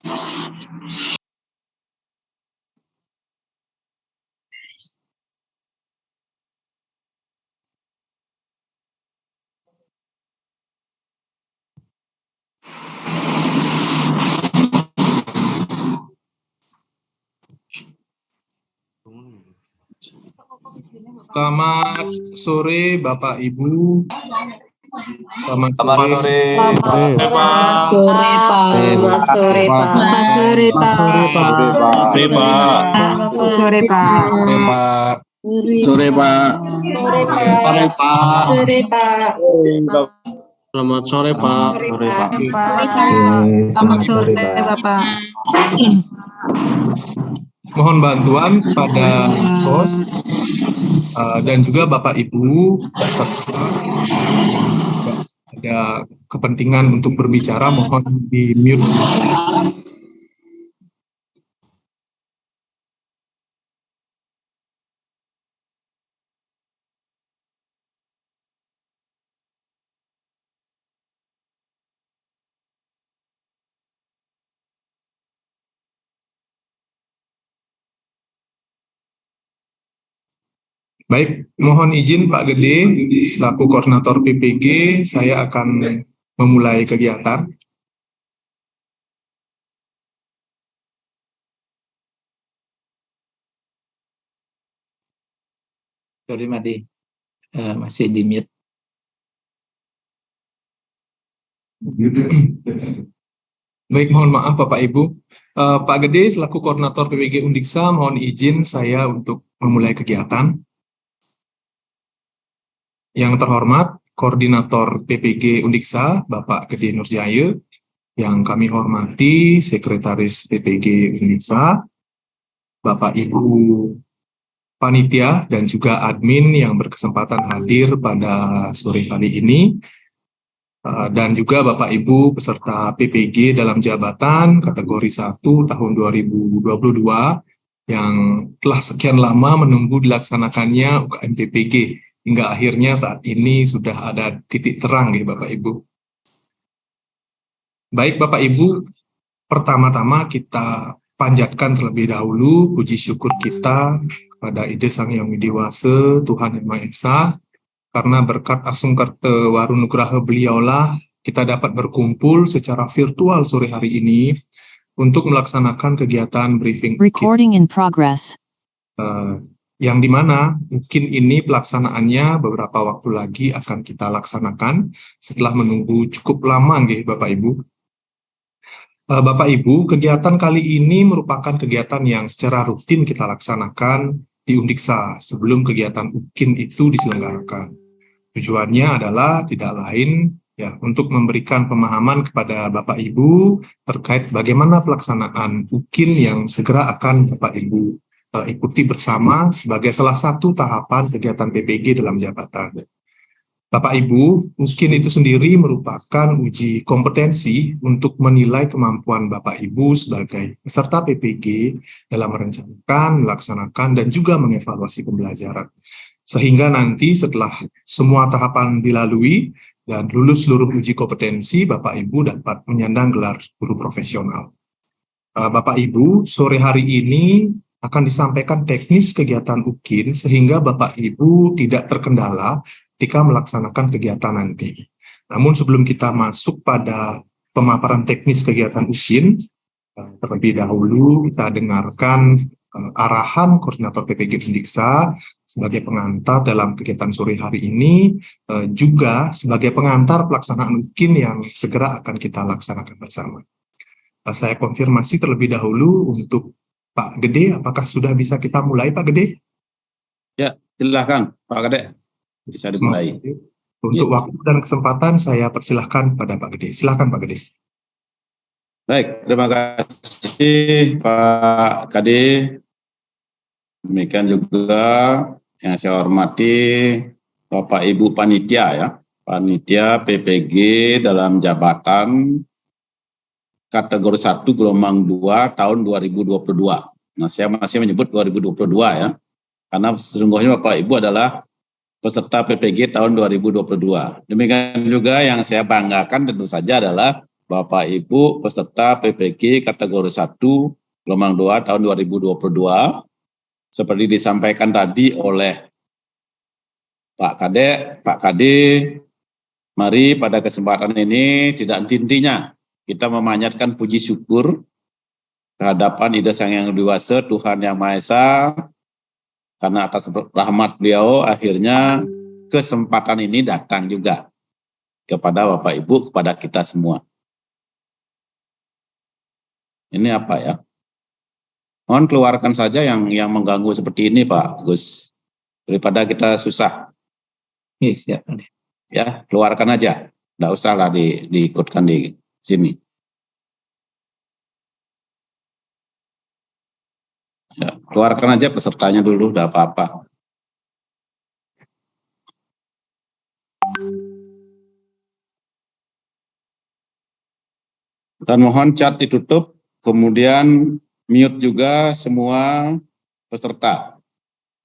Selamat sore Bapak Ibu. Selamat Selamat sore. sore. Selamat sore, Pak. Selamat sore, Pak. Selamat sore, Pak. Selamat sore, Pak. Sore, Pak. Sore, Pak. Sore, Pak. Sore, Pak. Selamat sore Pak. Sore, Pak. Selamat sore, Bapak. Mohon bantuan pada host dan juga Bapak Ibu serta ada kepentingan untuk berbicara, mohon di mute. Baik, mohon izin Pak Gede, selaku koordinator PPG, saya akan memulai kegiatan. Sorry Madi, masih di mute. Baik, mohon maaf Bapak Ibu. Pak Gede, selaku koordinator PPG Undiksa, mohon izin saya untuk memulai kegiatan. Yang terhormat, Koordinator PPG Undiksa, Bapak Gede Nurjaya, yang kami hormati, Sekretaris PPG Undiksa, Bapak Ibu Panitia, dan juga admin yang berkesempatan hadir pada sore hari ini, dan juga Bapak Ibu peserta PPG dalam jabatan kategori 1 tahun 2022, yang telah sekian lama menunggu dilaksanakannya UKM PPG, hingga akhirnya saat ini sudah ada titik terang ya Bapak Ibu. Baik Bapak Ibu, pertama-tama kita panjatkan terlebih dahulu puji syukur kita kepada Ide Sang Hyang Widiwasa, Tuhan Yang Maha Esa, karena berkat Asungkarte Warunugraha beliaulah kita dapat berkumpul secara virtual sore hari ini untuk melaksanakan kegiatan briefing Recording in progress. Yang dimana mungkin ini pelaksanaannya beberapa waktu lagi akan kita laksanakan setelah menunggu cukup lama nggih Bapak Ibu. Bapak Ibu, kegiatan kali ini merupakan kegiatan yang secara rutin kita laksanakan di Undiksa sebelum kegiatan UKIN itu diselenggarakan. Tujuannya adalah tidak lain ya untuk memberikan pemahaman kepada Bapak Ibu terkait bagaimana pelaksanaan UKIN yang segera akan Bapak Ibu ikuti bersama sebagai salah satu tahapan kegiatan PPG dalam jabatan. Bapak Ibu, UKIN itu sendiri merupakan uji kompetensi untuk menilai kemampuan Bapak Ibu sebagai peserta PPG dalam merencanakan, melaksanakan, dan juga mengevaluasi pembelajaran. Sehingga nanti setelah semua tahapan dilalui dan lulus seluruh uji kompetensi, Bapak Ibu dapat menyandang gelar guru profesional. Bapak Ibu, sore hari ini akan disampaikan teknis kegiatan UKIN sehingga Bapak Ibu tidak terkendala ketika melaksanakan kegiatan nanti. Namun sebelum kita masuk pada pemaparan teknis kegiatan UKIN, terlebih dahulu kita dengarkan arahan Koordinator PPG Undiksa sebagai pengantar dalam kegiatan sore hari ini, juga sebagai pengantar pelaksanaan UKIN yang segera akan kita laksanakan bersama. Saya konfirmasi terlebih dahulu untuk Pak Gede, apakah sudah bisa kita mulai Pak Gede? Ya, silakan Pak Gede, bisa dimulai. Untuk waktu dan kesempatan saya persilahkan pada Pak Gede. Silakan Pak Gede. Baik, terima kasih Pak Gede. Demikian juga yang saya hormati Bapak Ibu Panitia ya, Panitia PPG dalam jabatan kategori 1 gelombang 2 tahun 2022. Nah, saya masih menyebut 2022 ya, karena sesungguhnya Bapak Ibu adalah peserta PPG tahun 2022. Demikian juga yang saya banggakan tentu saja adalah Bapak Ibu peserta PPG kategori 1 gelombang 2 tahun 2022 seperti disampaikan tadi oleh Pak Kadek, Pak Kade. Mari pada kesempatan ini tidak henti-hentinya kita memanjatkan puji syukur kehadapan Ida Sang Yang Dewasa Tuhan Yang Maha Esa, karena atas rahmat beliau akhirnya kesempatan ini datang juga kepada Bapak Ibu, kepada kita semua. Ini apa ya? Mohon keluarkan saja yang mengganggu seperti ini Pak Gus, daripada kita susah. Iya, siap. Ya, keluarkan aja, nggak usahlah diikutkan di sini. Ya, keluarkan aja pesertanya dulu, udah apa-apa. Dan mohon chat ditutup, kemudian mute juga semua peserta.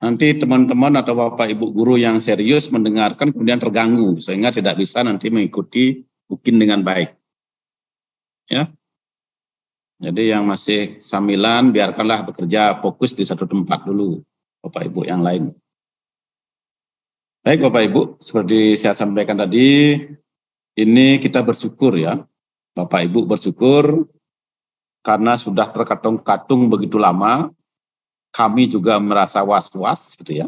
Nanti teman-teman atau Bapak Ibu guru yang serius mendengarkan kemudian terganggu, sehingga tidak bisa nanti mengikuti mungkin dengan baik. Ya. Jadi yang masih sambilan biarkanlah bekerja fokus di satu tempat dulu, Bapak Ibu yang lain. Baik Bapak Ibu, seperti saya sampaikan tadi, ini kita bersyukur ya, Bapak Ibu bersyukur karena sudah terkatung-katung begitu lama, kami juga merasa was-was gitu ya.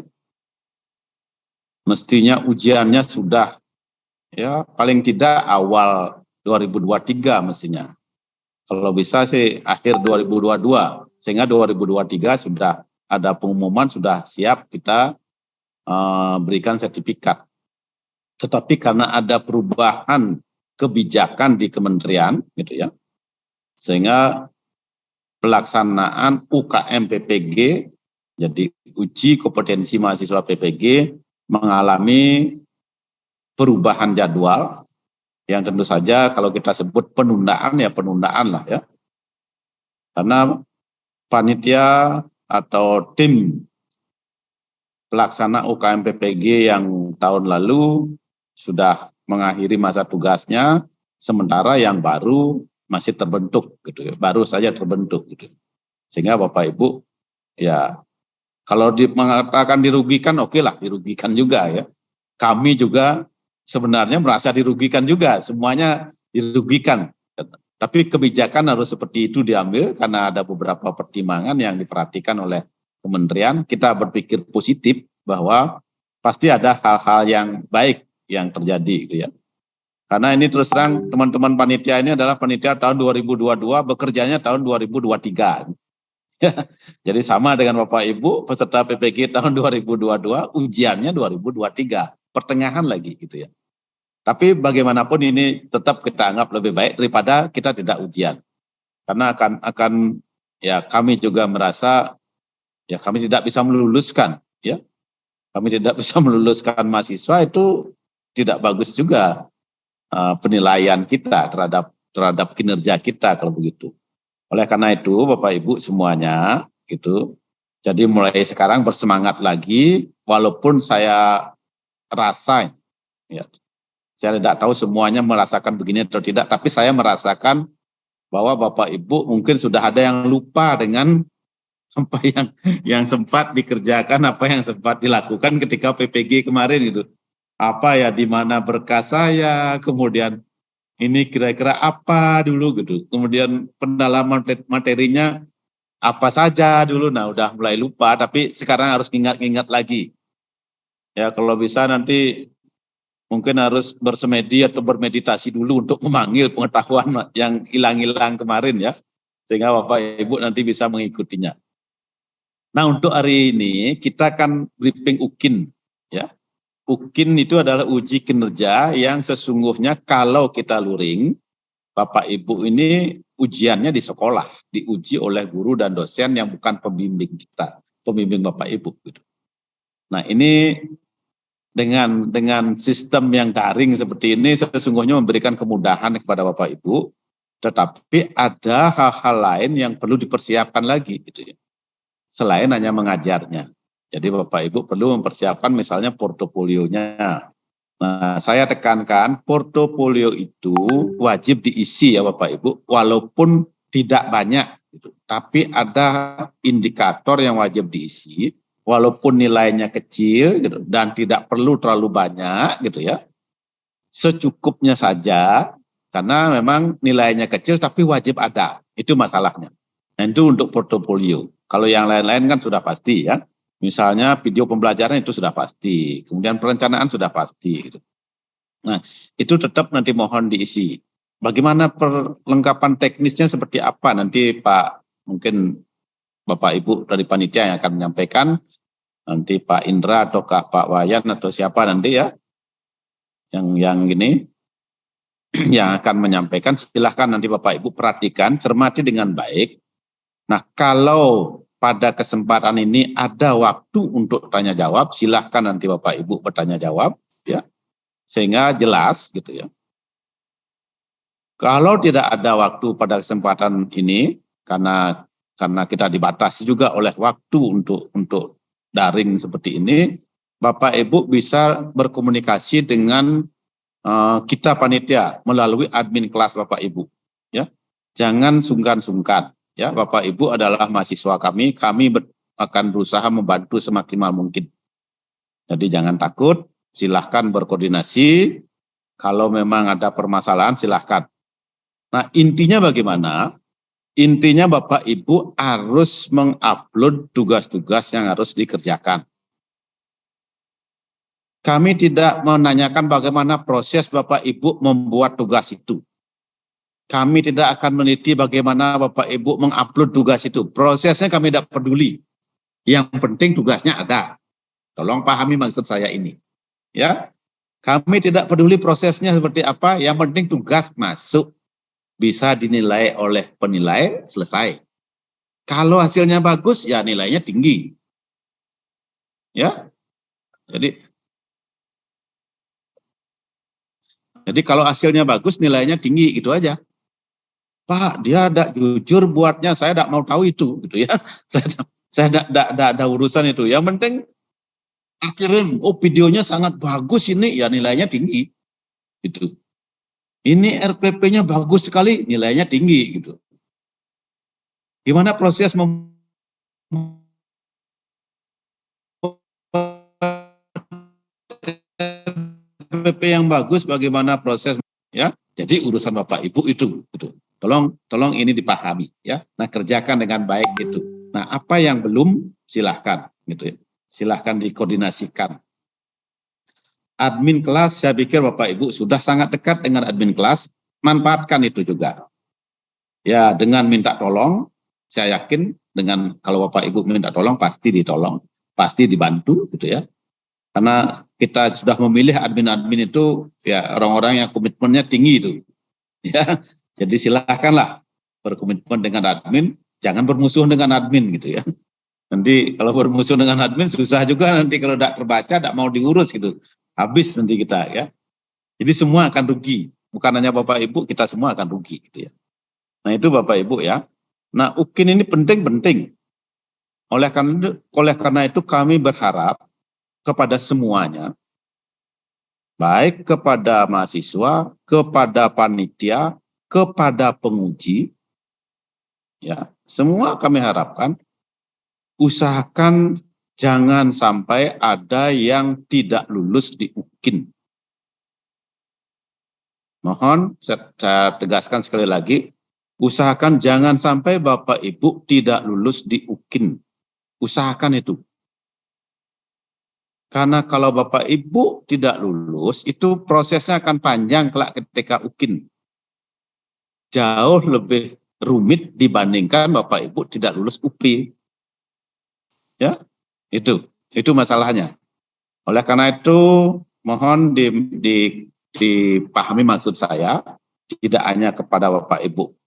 Mestinya ujiannya sudah ya paling tidak awal 2023 mestinya. Kalau bisa sih akhir 2022, sehingga 2023 sudah ada pengumuman, sudah siap kita berikan sertifikat. Tetapi karena ada perubahan kebijakan di kementerian gitu ya, sehingga pelaksanaan UKM PPG, jadi uji kompetensi mahasiswa PPG mengalami perubahan jadwal, yang tentu saja kalau kita sebut penundaan ya penundaan lah ya. Karena panitia atau tim pelaksana UKM PPG yang tahun lalu sudah mengakhiri masa tugasnya, sementara yang baru masih terbentuk gitu ya, baru saja terbentuk gitu. Sehingga Bapak Ibu ya kalau mengatakan dirugikan, oke lah dirugikan juga ya. Kami juga sebenarnya merasa dirugikan juga, semuanya dirugikan. Tapi kebijakan harus seperti itu diambil karena ada beberapa pertimbangan yang diperhatikan oleh kementerian. Kita berpikir positif bahwa pasti ada hal-hal yang baik yang terjadi gitu ya. Karena ini terus terang teman-teman panitia ini adalah panitia tahun 2022, bekerjanya tahun 2023. Jadi sama dengan Bapak Ibu peserta PPG tahun 2022, ujiannya 2023, pertengahan lagi gitu ya. Tapi bagaimanapun ini tetap kita anggap lebih baik daripada kita tidak ujian. Karena akan ya kami juga merasa ya kami tidak bisa meluluskan ya. Kami tidak bisa meluluskan mahasiswa, itu tidak bagus juga penilaian kita terhadap kinerja kita kalau begitu. Oleh karena itu Bapak Ibu semuanya gitu. Jadi mulai sekarang bersemangat lagi, walaupun saya rasa ya, saya tidak tahu semuanya merasakan begini atau tidak, tapi saya merasakan bahwa Bapak Ibu mungkin sudah ada yang lupa dengan apa yang sempat dikerjakan, apa yang sempat dilakukan ketika PPG kemarin gitu. Apa ya, di mana berkas saya, kemudian ini kira-kira apa dulu gitu, kemudian pendalaman materinya apa saja dulu. Nah udah mulai lupa, tapi sekarang harus ingat-ingat lagi. Ya kalau bisa nanti mungkin harus bersemedi atau bermeditasi dulu untuk memanggil pengetahuan yang hilang-hilang kemarin ya, sehingga Bapak Ibu nanti bisa mengikutinya. Nah untuk hari ini kita akan briefing UKIN ya. UKIN itu adalah uji kinerja yang sesungguhnya kalau kita luring, Bapak Ibu ini ujiannya di sekolah, diuji oleh guru dan dosen yang bukan pembimbing kita, pembimbing Bapak Ibu gitu. Nah ini dengan sistem yang daring seperti ini sesungguhnya memberikan kemudahan kepada Bapak Ibu, tetapi ada hal-hal lain yang perlu dipersiapkan lagi gitu ya. Selain hanya mengajarnya. Jadi Bapak Ibu perlu mempersiapkan misalnya portofolionya. Nah, saya tekankan portofolio itu wajib diisi ya Bapak Ibu, walaupun tidak banyak, gitu. Tapi ada indikator yang wajib diisi, walaupun nilainya kecil gitu, dan tidak perlu terlalu banyak gitu ya, secukupnya saja, karena memang nilainya kecil tapi wajib ada, itu masalahnya. Nah, itu untuk portofolio. Kalau yang lain-lain kan sudah pasti ya, misalnya video pembelajaran itu sudah pasti, kemudian perencanaan sudah pasti gitu. Nah, itu tetap nanti mohon diisi. Bagaimana perlengkapan teknisnya seperti apa nanti Pak, mungkin Bapak Ibu dari panitia yang akan menyampaikan, nanti Pak Indra ataukah Pak Wayan atau siapa nanti ya, yang ini yang akan menyampaikan, silahkan nanti Bapak Ibu perhatikan, cermati dengan baik. Nah, kalau pada kesempatan ini ada waktu untuk tanya jawab, silahkan nanti Bapak Ibu bertanya jawab ya, sehingga jelas gitu ya. Kalau tidak ada waktu pada kesempatan ini, karena kita dibatasi juga oleh waktu untuk daring seperti ini, Bapak Ibu bisa berkomunikasi dengan kita panitia melalui admin kelas Bapak Ibu ya. Jangan sungkan-sungkan ya, Bapak Ibu adalah mahasiswa kami akan berusaha membantu semaksimal mungkin. Jadi jangan takut, silahkan berkoordinasi, kalau memang ada permasalahan silahkan. Nah, intinya bagaimana? Intinya Bapak Ibu harus mengupload tugas-tugas yang harus dikerjakan. Kami tidak menanyakan bagaimana proses Bapak Ibu membuat tugas itu. Kami tidak akan meneliti bagaimana Bapak Ibu mengupload tugas itu. Prosesnya kami tidak peduli. Yang penting tugasnya ada. Tolong pahami maksud saya ini. Ya, kami tidak peduli prosesnya seperti apa. Yang penting tugas masuk, bisa dinilai oleh penilai, selesai. Kalau hasilnya bagus, ya nilainya tinggi. Ya, Jadi kalau hasilnya bagus, nilainya tinggi, gitu aja. Pak, dia tidak jujur buatnya, saya tidak mau tahu itu, gitu ya. Saya tidak ada urusan itu. Yang penting kirim, oh videonya sangat bagus ini, ya nilainya tinggi, gitu. Ini RPP-nya bagus sekali, nilainya tinggi, gitu. Gimana proses RPP yang bagus, bagaimana proses ya? Jadi urusan Bapak Ibu itu, gitu. Tolong ini dipahami ya. Nah, kerjakan dengan baik itu. Nah, apa yang belum silahkan gitu ya. Silahkan dikoordinasikan. Admin kelas, saya pikir Bapak Ibu sudah sangat dekat dengan admin kelas, manfaatkan itu juga. Ya, dengan minta tolong, saya yakin dengan kalau Bapak Ibu minta tolong pasti ditolong, pasti dibantu gitu ya. Karena kita sudah memilih admin-admin itu ya orang-orang yang komitmennya tinggi itu. Ya, jadi silakanlah berkomitmen dengan admin, jangan bermusuh dengan admin gitu ya. Nanti kalau bermusuh dengan admin susah juga nanti kalau tidak terbaca, tidak mau diurus gitu. Habis nanti kita ya. Jadi semua akan rugi. Bukan hanya Bapak Ibu, kita semua akan rugi gitu ya. Nah, itu Bapak Ibu ya. Nah, UKIN ini penting-penting. Oleh karena itu kami berharap kepada semuanya, baik kepada mahasiswa, kepada panitia, kepada penguji, ya, semua kami harapkan usahakan jangan sampai ada yang tidak lulus di UKIN. Mohon saya tegaskan sekali lagi, usahakan jangan sampai Bapak Ibu tidak lulus di UKIN. Usahakan itu. Karena kalau Bapak Ibu tidak lulus, itu prosesnya akan panjang kelak ketika UKIN. Jauh lebih rumit dibandingkan Bapak Ibu tidak lulus UP. Ya, itu masalahnya. Oleh karena itu, mohon dipahami maksud saya, tidak hanya kepada Bapak Ibu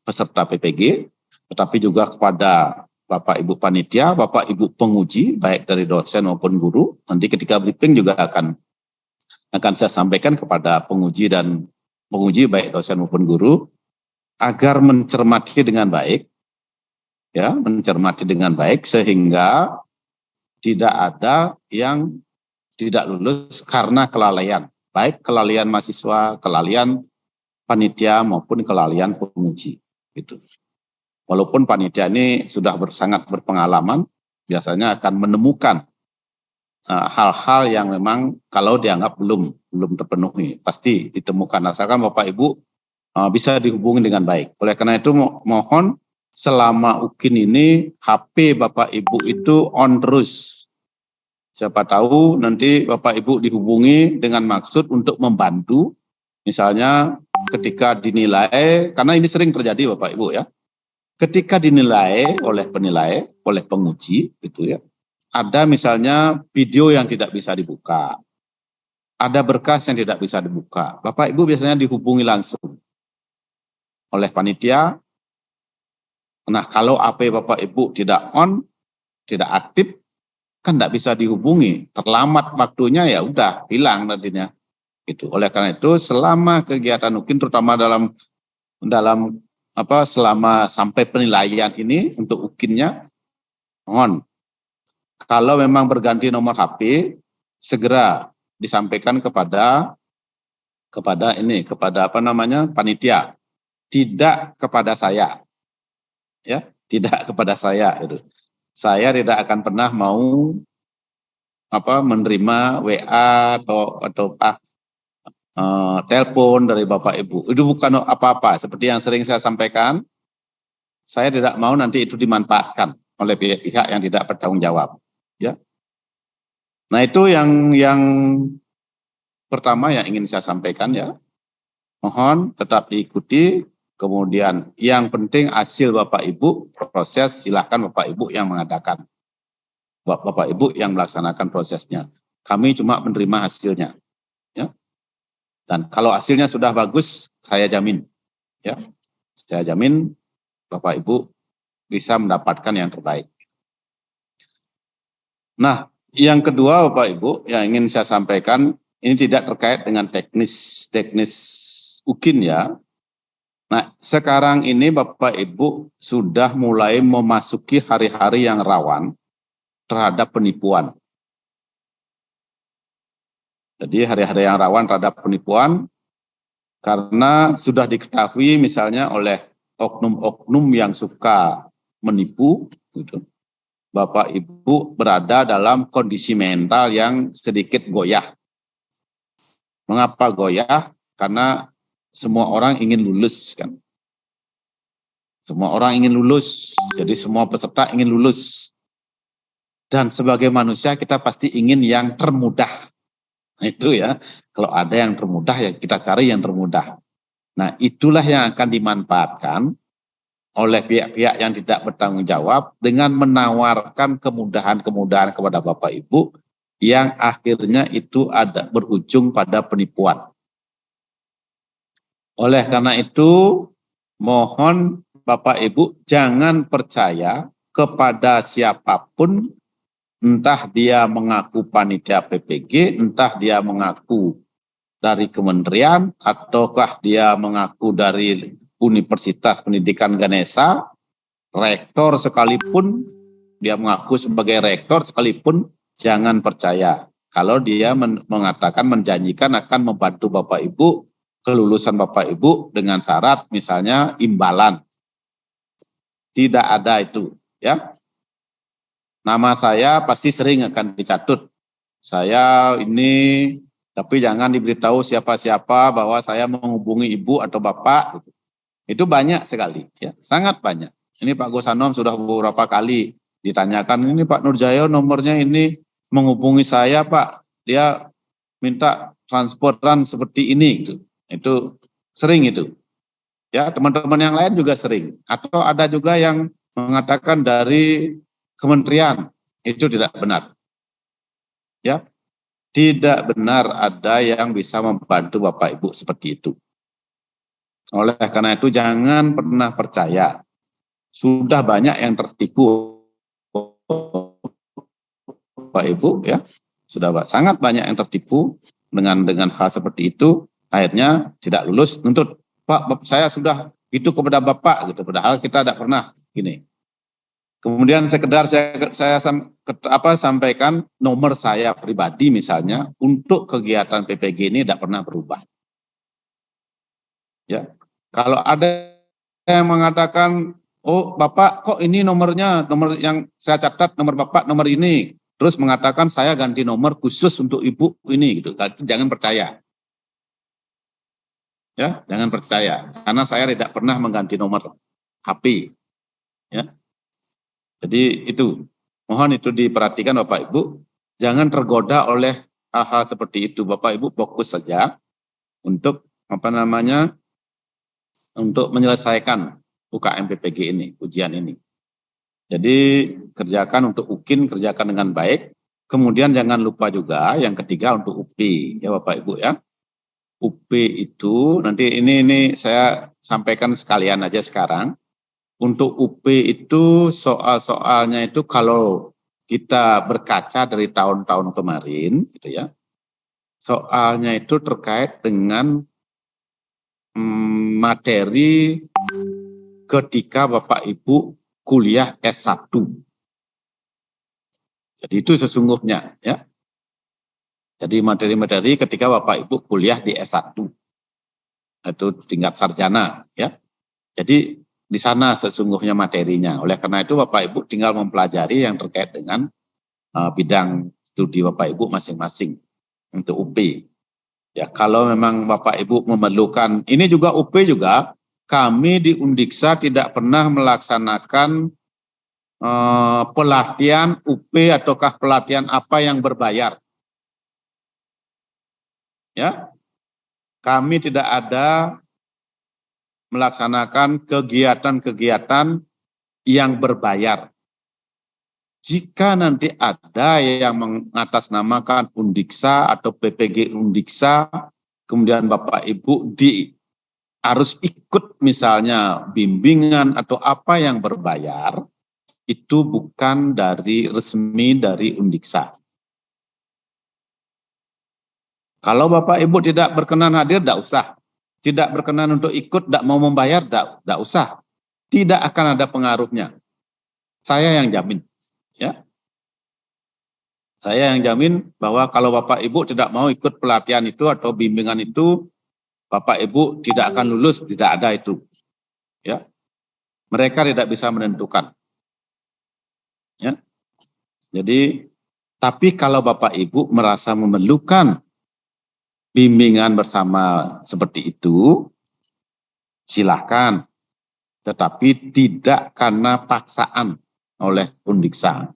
peserta PPG, tetapi juga kepada Bapak Ibu panitia, Bapak Ibu penguji, baik dari dosen maupun guru. Nanti ketika briefing juga akan saya sampaikan kepada penguji baik dosen maupun guru, agar mencermati dengan baik, ya, mencermati dengan baik sehingga tidak ada yang tidak lulus karena kelalaian, baik kelalaian mahasiswa, kelalaian panitia maupun kelalaian penguji. Gitu. Walaupun panitia ini sudah sangat berpengalaman, biasanya akan menemukan hal-hal yang memang kalau dianggap belum terpenuhi, pasti ditemukan. Asalkan Bapak Ibu bisa dihubungi dengan baik. Oleh karena itu mohon selama UKIN ini HP Bapak Ibu itu on terus. Siapa tahu nanti Bapak Ibu dihubungi dengan maksud untuk membantu, misalnya ketika dinilai, karena ini sering terjadi Bapak Ibu ya, ketika dinilai oleh penilai, oleh penguji gitu ya, ada misalnya video yang tidak bisa dibuka, ada berkas yang tidak bisa dibuka, Bapak Ibu biasanya dihubungi langsung oleh panitia. Nah, kalau HP Bapak Ibu tidak on, tidak aktif, kan tidak bisa dihubungi, terlambat waktunya ya udah hilang nantinya. Gitu. Oleh karena itu, selama kegiatan UKIN, terutama dalam selama sampai penilaian ini untuk UKIN-nya, mohon kalau memang berganti nomor HP, segera disampaikan kepada panitia, tidak kepada saya. Ya, tidak kepada saya itu. Saya tidak akan pernah mau menerima WA atau telepon dari Bapak Ibu. Itu bukan apa-apa, seperti yang sering saya sampaikan. Saya tidak mau nanti itu dimanfaatkan oleh pihak-pihak yang tidak bertanggung jawab. Ya. Nah, itu yang pertama yang ingin saya sampaikan ya. Mohon tetap diikuti. Kemudian yang penting hasil Bapak Ibu, proses silakan Bapak Ibu yang mengadakan. Bapak Ibu yang melaksanakan prosesnya. Kami cuma menerima hasilnya. Ya. Dan kalau hasilnya sudah bagus, saya jamin. Ya. Saya jamin Bapak Ibu bisa mendapatkan yang terbaik. Nah, yang kedua Bapak Ibu yang ingin saya sampaikan, ini tidak terkait dengan teknis UKIN ya. Nah, sekarang ini Bapak Ibu sudah mulai memasuki hari-hari yang rawan terhadap penipuan. Jadi hari-hari yang rawan terhadap penipuan karena sudah diketahui misalnya oleh oknum-oknum yang suka menipu, gitu. Bapak Ibu berada dalam kondisi mental yang sedikit goyah. Mengapa goyah? Karena semua orang ingin lulus kan. Semua orang ingin lulus, jadi semua peserta ingin lulus. Dan sebagai manusia kita pasti ingin yang termudah. Nah, itu ya, kalau ada yang termudah ya kita cari yang termudah. Nah, itulah yang akan dimanfaatkan oleh pihak-pihak yang tidak bertanggung jawab dengan menawarkan kemudahan-kemudahan kepada Bapak Ibu yang akhirnya itu ada berujung pada penipuan. Oleh karena itu, mohon Bapak Ibu jangan percaya kepada siapapun, entah dia mengaku panitia PPG, entah dia mengaku dari kementerian, ataukah dia mengaku dari Universitas Pendidikan Ganesha, rektor sekalipun, dia mengaku sebagai rektor sekalipun, jangan percaya. Kalau dia mengatakan, menjanjikan akan membantu Bapak Ibu, kelulusan Bapak Ibu dengan syarat misalnya imbalan. Tidak ada itu, ya. Nama saya pasti sering akan dicatut. Saya ini, tapi jangan diberitahu siapa-siapa bahwa saya menghubungi ibu atau bapak. Itu banyak sekali, ya, sangat banyak. Ini Pak Gosanom sudah beberapa kali ditanyakan, ini Pak Nurjaya nomornya ini menghubungi saya Pak, dia minta transportan seperti ini. Gitu. Itu sering itu. Ya, teman-teman yang lain juga sering. Atau ada juga yang mengatakan dari kementerian, itu tidak benar. Ya, tidak benar ada yang bisa membantu Bapak Ibu seperti itu. Oleh karena itu jangan pernah percaya. Sudah banyak yang tertipu Bapak Ibu ya. Sudah sangat banyak yang tertipu dengan hal seperti itu, akhirnya tidak lulus, nuntut, Pak saya sudah itu kepada Bapak gitu, padahal kita tidak pernah gini. Kemudian sekedar saya sampaikan nomor saya pribadi misalnya untuk kegiatan PPG ini tidak pernah berubah. Ya, kalau ada yang mengatakan, oh Bapak kok ini nomor yang saya catat nomor Bapak nomor ini, terus mengatakan saya ganti nomor khusus untuk Ibu ini, gitu, jangan percaya. Ya, jangan percaya, karena saya tidak pernah mengganti nomor HP. Ya. Jadi itu, mohon itu diperhatikan Bapak Ibu, jangan tergoda oleh hal-hal seperti itu. Bapak Ibu fokus saja untuk untuk menyelesaikan UKM PPG ini, ujian ini. Jadi kerjakan untuk UKIN, kerjakan dengan baik. Kemudian jangan lupa juga yang ketiga untuk UP, ya Bapak Ibu ya. UP itu nanti ini saya sampaikan sekalian aja sekarang. Untuk UP itu soal-soalnya itu kalau kita berkaca dari tahun-tahun kemarin, gitu ya, soalnya itu terkait dengan materi ketika Bapak Ibu kuliah S1. Jadi itu sesungguhnya, ya. Jadi materi-materi ketika Bapak Ibu kuliah di S1, itu tingkat sarjana, ya. Jadi di sana sesungguhnya materinya. Oleh karena itu Bapak Ibu tinggal mempelajari yang terkait dengan bidang studi Bapak Ibu masing-masing untuk UP. Ya, kalau memang Bapak Ibu memerlukan, ini juga UP juga, kami di Undiksa tidak pernah melaksanakan pelatihan UP ataukah pelatihan apa yang berbayar. Ya, kami tidak ada melaksanakan kegiatan-kegiatan yang berbayar. Jika nanti ada yang mengatasnamakan Undiksa atau PPG Undiksa, kemudian Bapak Ibu harus ikut misalnya bimbingan atau apa yang berbayar, itu bukan resmi dari Undiksa. Kalau Bapak Ibu tidak berkenan hadir, tidak usah. Tidak berkenan untuk ikut, tidak mau membayar, tidak usah. Tidak akan ada pengaruhnya. Saya yang jamin. Ya. Saya yang jamin bahwa kalau Bapak Ibu tidak mau ikut pelatihan itu atau bimbingan itu, Bapak Ibu tidak akan lulus, tidak ada itu. Ya. Mereka tidak bisa menentukan. Ya. Jadi, tapi kalau Bapak Ibu merasa memerlukan bimbingan bersama seperti itu, silahkan. Tetapi tidak karena paksaan oleh Undiksa.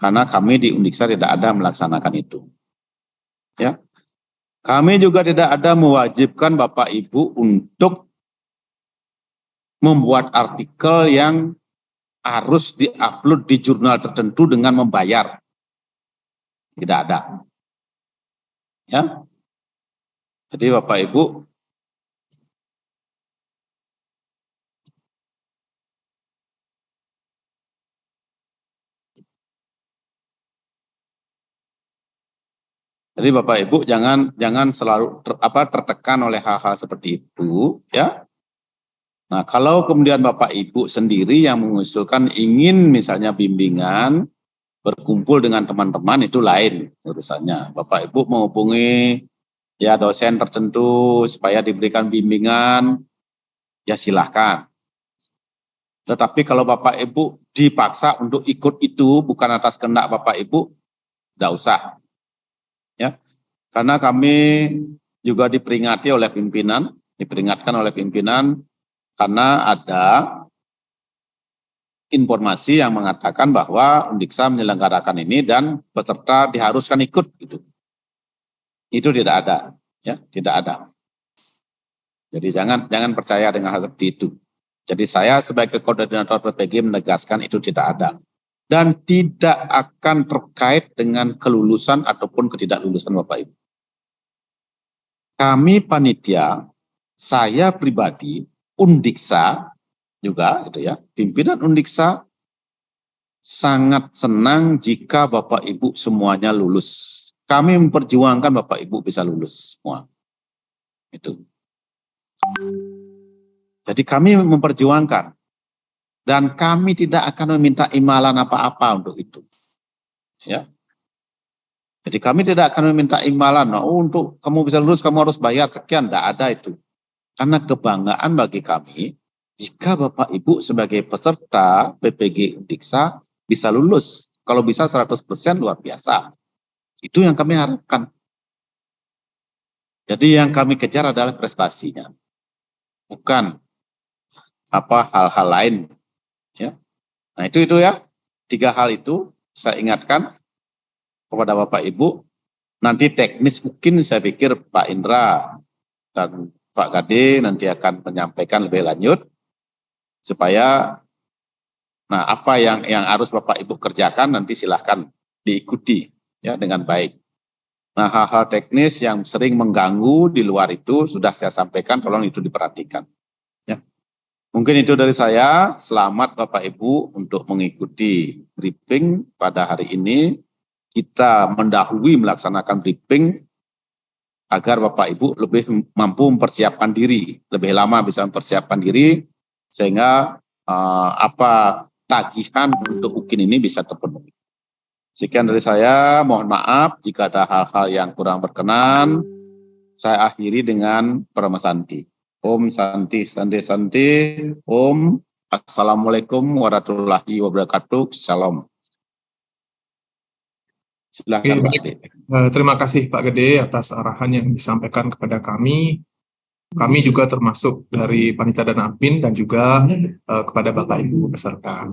Karena kami di Undiksa tidak ada melaksanakan itu. Ya. Kami juga tidak ada mewajibkan Bapak Ibu untuk membuat artikel yang harus diupload di jurnal tertentu dengan membayar. Tidak ada. Ya. Jadi Bapak Ibu jangan selalu tertekan oleh hal-hal seperti itu, ya. Nah, kalau kemudian Bapak Ibu sendiri yang mengusulkan ingin misalnya bimbingan, berkumpul dengan teman-teman, itu lain urusannya. Bapak Ibu menghubungi ya dosen tertentu supaya diberikan bimbingan, ya silahkan. Tetapi kalau Bapak Ibu dipaksa untuk ikut itu bukan atas kehendak Bapak Ibu, tidak usah. Ya, karena kami juga diperingatkan oleh pimpinan karena ada informasi yang mengatakan bahwa Undiksa menyelenggarakan ini dan peserta diharuskan ikut gitu. Itu tidak ada, ya, tidak ada. Jadi jangan percaya dengan hal seperti itu. Jadi saya sebagai koordinator PPG menegaskan itu tidak ada. Dan tidak akan terkait dengan kelulusan ataupun ketidaklulusan Bapak Ibu. Kami panitia, saya pribadi, Undiksa juga, gitu ya, pimpinan Undiksa sangat senang jika Bapak Ibu semuanya lulus. Kami memperjuangkan Bapak Ibu bisa lulus semua. Itu. Jadi kami memperjuangkan. Dan kami tidak akan meminta imbalan apa-apa untuk itu. Ya. Jadi kami tidak akan meminta imbalan, untuk kamu bisa lulus kamu harus bayar sekian, tidak ada itu. Karena kebanggaan bagi kami, jika Bapak Ibu sebagai peserta PPG Undiksa bisa lulus. Kalau bisa 100% luar biasa. Itu yang kami harapkan. Jadi yang kami kejar adalah prestasinya. Bukan hal-hal lain. Ya. Nah itu ya. 3 hal itu saya ingatkan kepada Bapak Ibu. Nanti teknis mungkin saya pikir Pak Indra dan Pak Gade nanti akan menyampaikan lebih lanjut supaya apa yang harus Bapak Ibu kerjakan nanti silahkan diikuti ya dengan baik. Nah hal-hal teknis yang sering mengganggu di luar itu sudah saya sampaikan, tolong itu diperhatikan. Ya. Mungkin itu dari saya. Selamat Bapak Ibu untuk mengikuti briefing pada hari ini. Kita mendahului melaksanakan briefing agar Bapak Ibu lebih mampu mempersiapkan diri, lebih lama bisa mempersiapkan diri sehingga tagihan untuk UKIN ini bisa terpenuhi. Sekian dari saya, mohon maaf jika ada hal-hal yang kurang berkenan. Saya akhiri dengan Paramasanti. Om Santi, Santi, Santi. Om. Assalamualaikum warahmatullahi wabarakatuh. Salam. Silakan Pak Gede. Terima kasih Pak Gede atas arahan yang disampaikan kepada kami. Kami juga termasuk dari panitia dan admin dan juga kepada Bapak Ibu peserta.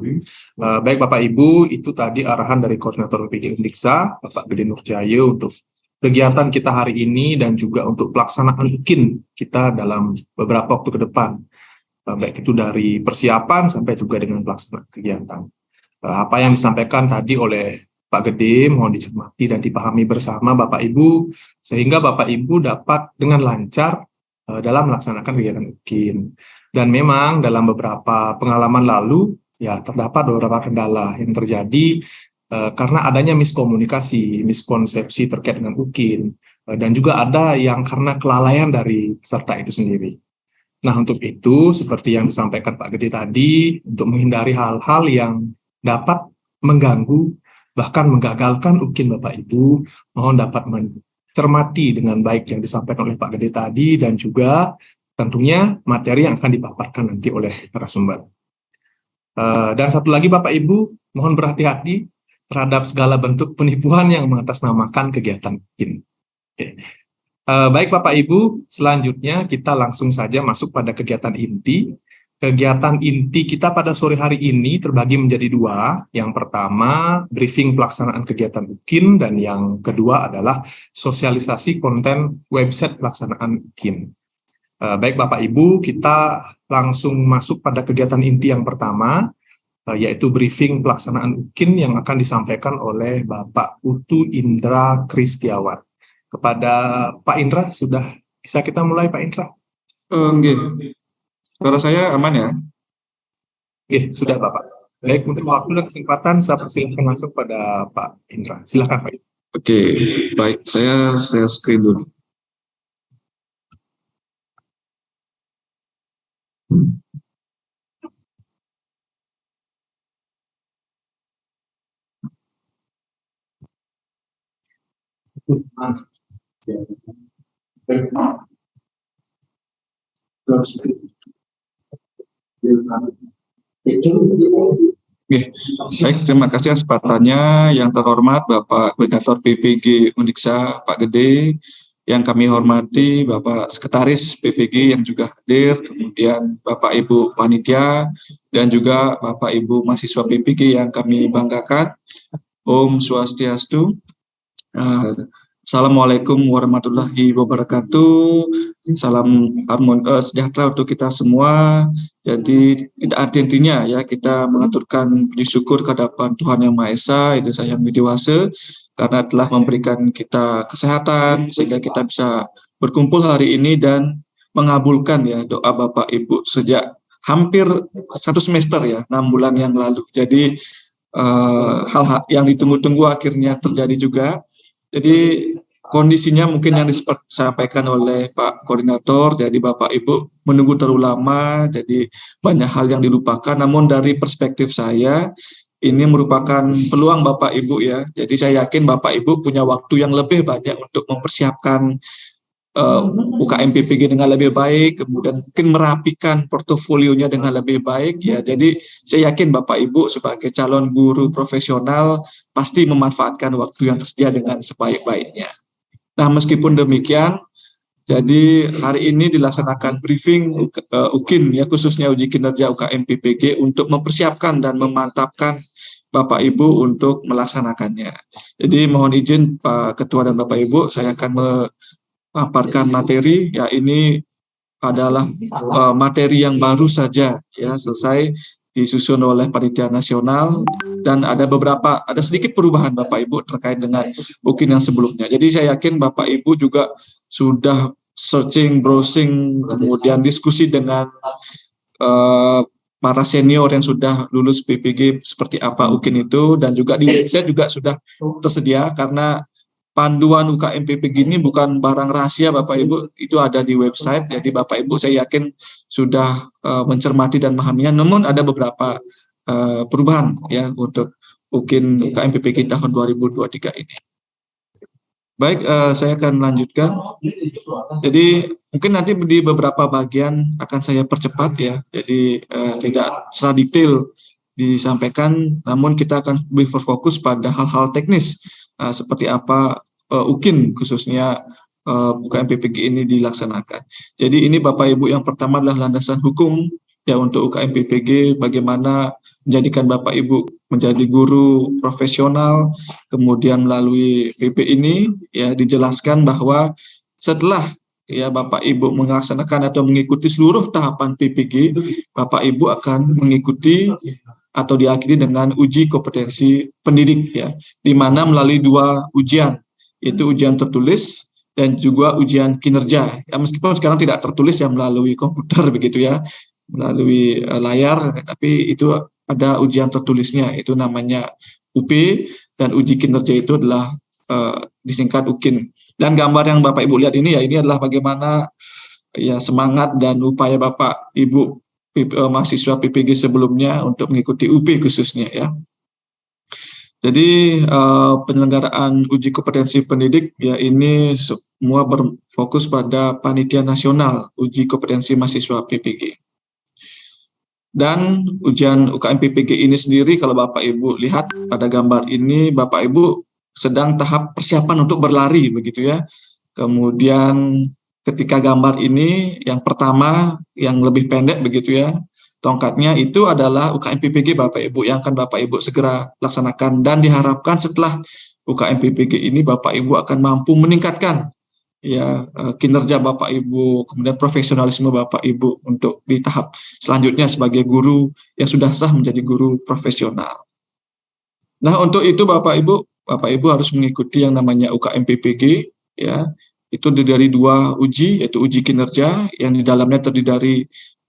Baik Bapak Ibu, itu tadi arahan dari Koordinator PPG Undiksa, Bapak Gede Nurjaya untuk kegiatan kita hari ini dan juga untuk pelaksanaan UKIN kita dalam beberapa waktu ke depan. Baik itu dari persiapan sampai juga dengan pelaksanaan kegiatan. Apa yang disampaikan tadi oleh Pak Gede mohon dicermati dan dipahami bersama Bapak Ibu sehingga Bapak Ibu dapat dengan lancar dalam melaksanakan kegiatan UKIN. Dan memang dalam beberapa pengalaman lalu ya terdapat beberapa kendala yang terjadi karena adanya miskomunikasi, miskonsepsi terkait dengan UKIN dan juga ada yang karena kelalaian dari peserta itu sendiri. Nah untuk itu seperti yang disampaikan Pak Gede tadi, untuk menghindari hal-hal yang dapat mengganggu bahkan menggagalkan UKIN Bapak Ibu, mohon dapat mencermati dengan baik yang disampaikan oleh Pak Gede tadi dan juga tentunya materi yang akan dipaparkan nanti oleh narasumber. Dan satu lagi Bapak Ibu, mohon berhati-hati terhadap segala bentuk penipuan yang mengatasnamakan kegiatan UKIN. Oke. Baik Bapak Ibu, selanjutnya kita langsung saja masuk pada kegiatan inti. Kegiatan inti kita pada sore hari ini terbagi menjadi 2. Yang pertama, briefing pelaksanaan kegiatan UKIN, dan yang kedua adalah sosialisasi konten website pelaksanaan UKIN. Baik Bapak Ibu, kita langsung masuk pada kegiatan inti yang pertama, yaitu briefing pelaksanaan UKIN yang akan disampaikan oleh Bapak Putu Indra Kristiawan. Kepada Pak Indra, sudah bisa kita mulai Pak Indra? Nggih. Suara saya aman ya? Oke, sudah Bapak. Baik, untuk waktu dan kesempatan saya persilahkan langsung pada Pak Indra. Silakan Pak. Oke, baik. Saya screen dulu. Baik, terima kasih atas kesempatannya. Yang terhormat Bapak Koordinator PPG Undiksa Pak Gede, yang kami hormati Bapak Sekretaris PPG yang juga hadir, kemudian Bapak Ibu Panitia, dan juga Bapak Ibu mahasiswa PPG yang kami banggakan. Om Swastiastu. Assalamualaikum warahmatullahi wabarakatuh. Salam sejahtera untuk kita semua. Jadi tidak ada intinya ya, kita mengaturkan puji syukur kehadapan Tuhan Yang Maha Esa, itu saya yang dewasa, karena telah memberikan kita kesehatan sehingga kita bisa berkumpul hari ini dan mengabulkan ya doa Bapak Ibu sejak hampir 1 semester ya, 6 bulan yang lalu. Jadi hal-hal yang ditunggu-tunggu akhirnya terjadi juga. Jadi kondisinya mungkin yang disampaikan oleh Pak Koordinator, jadi Bapak Ibu menunggu terlalu lama, jadi banyak hal yang dilupakan. Namun dari perspektif saya, ini merupakan peluang Bapak Ibu ya. Jadi saya yakin Bapak Ibu punya waktu yang lebih banyak untuk mempersiapkan UKM PPG dengan lebih baik, kemudian mungkin merapikan portofolionya dengan lebih baik ya. Jadi saya yakin Bapak Ibu sebagai calon guru profesional pasti memanfaatkan waktu yang tersedia dengan sebaik-baiknya. Nah, meskipun demikian, jadi hari ini dilaksanakan briefing UKIN ya, khususnya uji kinerja UKM PPG untuk mempersiapkan dan memantapkan Bapak Ibu untuk melaksanakannya. Jadi mohon izin Pak Ketua dan Bapak Ibu, saya akan memaparkan materi ya. Ini adalah materi yang baru saja ya, selesai disusun oleh Panitia Nasional, dan ada sedikit perubahan Bapak Ibu terkait dengan UKIN yang sebelumnya. Jadi saya yakin Bapak Ibu juga sudah searching, browsing, kemudian diskusi dengan para senior yang sudah lulus PPG seperti apa UKIN itu, dan juga di website juga sudah tersedia, karena panduan UKM PPG ini bukan barang rahasia Bapak Ibu, itu ada di website. Jadi Bapak Ibu saya yakin sudah mencermati dan memahaminya. Namun ada beberapa perubahan ya untuk UKIN UKM PPG tahun 2023 ini. Baik, saya akan lanjutkan. Jadi mungkin nanti di beberapa bagian akan saya percepat ya. Jadi tidak secara detail disampaikan, namun kita akan lebih berfokus pada hal-hal teknis seperti apa UKIN khususnya UKM PPG ini dilaksanakan. Jadi ini Bapak Ibu, yang pertama adalah landasan hukum ya untuk UKM PPG, bagaimana menjadikan Bapak Ibu menjadi guru profesional. Kemudian melalui PP ini ya dijelaskan bahwa setelah ya Bapak Ibu melaksanakan atau mengikuti seluruh tahapan PPG, Bapak Ibu akan mengikuti atau diakhiri dengan uji kompetensi pendidik ya, di mana melalui 2 ujian, yaitu ujian tertulis dan juga ujian kinerja. Ya, meskipun sekarang tidak tertulis ya melalui komputer begitu ya, melalui layar, tapi itu ada ujian tertulisnya, itu namanya UP, dan uji kinerja itu adalah disingkat UKIN. Dan gambar yang Bapak Ibu lihat ini ya, ini adalah bagaimana ya semangat dan upaya Bapak Ibu mahasiswa PPG sebelumnya untuk mengikuti UP khususnya ya. Jadi penyelenggaraan uji kompetensi pendidik ya, ini semua berfokus pada Panitia Nasional Uji Kompetensi Mahasiswa PPG. Dan ujian UKM PPG ini sendiri, kalau Bapak Ibu lihat pada gambar ini, Bapak Ibu sedang tahap persiapan untuk berlari begitu ya. Kemudian ketika gambar ini yang pertama yang lebih pendek begitu ya, tongkatnya itu adalah UKM PPG Bapak Ibu yang akan Bapak Ibu segera laksanakan, dan diharapkan setelah UKM PPG ini Bapak Ibu akan mampu meningkatkan ya kinerja Bapak Ibu, kemudian profesionalisme Bapak Ibu untuk di tahap selanjutnya sebagai guru yang sudah sah menjadi guru profesional. Nah, untuk itu Bapak Ibu harus mengikuti yang namanya UKM PPG ya. Itu dari 2 uji, yaitu uji kinerja yang di dalamnya terdiri dari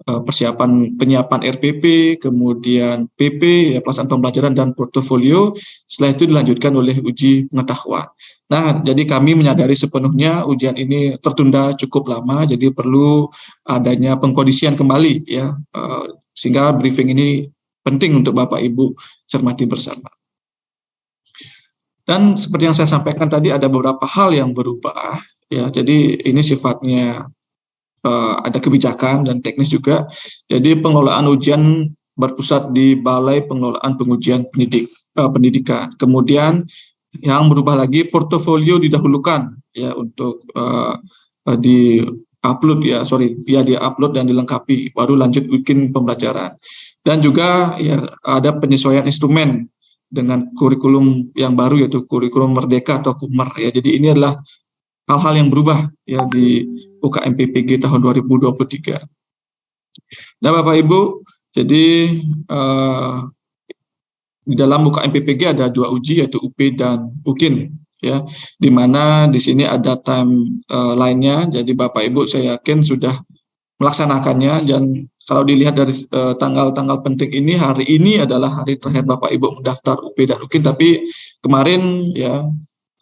penyiapan RPP, kemudian PP ya, pelaksanaan pembelajaran dan portofolio. Setelah itu dilanjutkan oleh uji pengetahuan. Nah, jadi kami menyadari sepenuhnya ujian ini tertunda cukup lama, jadi perlu adanya pengkondisian kembali ya, sehingga briefing ini penting untuk Bapak Ibu cermati bersama. Dan seperti yang saya sampaikan tadi, ada beberapa hal yang berubah ya. Jadi ini sifatnya ada kebijakan dan teknis juga. Jadi pengelolaan ujian berpusat di Balai Pengelolaan Pengujian Pendidikan. Kemudian yang berubah lagi, portofolio didahulukan ya untuk di-upload dan dilengkapi, baru lanjut bikin pembelajaran. Dan juga ya ada penyesuaian instrumen dengan kurikulum yang baru, yaitu kurikulum Merdeka atau KUMER ya. Jadi ini adalah hal-hal yang berubah ya di UKM PPG tahun 2023. Nah Bapak Ibu, jadi di dalam UKM PPG ada 2 uji, yaitu UP dan UKIN ya, di mana di sini ada timeline-nya. Jadi Bapak Ibu saya yakin sudah melaksanakannya, dan kalau dilihat dari tanggal-tanggal penting ini, hari ini adalah hari terakhir Bapak Ibu mendaftar UP dan UKIN, tapi kemarin ya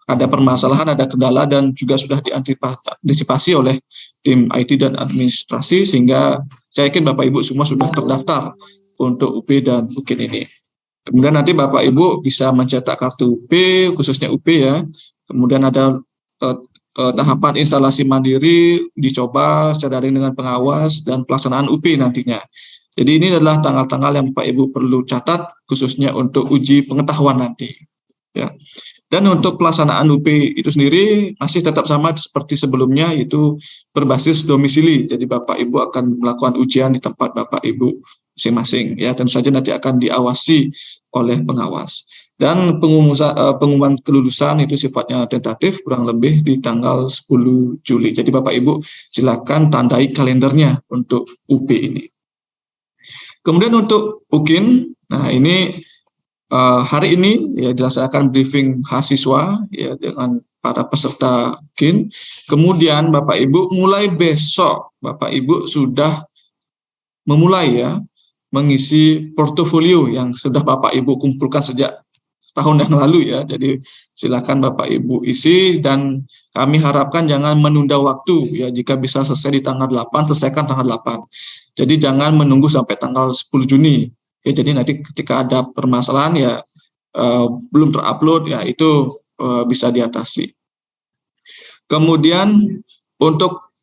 ada permasalahan, ada kendala, dan juga sudah diantisipasi oleh tim IT dan administrasi, sehingga saya yakin Bapak Ibu semua sudah terdaftar untuk UP dan UKIN ini. Kemudian nanti Bapak Ibu bisa mencetak kartu UP, khususnya UP ya. Kemudian ada tahapan instalasi mandiri, dicoba secara daring dengan pengawas, dan pelaksanaan UP nantinya. Jadi ini adalah tanggal-tanggal yang Bapak Ibu perlu catat, khususnya untuk uji pengetahuan nanti. Ya. Dan untuk pelaksanaan UP itu sendiri masih tetap sama seperti sebelumnya, yaitu berbasis domisili. Jadi Bapak Ibu akan melakukan ujian di tempat Bapak Ibu masing-masing. Ya, tentu saja nanti akan diawasi oleh pengawas. Dan pengumuman kelulusan itu sifatnya tentatif, kurang lebih di tanggal 10 Juli. Jadi Bapak Ibu silakan tandai kalendernya untuk UP ini. Kemudian untuk UKIN, nah ini hari ini ya dilaksanakan briefing mahasiswa ya dengan para peserta UKIN. Kemudian Bapak Ibu mulai besok Bapak Ibu sudah memulai ya mengisi portofolio yang sudah Bapak Ibu kumpulkan sejak tahun yang lalu ya. Jadi silakan Bapak Ibu isi, dan kami harapkan jangan menunda waktu ya, jika bisa selesai di tanggal 8, selesaikan tanggal 8. Jadi jangan menunggu sampai tanggal 10 Juni. Ya, jadi nanti ketika ada permasalahan ya belum terupload ya, itu bisa diatasi. Kemudian untuk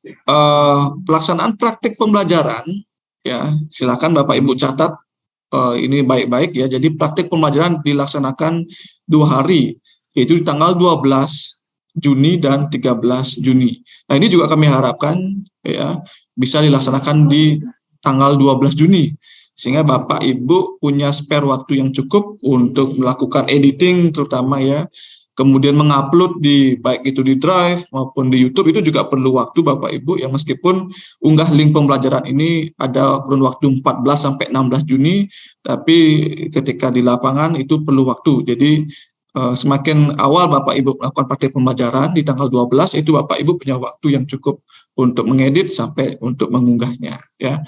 pelaksanaan praktik pembelajaran ya, silakan Bapak Ibu catat ini baik-baik ya. Jadi praktik pembelajaran dilaksanakan 2 hari, yaitu di tanggal 12 Juni dan 13 Juni. Nah, ini juga kami harapkan ya bisa dilaksanakan di tanggal 12 Juni. Sehingga Bapak Ibu punya spare waktu yang cukup untuk melakukan editing terutama ya, kemudian mengupload di baik itu di Drive maupun di YouTube, itu juga perlu waktu Bapak Ibu ya, meskipun unggah link pembelajaran ini ada kurun waktu 14 sampai 16 Juni, tapi ketika di lapangan itu perlu waktu. Jadi semakin awal Bapak Ibu melakukan praktik pembelajaran di tanggal 12, itu Bapak Ibu punya waktu yang cukup untuk mengedit sampai untuk mengunggahnya ya.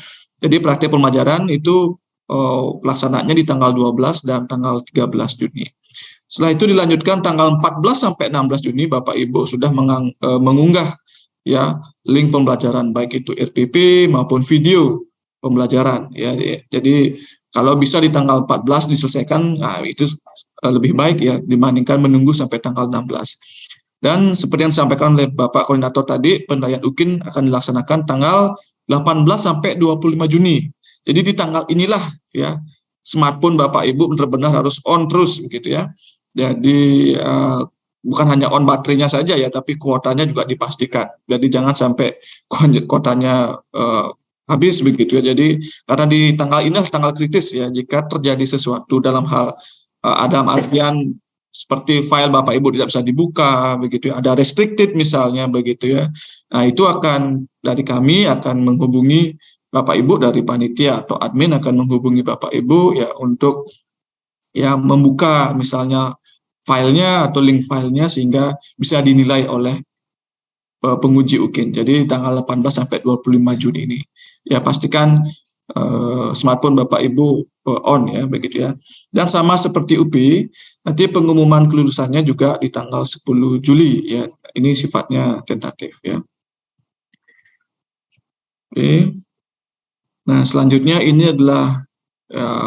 Jadi praktik pembelajaran itu pelaksanaannya di tanggal 12 dan tanggal 13 Juni. Setelah itu dilanjutkan tanggal 14 sampai 16 Juni Bapak Ibu sudah mengunggah ya link pembelajaran baik itu RPP maupun video pembelajaran ya. Jadi kalau bisa di tanggal 14 diselesaikan, nah itu lebih baik ya dibandingkan menunggu sampai tanggal 16. Dan seperti yang disampaikan oleh Bapak Koordinator tadi, pendaftaran UKIN akan dilaksanakan tanggal 18 sampai 25 Juni. Jadi di tanggal inilah ya smartphone Bapak Ibu benar-benar harus on terus begitu ya. Jadi bukan hanya on baterainya saja ya, tapi kuotanya juga dipastikan. Jadi jangan sampai kuotanya habis begitu ya. Jadi karena di tanggal ini tanggal kritis ya, jika terjadi sesuatu dalam hal ada artian seperti file Bapak Ibu tidak bisa dibuka begitu ya, ada restricted misalnya begitu ya. Nah, itu akan dari kami akan menghubungi Bapak Ibu dari panitia atau admin akan menghubungi Bapak Ibu ya untuk ya membuka misalnya filenya atau link filenya sehingga bisa dinilai oleh penguji UKIN. Jadi tanggal 18 sampai 25 Juni ini ya pastikan smartphone Bapak Ibu on ya begitu ya. Dan sama seperti UP, nanti pengumuman kelulusannya juga di tanggal 10 Juli ya. Ini sifatnya tentatif ya. Oke. Nah, selanjutnya ini adalah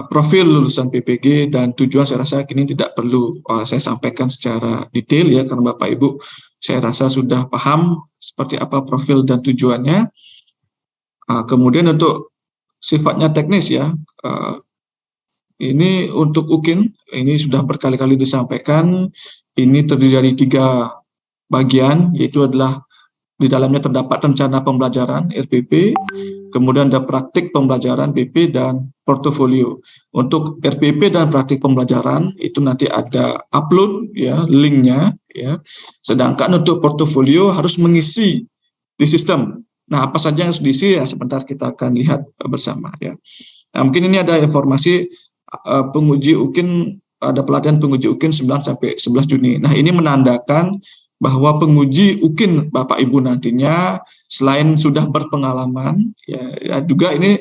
profil lulusan PPG, dan tujuan saya rasa ini tidak perlu saya sampaikan secara detail ya, karena Bapak Ibu saya rasa sudah paham seperti apa profil dan tujuannya. Kemudian untuk sifatnya teknis ya, ini untuk UKIN, ini sudah berkali-kali disampaikan, ini terdiri dari 3 bagian, yaitu adalah di dalamnya terdapat rencana pembelajaran RPP, kemudian ada praktik pembelajaran PP, dan portofolio. Untuk RPP dan praktik pembelajaran itu nanti ada upload ya linknya ya. Sedangkan untuk portofolio harus mengisi di sistem. Nah, apa saja yang harus diisi ya sebentar kita akan lihat bersama ya. Nah, mungkin ini ada informasi penguji UKIN, ada pelatihan penguji UKIN 9 sampai 11 Juni. Nah, ini menandakan bahwa penguji UKIN Bapak Ibu nantinya selain sudah berpengalaman ya juga ini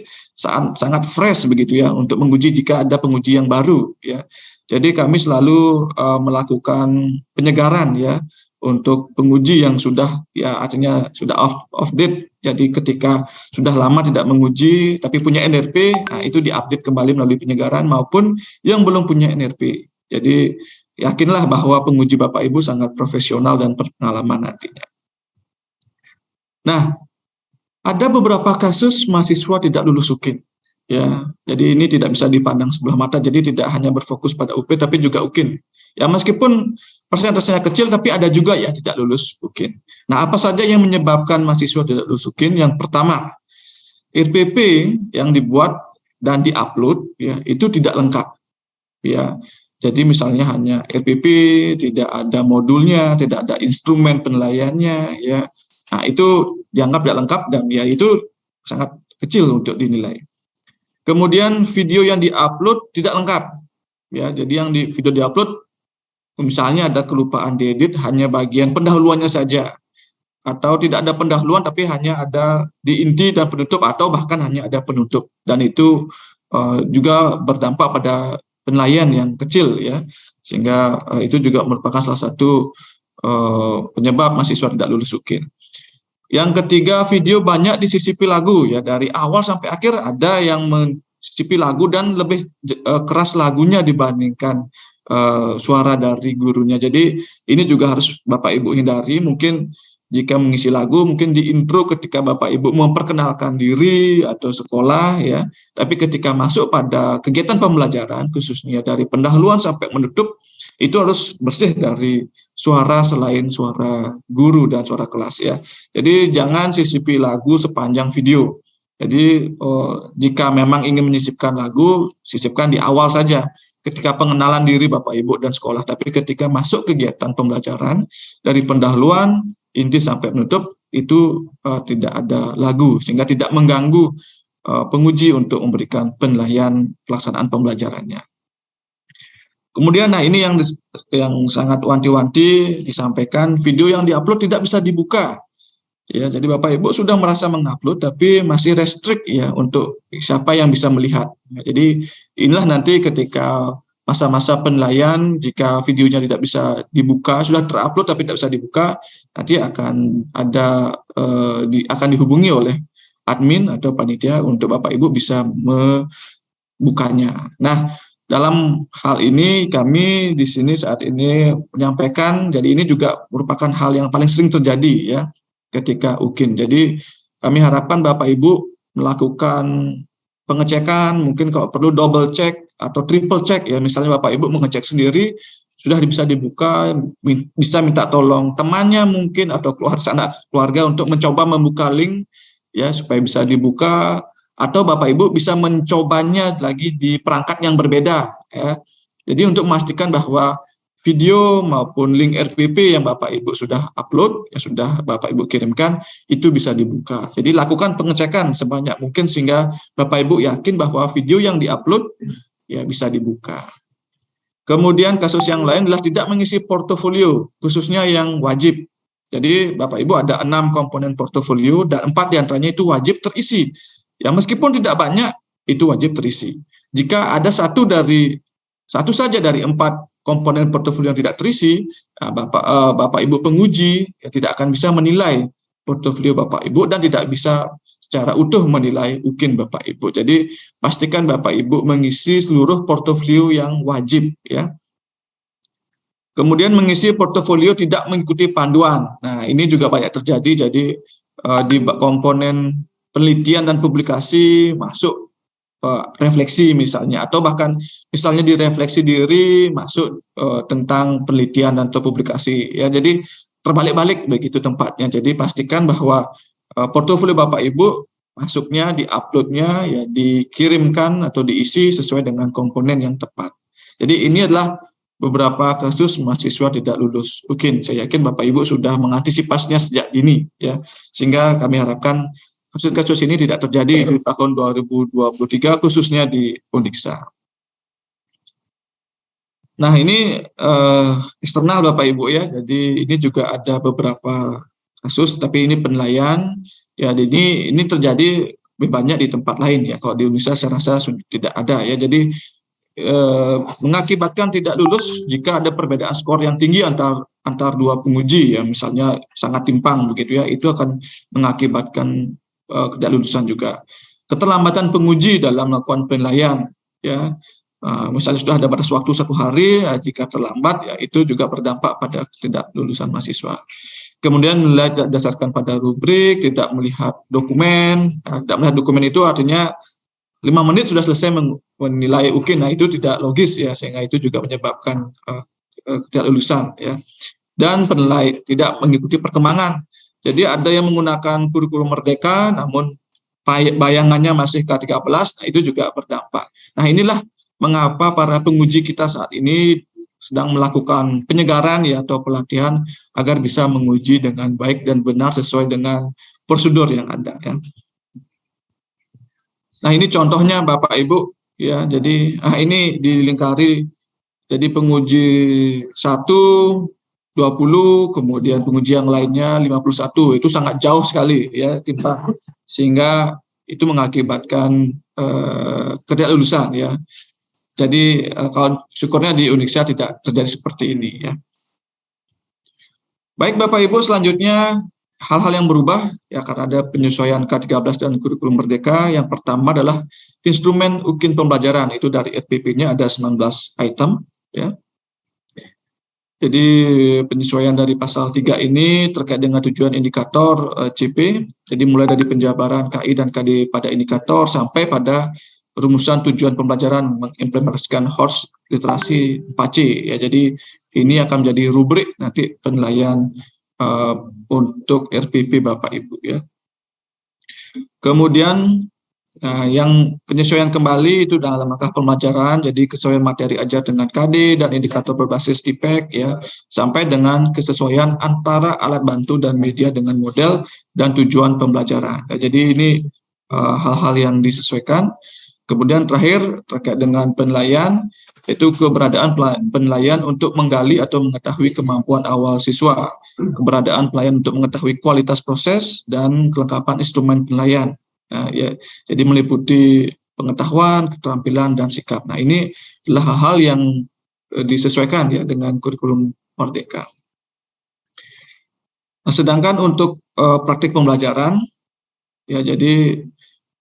sangat fresh begitu ya untuk menguji jika ada penguji yang baru ya. Jadi kami selalu melakukan penyegaran ya untuk penguji yang sudah ya artinya sudah off date Jadi ketika sudah lama tidak menguji tapi punya NRP, nah itu diupdate kembali melalui penyegaran, maupun yang belum punya NRP. Jadi yakinlah bahwa penguji Bapak Ibu sangat profesional dan berpengalaman nantinya. Nah, ada beberapa kasus mahasiswa tidak lulus UKIN. Ya, jadi ini tidak bisa dipandang sebelah mata. Jadi tidak hanya berfokus pada UP tapi juga UKIN. Ya, meskipun persentasenya kecil tapi ada juga yang tidak lulus UKIN. Nah, apa saja yang menyebabkan mahasiswa tidak lulus UKIN? Yang pertama, RPP yang dibuat dan diupload ya itu tidak lengkap. Ya. Jadi misalnya hanya RPP, tidak ada modulnya, tidak ada instrumen penilaiannya ya. Nah, itu dianggap tidak lengkap dan ya itu sangat kecil untuk dinilai. Kemudian video yang diupload tidak lengkap. Ya, jadi yang di video diupload misalnya ada kelupaan diedit hanya bagian pendahuluannya saja, atau tidak ada pendahuluan tapi hanya ada di inti dan penutup, atau bahkan hanya ada penutup, dan itu juga berdampak pada penilaian yang kecil ya, sehingga itu juga merupakan salah satu penyebab mahasiswa tidak lulus UKIN. Yang ketiga, video banyak disisipi lagu ya, dari awal sampai akhir ada yang menyisipi lagu dan lebih keras lagunya dibandingkan suara dari gurunya. Jadi ini juga harus Bapak Ibu hindari. Mungkin jika mengisi lagu, mungkin di intro ketika Bapak Ibu memperkenalkan diri atau sekolah ya, tapi ketika masuk pada kegiatan pembelajaran khususnya dari pendahuluan sampai menutup, itu harus bersih dari suara selain suara guru dan suara kelas ya. Jadi jangan sisipi lagu sepanjang video. Jadi jika memang ingin menyisipkan lagu, sisipkan di awal saja ketika pengenalan diri Bapak Ibu dan sekolah. Tapi ketika masuk kegiatan pembelajaran dari pendahuluan inti sampai menutup itu tidak ada lagu, sehingga tidak mengganggu penguji untuk memberikan penilaian pelaksanaan pembelajarannya. Kemudian, nah ini yang sangat wanti-wanti disampaikan, video yang diupload tidak bisa dibuka. Ya, jadi Bapak Ibu sudah merasa mengupload, tapi masih restrict ya untuk siapa yang bisa melihat. Ya, jadi inilah nanti ketika masa-masa penilaian, jika videonya tidak bisa dibuka, sudah terupload tapi tidak bisa dibuka, nanti akan ada akan dihubungi oleh admin atau panitia untuk Bapak Ibu bisa membukanya. Nah, dalam hal ini kami di sini saat ini menyampaikan, jadi ini juga merupakan hal yang paling sering terjadi ya ketika UKIN. Jadi kami harapkan Bapak Ibu melakukan pengecekan, mungkin kalau perlu double check atau triple check ya, misalnya Bapak Ibu mengecek sendiri sudah bisa dibuka, bisa minta tolong temannya mungkin atau keluarga untuk mencoba membuka link ya supaya bisa dibuka, atau Bapak Ibu bisa mencobanya lagi di perangkat yang berbeda ya. Jadi untuk memastikan bahwa video maupun link RPP yang Bapak Ibu sudah upload, yang sudah Bapak Ibu kirimkan, itu bisa dibuka. Jadi lakukan pengecekan sebanyak mungkin sehingga Bapak Ibu yakin bahwa video yang diupload ya bisa dibuka. Kemudian kasus yang lain adalah tidak mengisi portofolio, khususnya yang wajib. Jadi Bapak Ibu ada 6 komponen portofolio dan 4 diantaranya itu wajib terisi. Ya meskipun tidak banyak, itu wajib terisi. Jika ada satu saja dari 4 komponen portofolio yang tidak terisi, Bapak Ibu penguji ya, tidak akan bisa menilai portofolio Bapak Ibu dan tidak bisa secara utuh menilai UKIN Bapak Ibu. Jadi pastikan Bapak Ibu mengisi seluruh portofolio yang wajib ya. Kemudian mengisi portofolio tidak mengikuti panduan. Nah, ini juga banyak terjadi. Jadi di komponen penelitian dan publikasi masuk refleksi misalnya, atau bahkan misalnya di refleksi diri masuk tentang penelitian dan atau publikasi ya. Jadi terbalik-balik begitu tempatnya. Jadi pastikan bahwa portofolio Bapak Ibu masuknya, di-uploadnya ya dikirimkan atau diisi sesuai dengan komponen yang tepat. Jadi ini adalah beberapa kasus mahasiswa tidak lulus UKIN. Saya yakin Bapak Ibu sudah mengantisipasinya sejak dini ya, sehingga kami harapkan kasus-kasus ini tidak terjadi di tahun 2023 khususnya di Undiksa. Nah ini eksternal Bapak Ibu ya, jadi ini juga ada beberapa kasus, tapi ini penilaian ya. Jadi ini terjadi lebih banyak di tempat lain ya. Kalau di Indonesia saya rasa sudah tidak ada ya. Jadi mengakibatkan tidak lulus jika ada perbedaan skor yang tinggi antar dua penguji, ya, misalnya sangat timpang begitu ya, itu akan mengakibatkan ketidaklulusan juga. Keterlambatan penguji dalam melakukan penilaian, ya, misalnya sudah ada batas waktu 1 hari, ya, jika terlambat, ya, itu juga berdampak pada ketidaklulusan mahasiswa. Kemudian menilai berdasarkan pada rubrik, tidak melihat dokumen. Tidak melihat dokumen itu artinya 5 menit sudah selesai menilai UKIN. Nah, itu tidak logis, ya, sehingga itu juga menyebabkan ketidaklulusan, ya. Dan penilai tidak mengikuti perkembangan. Jadi ada yang menggunakan kurikulum Merdeka, namun bayangannya masih K13, nah itu juga berdampak. Nah, inilah mengapa para penguji kita saat ini sedang melakukan penyegaran, ya, atau pelatihan agar bisa menguji dengan baik dan benar sesuai dengan prosedur yang ada, ya. Nah, ini contohnya Bapak Ibu, ya. Jadi ini dilingkari, jadi penguji 1 20, kemudian penguji yang lainnya 51, itu sangat jauh sekali, ya, timpang, sehingga itu mengakibatkan ketidaklulusan, ya. Jadi kalau syukurnya di Uniksia tidak terjadi seperti ini, ya. Baik Bapak Ibu, selanjutnya hal-hal yang berubah, ya, karena ada penyesuaian K13 dan kurikulum Merdeka. Yang pertama adalah instrumen UKIN pembelajaran, itu dari RPP-nya ada 19 item, ya. Jadi penyesuaian dari pasal 3 ini terkait dengan tujuan indikator CP, jadi mulai dari penjabaran KI dan KD pada indikator sampai pada rumusan tujuan pembelajaran mengimplementasikan HORS literasi 4C, ya. Jadi ini akan menjadi rubrik nanti penilaian untuk RPP Bapak Ibu, ya. Kemudian yang penyesuaian kembali itu dalam langkah pembelajaran, jadi kesesuaian materi ajar dengan KD dan indikator berbasis TPEC, ya, sampai dengan kesesuaian antara alat bantu dan media dengan model dan tujuan pembelajaran. Ya, jadi ini hal-hal yang disesuaikan. Kemudian terakhir terkait dengan penilaian, yaitu keberadaan penilaian untuk menggali atau mengetahui kemampuan awal siswa, keberadaan penilaian untuk mengetahui kualitas proses dan kelengkapan instrumen penilaian. Nah, ya, jadi meliputi pengetahuan, keterampilan, dan sikap. Nah, ini adalah hal-hal yang disesuaikan, ya, dengan kurikulum Merdeka. Nah, sedangkan untuk praktik pembelajaran, ya, jadi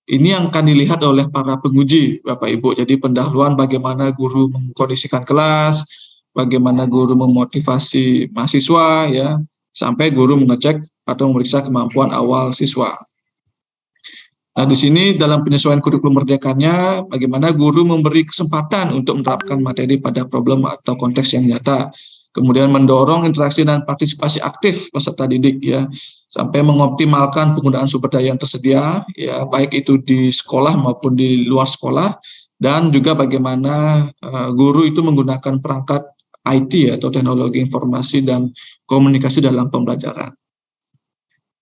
ini yang akan dilihat oleh para penguji Bapak Ibu. Jadi pendahuluan bagaimana guru mengkondisikan kelas, bagaimana guru memotivasi mahasiswa, ya, sampai guru mengecek atau memeriksa kemampuan awal siswa. Nah, di sini dalam penyesuaian kurikulum Merdekanya, bagaimana guru memberi kesempatan untuk menerapkan materi pada problem atau konteks yang nyata. Kemudian mendorong interaksi dan partisipasi aktif peserta didik, ya, sampai mengoptimalkan penggunaan sumber daya yang tersedia, ya, baik itu di sekolah maupun di luar sekolah, dan juga bagaimana guru itu menggunakan perangkat IT, atau teknologi informasi dan komunikasi dalam pembelajaran.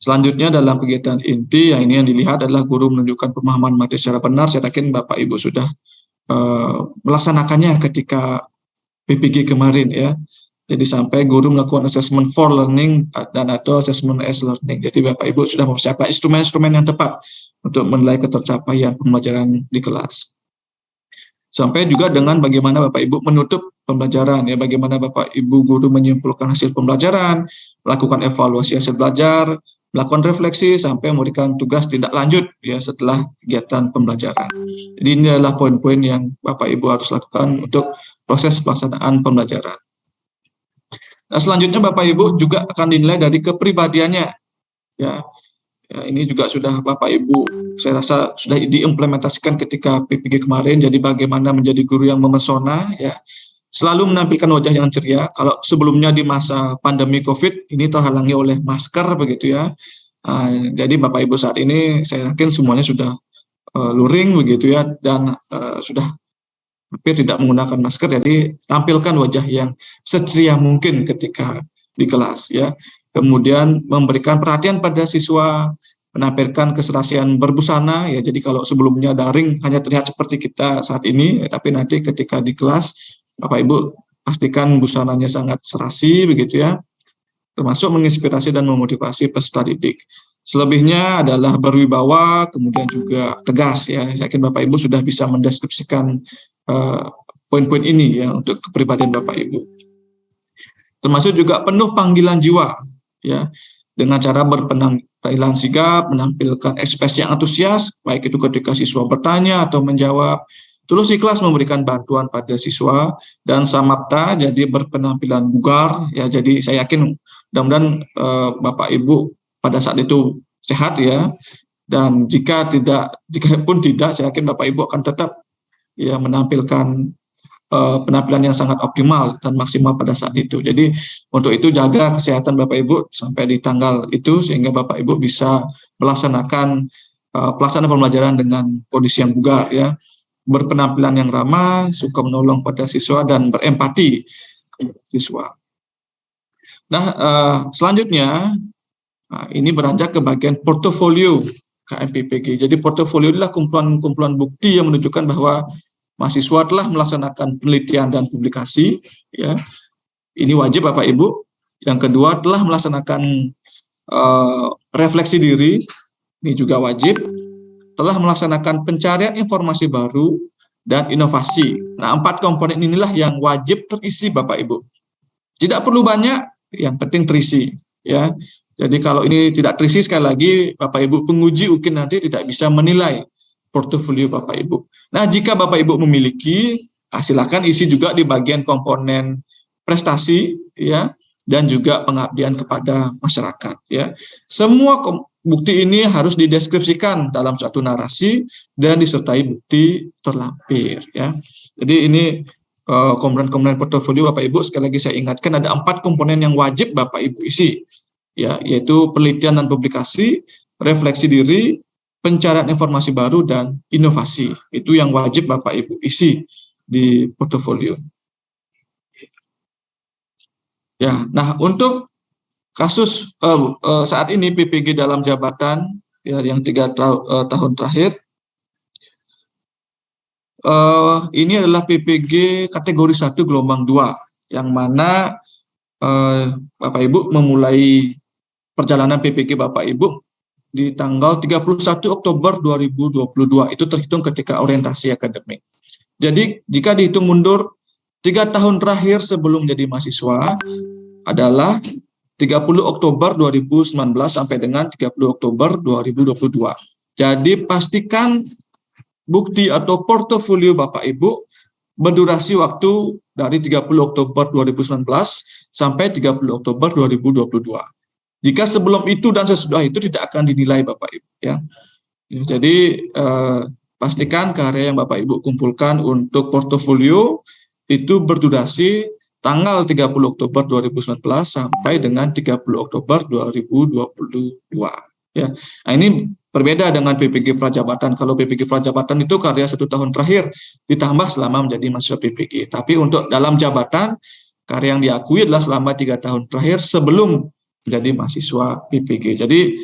Selanjutnya dalam kegiatan inti, yang ini yang dilihat adalah guru menunjukkan pemahaman materi secara benar. Saya yakin Bapak Ibu sudah melaksanakannya ketika PPG kemarin, ya. Jadi sampai guru melakukan assessment for learning dan atau assessment as learning. Jadi Bapak Ibu sudah mempersiapkan instrumen-instrumen yang tepat untuk menilai ketercapaian pembelajaran di kelas. Sampai juga dengan bagaimana Bapak Ibu menutup pembelajaran, ya, bagaimana Bapak Ibu guru menyimpulkan hasil pembelajaran, melakukan evaluasi hasil belajar, melakukan refleksi sampai memberikan tugas tindak lanjut, ya, setelah kegiatan pembelajaran. Jadi ini adalah poin-poin yang Bapak Ibu harus lakukan untuk proses pelaksanaan pembelajaran. Nah, selanjutnya Bapak Ibu juga akan dinilai dari kepribadiannya, ya. Ya, ini juga sudah Bapak Ibu saya rasa sudah diimplementasikan ketika PPG kemarin. Jadi bagaimana menjadi guru yang memesona, ya, selalu menampilkan wajah yang ceria. Kalau sebelumnya di masa pandemi COVID ini terhalangi oleh masker begitu, ya. Jadi Bapak Ibu saat ini saya yakin semuanya sudah luring begitu, ya, dan sudah hampir tidak menggunakan masker. Jadi tampilkan wajah yang seceria mungkin ketika di kelas, ya. Kemudian memberikan perhatian pada siswa, menampilkan keserasian berbusana, ya. Jadi kalau sebelumnya daring hanya terlihat seperti kita saat ini, tapi nanti ketika di kelas Bapak Ibu pastikan busananya sangat serasi begitu, ya, termasuk menginspirasi dan memotivasi peserta didik. Selebihnya adalah berwibawa, kemudian juga tegas, ya. Saya yakin Bapak Ibu sudah bisa mendeskripsikan poin-poin ini ya untuk kepribadian Bapak Ibu. Termasuk juga penuh panggilan jiwa ya, dengan cara berpenampilan sigap, menampilkan ekspresi yang antusias, baik itu ketika siswa bertanya atau menjawab, tulus ikhlas memberikan bantuan pada siswa, dan samapta, jadi berpenampilan bugar ya. Jadi saya yakin mudah-mudahan Bapak Ibu pada saat itu sehat ya, dan jika pun tidak, saya yakin Bapak Ibu akan tetap ya menampilkan penampilan yang sangat optimal dan maksimal pada saat itu. Jadi untuk itu jaga kesehatan Bapak Ibu sampai di tanggal itu, sehingga Bapak Ibu bisa melaksanakan pelaksanaan pembelajaran dengan kondisi yang bugar ya, berpenampilan yang ramah, suka menolong pada siswa, dan berempati siswa. Nah, selanjutnya ini beranjak ke bagian portofolio KMPPG. Jadi portofolio adalah kumpulan bukti yang menunjukkan bahwa mahasiswa telah melaksanakan penelitian dan publikasi ya. Ini wajib Bapak Ibu. Yang kedua, telah melaksanakan refleksi diri, ini juga wajib. Telah melaksanakan pencarian informasi baru dan inovasi. Nah, 4 komponen inilah yang wajib terisi Bapak Ibu. Tidak perlu banyak, yang penting terisi ya. Jadi kalau ini tidak terisi, sekali lagi Bapak Ibu penguji mungkin nanti tidak bisa menilai portofolio Bapak Ibu. Nah, jika Bapak Ibu memiliki, silakan isi juga di bagian komponen prestasi ya, dan juga pengabdian kepada masyarakat ya. Semua bukti ini harus dideskripsikan dalam suatu narasi dan disertai bukti terlampir ya. Jadi ini komponen-komponen portofolio Bapak Ibu, sekali lagi saya ingatkan ada 4 komponen yang wajib Bapak Ibu isi ya, yaitu penelitian dan publikasi, refleksi diri, pencarian informasi baru, dan inovasi. Itu yang wajib Bapak Ibu isi di portofolio. Ya, nah untuk kasus saat ini PPG dalam jabatan ya, yang 3 tahun terakhir, ini adalah PPG kategori 1 gelombang 2, yang mana Bapak Ibu memulai perjalanan PPG Bapak Ibu di tanggal 31 Oktober 2022, itu terhitung ketika orientasi akademik. Jadi jika dihitung mundur 3 tahun terakhir sebelum jadi mahasiswa adalah 30 Oktober 2019 sampai dengan 30 Oktober 2022. Jadi pastikan bukti atau portofolio Bapak Ibu berdurasi waktu dari 30 Oktober 2019 sampai 30 Oktober 2022. Jika sebelum itu dan sesudah itu tidak akan dinilai Bapak Ibu ya. Jadi pastikan karya yang Bapak Ibu kumpulkan untuk portofolio itu berdurasi tanggal 30 Oktober 2019 sampai dengan 30 Oktober 2022 ya. Nah, ini berbeda dengan PPG Prajabatan. Kalau PPG Prajabatan itu karya 1 tahun terakhir ditambah selama menjadi mahasiswa PPG. Tapi untuk dalam jabatan, karya yang diakui adalah selama 3 tahun terakhir sebelum menjadi mahasiswa PPG. Jadi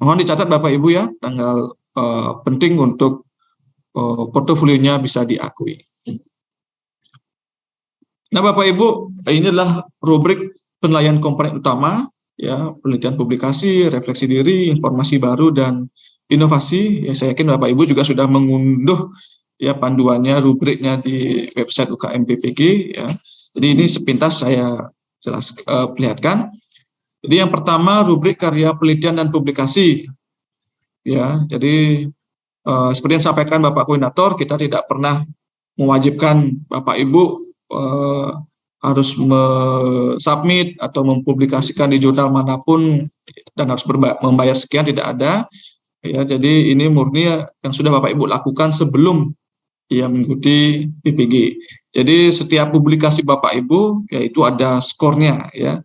mohon dicatat Bapak Ibu ya, tanggal penting untuk portofolionya bisa diakui. Nah Bapak Ibu, ini adalah rubrik penilaian komponen utama ya, penelitian publikasi, refleksi diri, informasi baru, dan inovasi. Ya, saya yakin Bapak Ibu juga sudah mengunduh ya panduannya, rubriknya di website UKM PPG ya. Jadi ini sepintas saya perlihatkan. Jadi yang pertama rubrik karya penelitian dan publikasi. Ya, jadi seperti yang disampaikan Bapak Koordinator, kita tidak pernah mewajibkan Bapak Ibu harus submit atau mempublikasikan di jurnal manapun dan harus membayar sekian, tidak ada. Ya, jadi ini murni yang sudah Bapak Ibu lakukan sebelum ya mengikuti PPG. Jadi setiap publikasi Bapak Ibu yaitu ada skornya ya.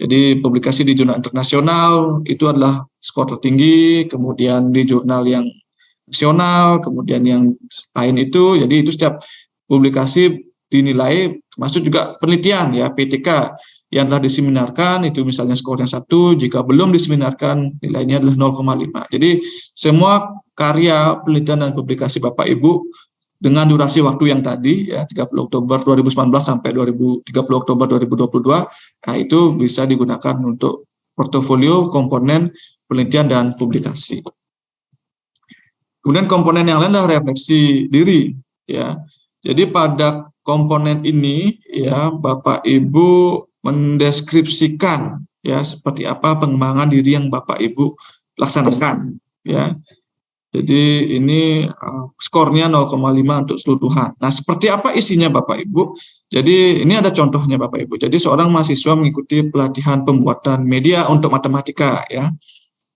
Jadi publikasi di jurnal internasional itu adalah skor tertinggi, kemudian di jurnal yang nasional, kemudian yang lain itu, jadi itu setiap publikasi dinilai, termasuk juga penelitian ya, PTK yang telah diseminarkan itu misalnya skornya 1, jika belum diseminarkan nilainya adalah 0,5. Jadi semua karya penelitian dan publikasi Bapak Ibu dengan durasi waktu yang tadi ya 30 Oktober 2019 sampai 30 Oktober 2022, nah itu bisa digunakan untuk portofolio komponen penelitian dan publikasi. Kemudian komponen yang lain adalah refleksi diri ya. Jadi pada komponen ini ya Bapak Ibu mendeskripsikan ya seperti apa pengembangan diri yang Bapak Ibu laksanakan ya. Jadi ini skornya 0,5 untuk seluruhan. Nah, seperti apa isinya Bapak Ibu? Jadi ini ada contohnya Bapak Ibu. Jadi seorang mahasiswa mengikuti pelatihan pembuatan media untuk matematika ya.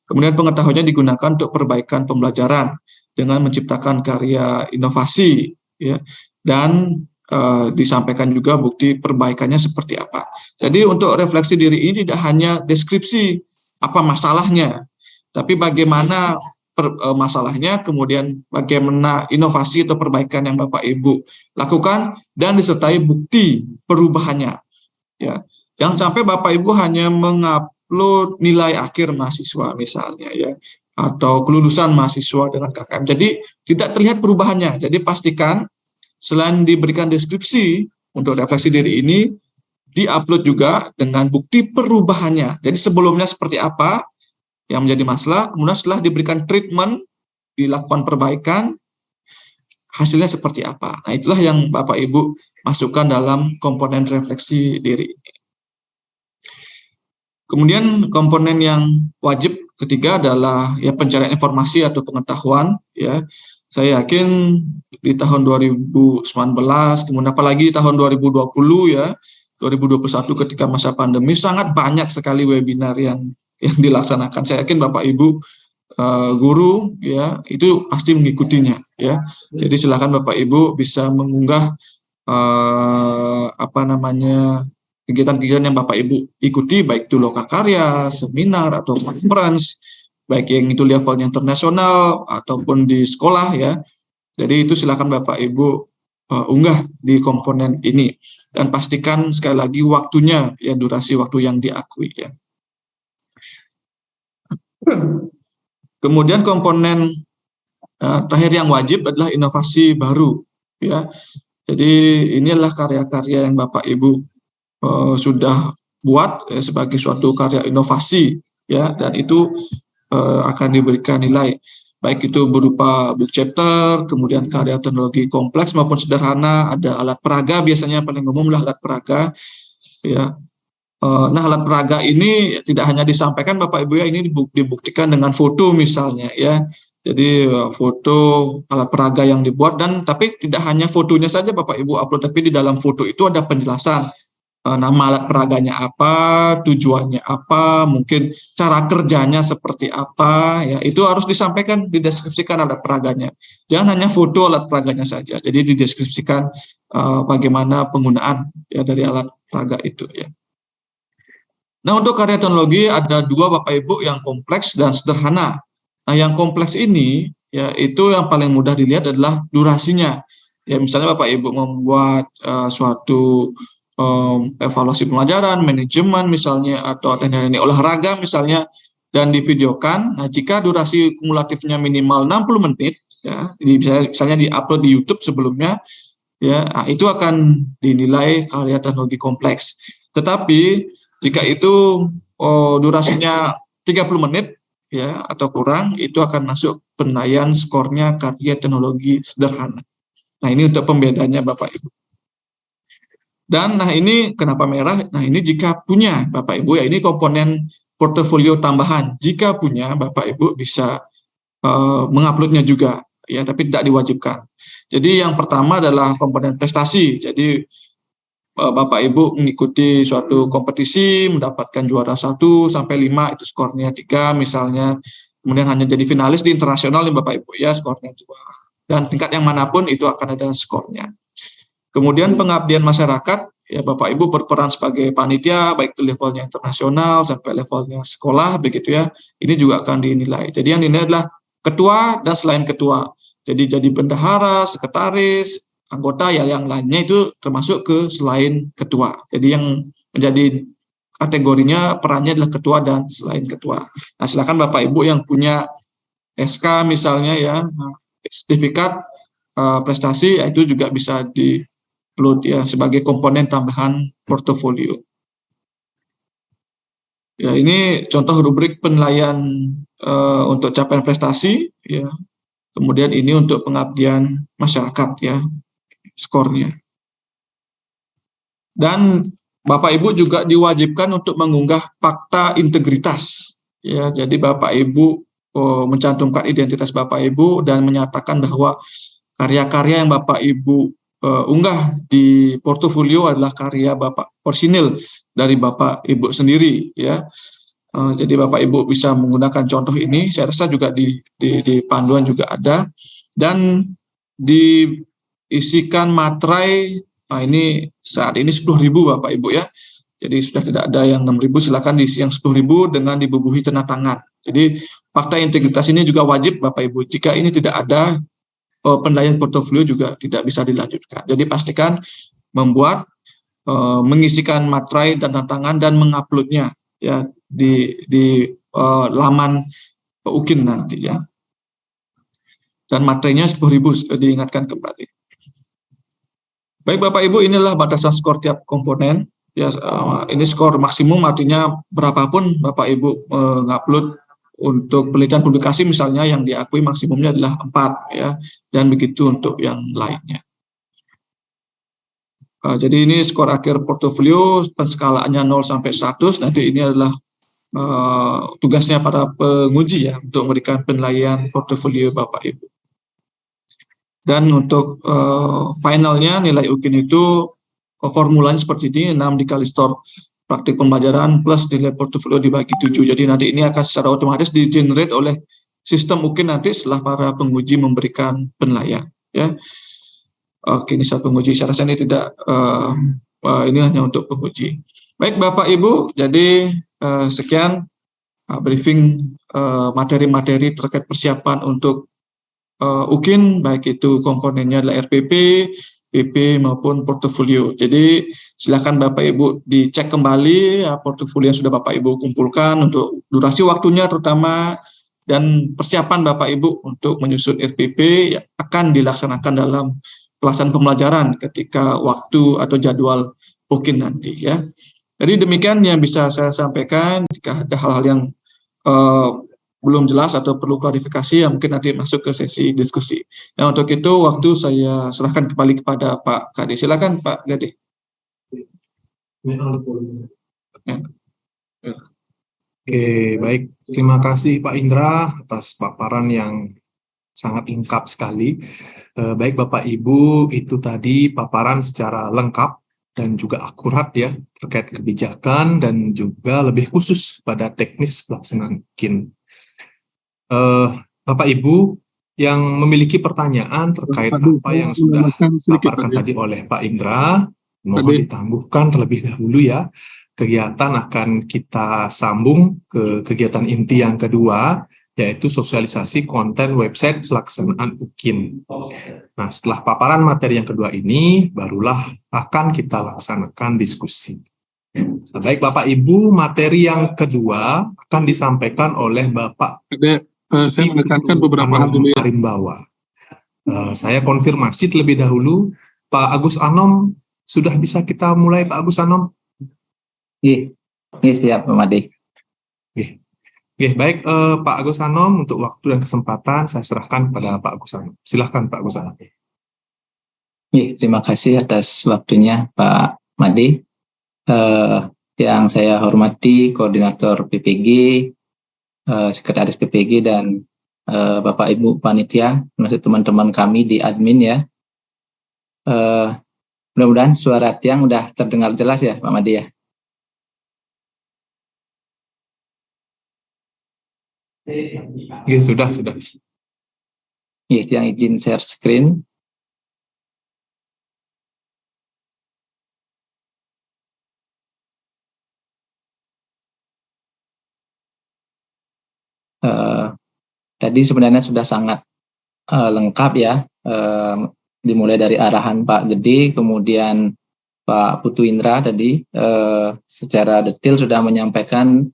Kemudian pengetahuannya digunakan untuk perbaikan pembelajaran dengan menciptakan karya inovasi ya. Dan disampaikan juga bukti perbaikannya seperti apa. Jadi untuk refleksi diri ini tidak hanya deskripsi apa masalahnya, tapi bagaimana masalahnya, kemudian bagaimana inovasi atau perbaikan yang Bapak Ibu lakukan, dan disertai bukti perubahannya. Ya, jangan sampai Bapak Ibu hanya mengupload nilai akhir mahasiswa misalnya ya, atau kelulusan mahasiswa dengan KKM. Jadi tidak terlihat perubahannya. Jadi pastikan selain diberikan deskripsi untuk refleksi diri ini, diupload juga dengan bukti perubahannya. Jadi sebelumnya seperti apa yang menjadi masalah, kemudian setelah diberikan treatment, dilakukan perbaikan, hasilnya seperti apa. Nah, itulah yang Bapak Ibu masukkan dalam komponen refleksi diri. Kemudian komponen yang wajib ketiga adalah ya pencarian informasi atau pengetahuan ya. Saya yakin di tahun 2019, kemudian apalagi tahun 2020 ya, 2021 ketika masa pandemi sangat banyak sekali webinar yang dilaksanakan. Saya yakin Bapak Ibu guru ya itu pasti mengikutinya ya. Jadi silakan Bapak Ibu bisa mengunggah kegiatan-kegiatan yang Bapak Ibu ikuti, baik itu lokakarya, seminar atau conference, baik yang itu levelnya internasional ataupun di sekolah ya. Jadi itu silakan Bapak Ibu unggah di komponen ini, dan pastikan sekali lagi waktunya ya, durasi waktu yang diakui ya. Kemudian komponen terakhir yang wajib adalah inovasi baru ya. Jadi ini adalah karya-karya yang Bapak Ibu sudah buat ya, sebagai suatu karya inovasi ya, dan itu akan diberikan nilai baik itu berupa book chapter, kemudian karya teknologi kompleks maupun sederhana, ada alat peraga, biasanya paling umum lah alat peraga ya. Nah, alat peraga ini tidak hanya disampaikan Bapak Ibu ya, ini dibuktikan dengan foto misalnya ya. Jadi foto alat peraga yang dibuat, dan tapi tidak hanya fotonya saja Bapak Ibu upload, tapi di dalam foto itu ada penjelasan nama alat peraganya apa, tujuannya apa, mungkin cara kerjanya seperti apa ya. Itu harus disampaikan, dideskripsikan alat peraganya. Jangan hanya foto alat peraganya saja. Jadi dideskripsikan bagaimana penggunaan ya dari alat peraga itu ya. Nah, untuk karya teknologi ada dua Bapak Ibu, yang kompleks dan sederhana. Nah, yang kompleks ini ya itu yang paling mudah dilihat adalah durasinya. Ya, misalnya Bapak Ibu membuat suatu evaluasi pelajaran, manajemen misalnya, atau teknik olahraga misalnya, dan divideokan. Nah, jika durasi kumulatifnya minimal 60 menit ya, misalnya di-upload di YouTube sebelumnya ya, nah, itu akan dinilai karya teknologi kompleks. Tetapi jika itu durasinya 30 menit ya atau kurang, itu akan masuk penilaian skornya karya teknologi sederhana. Nah, ini untuk pembedanya Bapak Ibu. Dan nah ini kenapa merah? Nah, ini jika punya Bapak Ibu ya, ini komponen portofolio tambahan. Jika punya Bapak Ibu bisa menguploadnya juga ya, tapi tidak diwajibkan. Jadi yang pertama adalah komponen prestasi. Jadi Bapak Ibu mengikuti suatu kompetisi, mendapatkan juara 1 sampai 5, itu skornya 3 misalnya. Kemudian hanya jadi finalis di internasional nih Bapak Ibu ya, skornya 2. Dan tingkat yang manapun itu akan ada skornya. Kemudian pengabdian masyarakat, ya Bapak Ibu berperan sebagai panitia, baik itu levelnya internasional sampai levelnya sekolah begitu ya. Ini juga akan dinilai. Jadi yang dinilai adalah ketua dan selain ketua. Jadi bendahara, sekretaris, anggota ya, yang lainnya itu termasuk ke selain ketua. Jadi yang menjadi kategorinya perannya adalah ketua dan selain ketua. Nah, silakan Bapak Ibu yang punya SK misalnya ya, sertifikat prestasi ya, itu juga bisa di-upload ya sebagai komponen tambahan portofolio. Ya, ini contoh rubrik penilaian untuk capaian prestasi ya. Kemudian ini untuk pengabdian masyarakat ya, skornya. Dan Bapak Ibu juga diwajibkan untuk mengunggah fakta integritas. Ya, jadi Bapak Ibu mencantumkan identitas Bapak Ibu dan menyatakan bahwa karya-karya yang Bapak Ibu unggah di portofolio adalah karya Bapak personil dari Bapak Ibu sendiri, ya. Jadi Bapak Ibu bisa menggunakan contoh ini. Saya rasa juga di panduan juga ada, dan diisikan materai. Nah, ini saat ini 10.000 Bapak Ibu, ya. Jadi sudah tidak ada yang 6.000, silakan diisi yang 10.000 dengan dibubuhi tanda tangan. Jadi fakta integritas ini juga wajib Bapak Ibu. Jika ini tidak ada, penilaian portofolio juga tidak bisa dilanjutkan. Jadi pastikan membuat, mengisikan materai dan tanda tangan dan menguploadnya, ya, di laman UKIN nanti, ya. Dan materinya 10.000 diingatkan kembali. Baik Bapak Ibu, inilah batasan skor tiap komponen. Ya, ini skor maksimum, artinya berapapun Bapak Ibu ngupload untuk penelitian publikasi misalnya yang diakui maksimumnya adalah 4, ya, dan begitu untuk yang lainnya. Jadi ini skor akhir portofolio, penskalaannya 0 sampai 100. Nanti ini adalah tugasnya para penguji, ya, untuk memberikan penilaian portofolio Bapak Ibu. Dan untuk finalnya nilai UKIN itu formulanya seperti ini, 6 dikali skor praktik pembelajaran plus nilai portofolio dibagi 7. Jadi nanti ini akan secara otomatis di-generate oleh sistem UKIN nanti setelah para penguji memberikan penilaian, ya. Oke, ini satu penguji. Saya rasa ini tidak, ini hanya untuk penguji. Baik Bapak Ibu, jadi sekian briefing materi-materi terkait persiapan untuk UKIN, baik itu komponennya adalah RPP, PP maupun portofolio. Jadi silakan Bapak Ibu dicek kembali ya, portofolio yang sudah Bapak Ibu kumpulkan untuk durasi waktunya terutama, dan persiapan Bapak Ibu untuk menyusun RPP yang akan dilaksanakan dalam pelaksanaan pembelajaran ketika waktu atau jadwal UKIN nanti, ya. Jadi demikian yang bisa saya sampaikan. Jika ada hal-hal yang belum jelas atau perlu klarifikasi, ya mungkin nanti masuk ke sesi diskusi. Nah, untuk itu waktu saya serahkan kembali kepada Pak Gade. Silakan Pak Gade. Oke, baik. Terima kasih Pak Indra atas paparan yang sangat lengkap sekali. Baik Bapak Ibu, itu tadi paparan secara lengkap dan juga akurat, ya, terkait kebijakan dan juga lebih khusus pada teknis pelaksanaan UKIN. Bapak Ibu yang memiliki pertanyaan terkait apa yang sudah dipaparkan tadi oleh Pak Indra, mohon ditangguhkan terlebih dahulu, ya. Kegiatan akan kita sambung ke kegiatan inti yang kedua, yaitu sosialisasi konten website pelaksanaan UKIN. Nah, setelah paparan materi yang kedua ini, barulah akan kita laksanakan diskusi. Nah, baik Bapak Ibu, materi yang kedua akan disampaikan oleh Bapak saya menekankan beberapa hal dulu, ya. Arimbawa. Saya konfirmasi terlebih dahulu, Pak Agus Anom, sudah bisa kita mulai Pak Agus Anom? Iya, siap Pak Made. Oke, baik Pak Agus Anom, untuk waktu dan kesempatan saya serahkan kepada Pak Agus Anom. Silahkan Pak Agus Anom. Terima kasih atas waktunya Pak Made. Yang saya hormati Koordinator PPG, Sekretaris PPG, dan Bapak Ibu Panitia, termasuk teman-teman kami di admin, ya. Mudah-mudahan suara Tiang udah terdengar jelas, ya Pak Made, ya. Oke, sudah. Tiang izin share screen. Tadi sebenarnya sudah sangat lengkap, ya. Dimulai dari arahan Pak Gede, kemudian Pak Putu Indra tadi secara detail sudah menyampaikan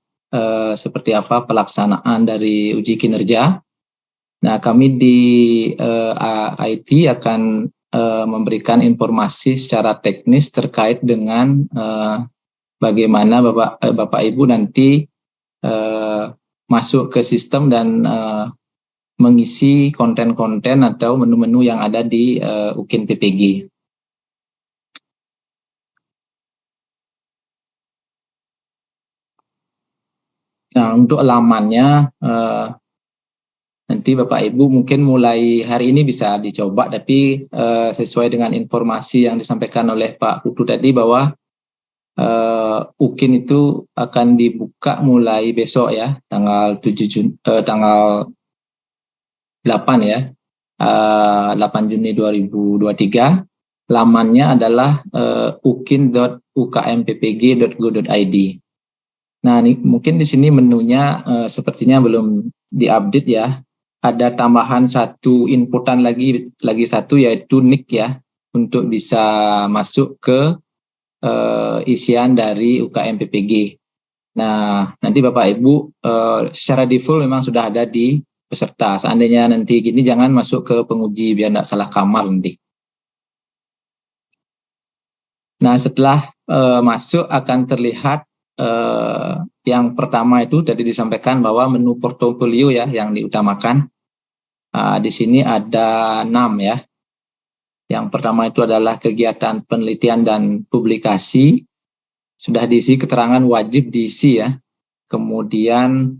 seperti apa pelaksanaan dari uji kinerja. Nah, kami di IT akan memberikan informasi secara teknis terkait dengan bagaimana Bapak Ibu nanti masuk ke sistem dan mengisi konten-konten atau menu-menu yang ada di UKIN PPG. Nah, untuk lamannya nanti Bapak Ibu mungkin mulai hari ini bisa dicoba, tapi sesuai dengan informasi yang disampaikan oleh Pak Putu tadi bahwa UKIN itu akan dibuka mulai besok ya, tanggal 8 ya, 8 Juni 2023. Lamannya adalah ukin.ukmppg.go.id. Nah, ini mungkin di sini menunya sepertinya belum diupdate ya. Ada tambahan satu inputan lagi satu, yaitu nick ya, untuk bisa masuk ke isian dari UKM PPG. Nah, nanti Bapak Ibu secara default memang sudah ada di peserta. Seandainya nanti gini, jangan masuk ke penguji biar tidak salah kamar nanti. Nah, setelah masuk akan terlihat yang pertama itu tadi disampaikan bahwa menu portofolio ya yang diutamakan. Di sini ada 6 ya. Yang pertama itu adalah kegiatan penelitian dan publikasi. Sudah diisi, keterangan wajib diisi ya. Kemudian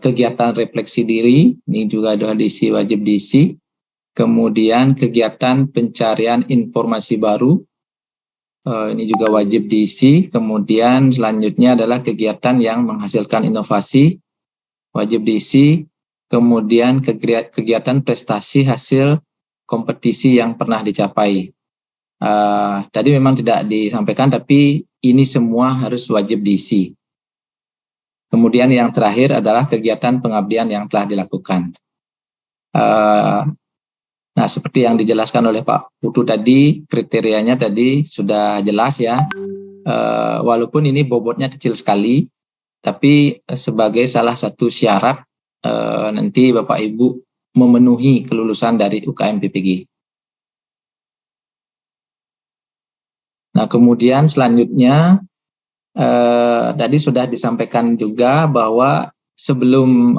kegiatan refleksi diri, ini juga sudah diisi, wajib diisi. Kemudian kegiatan pencarian informasi baru, ini juga wajib diisi. Kemudian selanjutnya adalah kegiatan yang menghasilkan inovasi, wajib diisi. Kemudian kegiatan prestasi hasil kompetisi yang pernah dicapai. Tadi memang tidak disampaikan, tapi ini semua harus wajib diisi. Kemudian yang terakhir adalah kegiatan pengabdian yang telah dilakukan. Nah, seperti yang dijelaskan oleh Pak Putu tadi, kriterianya tadi sudah jelas ya. Walaupun ini bobotnya kecil sekali, tapi sebagai salah satu syarat nanti Bapak Ibu memenuhi kelulusan dari UKM PPG. Nah, kemudian selanjutnya tadi sudah disampaikan juga bahwa sebelum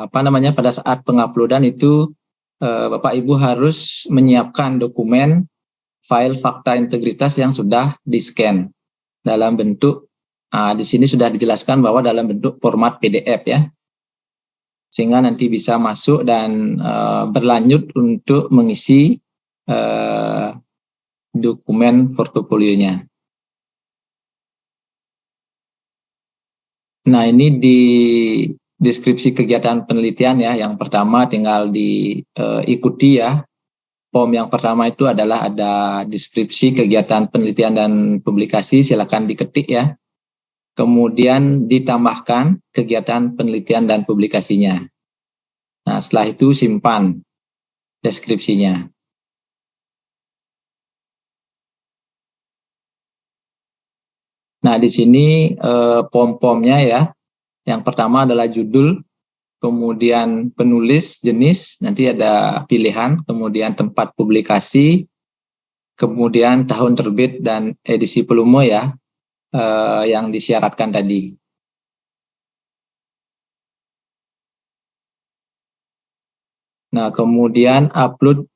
pada saat penguploadan itu Bapak Ibu harus menyiapkan dokumen file fakta integritas yang sudah di-scan dalam bentuk di sini sudah dijelaskan bahwa dalam bentuk format PDF ya. Sehingga nanti bisa masuk dan berlanjut untuk mengisi dokumen portofolionya. Nah, ini di deskripsi kegiatan penelitian ya. Yang pertama tinggal diikuti ya. Form yang pertama itu adalah ada deskripsi kegiatan penelitian dan publikasi, silakan diketik ya. Kemudian ditambahkan kegiatan penelitian dan publikasinya. Nah, setelah itu simpan deskripsinya. Nah, di sini pom-pomnya ya. Yang pertama adalah judul, kemudian penulis, jenis, nanti ada pilihan, kemudian tempat publikasi, kemudian tahun terbit dan edisi volume ya, yang disyaratkan tadi. Nah, kemudian upload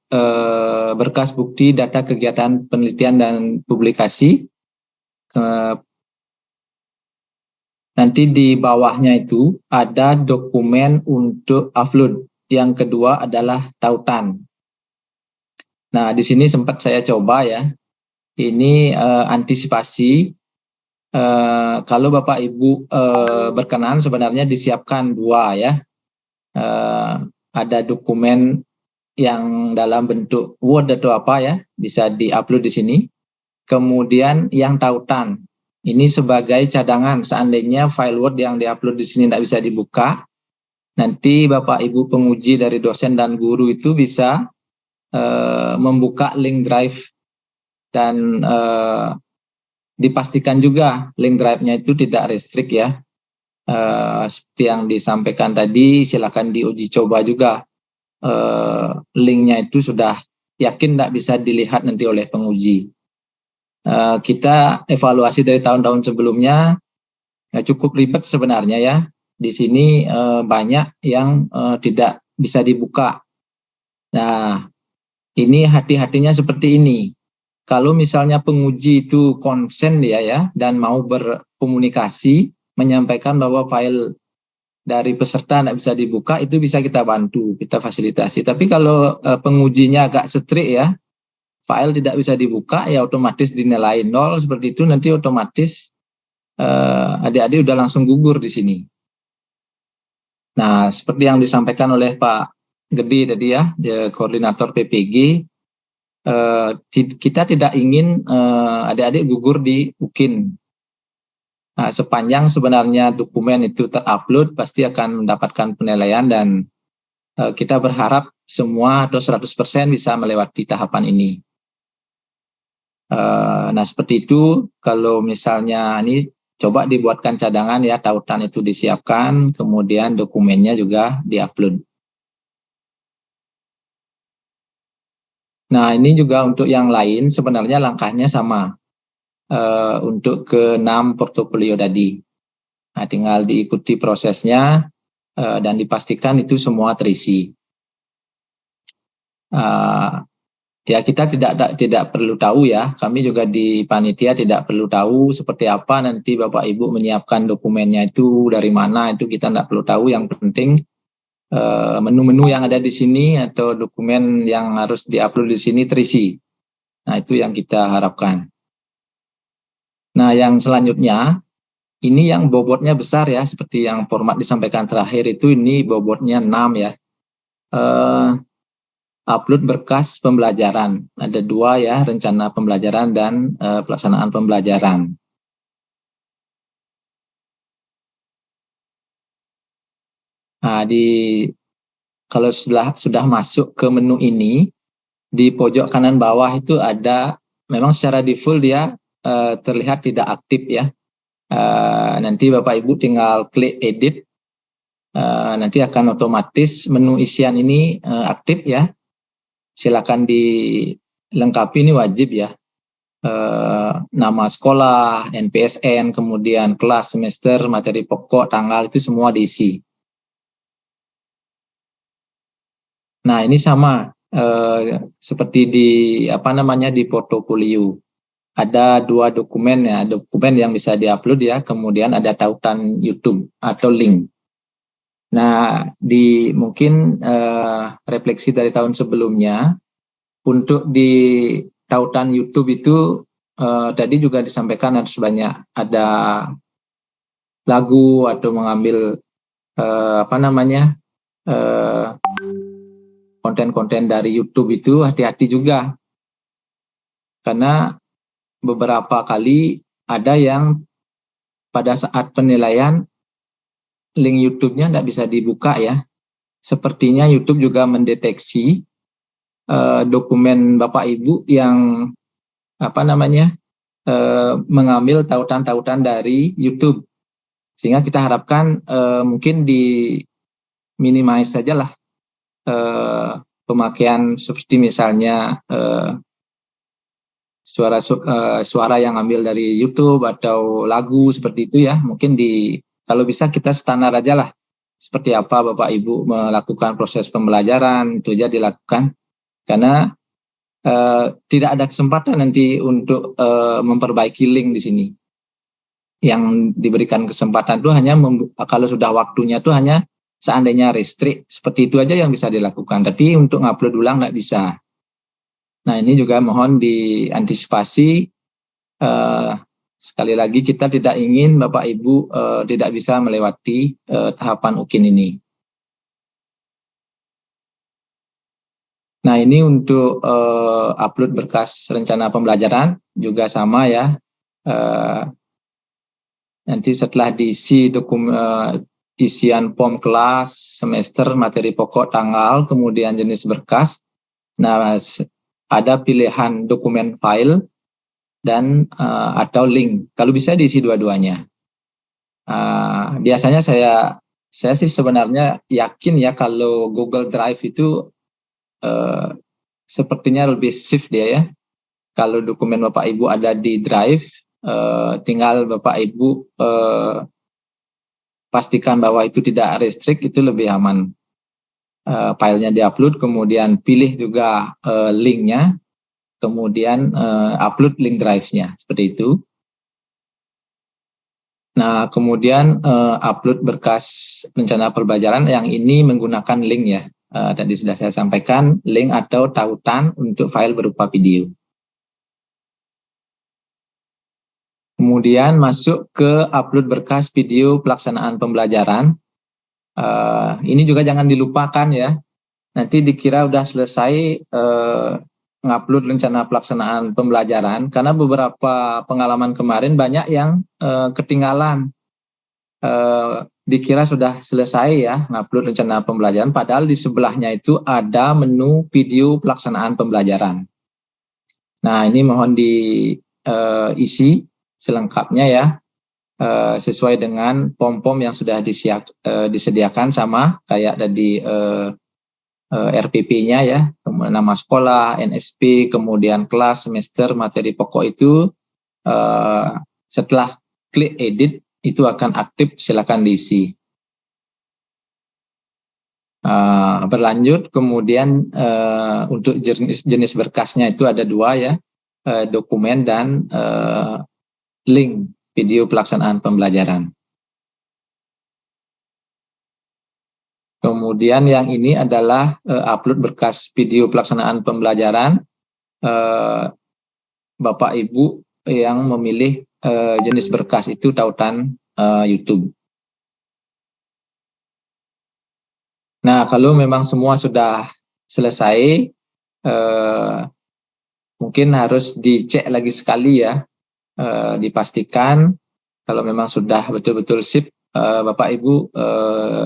berkas bukti data kegiatan penelitian dan publikasi. Nanti di bawahnya itu ada dokumen untuk upload. Yang kedua adalah tautan. Nah, di sini sempat saya coba ya. Ini antisipasi. Kalau Bapak Ibu berkenan sebenarnya disiapkan 2 ya. Ada dokumen yang dalam bentuk Word atau apa ya, bisa diupload di sini. Kemudian yang tautan, ini sebagai cadangan seandainya file Word yang diupload di sini tidak bisa dibuka, nanti Bapak Ibu penguji dari dosen dan guru itu bisa membuka link drive dan dipastikan juga link drive-nya itu tidak restrict ya. Seperti yang disampaikan tadi, silakan diuji coba juga. Linknya itu sudah yakin tidak bisa dilihat nanti oleh penguji. Kita evaluasi dari tahun-tahun sebelumnya cukup ribet sebenarnya ya. Di sini banyak yang tidak bisa dibuka. Nah, ini hati-hatinya seperti ini. Kalau misalnya penguji itu konsen dia ya dan mau berkomunikasi, menyampaikan bahwa file dari peserta tidak bisa dibuka, itu bisa kita bantu, kita fasilitasi. Tapi kalau pengujinya agak strict ya, file tidak bisa dibuka, ya otomatis dinilai 0 seperti itu, nanti otomatis adik-adik udah langsung gugur di sini. Nah, seperti yang disampaikan oleh Pak Gede tadi ya, koordinator PPG, kita tidak ingin adik-adik gugur di UKIN. Nah, sepanjang sebenarnya dokumen itu terupload, pasti akan mendapatkan penilaian, dan kita berharap semua atau 100% bisa melewati tahapan ini. Nah, seperti itu. Kalau misalnya ini coba dibuatkan cadangan ya, tautan itu disiapkan, kemudian dokumennya juga diupload. Nah, ini juga untuk yang lain sebenarnya langkahnya sama. Untuk ke-6 portofolio tadi. Nah, tinggal diikuti prosesnya dan dipastikan itu semua terisi. Ya, kita tidak perlu tahu ya, kami juga di panitia tidak perlu tahu seperti apa nanti Bapak Ibu menyiapkan dokumennya itu dari mana, itu kita tidak perlu tahu. Yang penting menu-menu yang ada di sini atau dokumen yang harus diupload di sini terisi. Nah, itu yang kita harapkan. Nah, yang selanjutnya ini yang bobotnya besar ya, seperti yang format disampaikan terakhir itu, ini bobotnya 6 ya. Upload berkas pembelajaran, ada 2 ya, rencana pembelajaran dan pelaksanaan pembelajaran. Nah, kalau sudah masuk ke menu ini, di pojok kanan bawah itu ada, memang secara default dia terlihat tidak aktif ya. Nanti Bapak Ibu tinggal klik edit, nanti akan otomatis menu isian ini aktif ya. Silakan dilengkapi, ini wajib ya. Nama sekolah, NPSN, kemudian kelas, semester, materi pokok, tanggal, itu semua diisi. Nah, ini sama seperti di di portofolio. Ada 2 dokumen ya, dokumen yang bisa diupload ya, kemudian ada tautan YouTube atau link. Nah, mungkin refleksi dari tahun sebelumnya, untuk di tautan YouTube itu tadi juga disampaikan harus banyak ada lagu atau mengambil konten-konten dari YouTube itu hati-hati juga, karena beberapa kali ada yang pada saat penilaian link YouTube-nya tidak bisa dibuka ya. Sepertinya YouTube juga mendeteksi dokumen Bapak Ibu yang mengambil tautan-tautan dari YouTube, sehingga kita harapkan mungkin di minimize sajalah pemakaian seperti misalnya suara yang ambil dari YouTube atau lagu seperti itu ya. Mungkin kalau bisa kita standar aja lah, seperti apa Bapak Ibu melakukan proses pembelajaran itu aja dilakukan, karena tidak ada kesempatan nanti untuk memperbaiki link di sini. Yang diberikan kesempatan itu hanya kalau sudah waktunya itu hanya seandainya restrict, seperti itu aja yang bisa dilakukan, tapi untuk ngupload ulang nggak bisa. Nah, ini juga mohon diantisipasi. Sekali lagi kita tidak ingin Bapak Ibu tidak bisa melewati tahapan UKIN ini. Nah, ini untuk upload berkas rencana pembelajaran juga sama ya. Nanti setelah diisi isian form kelas, semester, materi pokok, tanggal, kemudian jenis berkas. Nah, ada pilihan dokumen file dan atau link. Kalau bisa diisi dua-duanya. Biasanya saya sih sebenarnya yakin ya kalau Google Drive itu sepertinya lebih safe dia ya. Kalau dokumen Bapak Ibu ada di Drive, tinggal Bapak Ibu pastikan bahwa itu tidak restrict, itu lebih aman. Filenya diupload, kemudian pilih juga linknya, kemudian upload link drive-nya, seperti itu. Nah, kemudian upload berkas rencana pembelajaran yang ini menggunakan link ya. Tadi sudah saya sampaikan, link atau tautan untuk file berupa video. Kemudian masuk ke upload berkas video pelaksanaan pembelajaran. Ini juga jangan dilupakan ya. Nanti dikira udah selesai ngupload rencana pelaksanaan pembelajaran, karena beberapa pengalaman kemarin banyak yang ketinggalan. Dikira sudah selesai ya ngupload rencana pembelajaran, padahal di sebelahnya itu ada menu video pelaksanaan pembelajaran. Nah, ini mohon diisi selengkapnya ya, sesuai dengan form-form yang sudah disediakan sama kayak tadi RPP-nya ya, nama sekolah, NSP, kemudian kelas, semester, materi pokok itu setelah klik edit itu akan aktif, silakan diisi. Berlanjut, kemudian untuk jenis berkasnya itu ada 2 ya, dokumen dan link video pelaksanaan pembelajaran. Kemudian yang ini adalah upload berkas video pelaksanaan pembelajaran. Bapak Ibu yang memilih jenis berkas itu tautan YouTube. Nah, kalau memang semua sudah selesai, mungkin harus dicek lagi sekali ya, dipastikan kalau memang sudah betul-betul sip, Bapak Ibu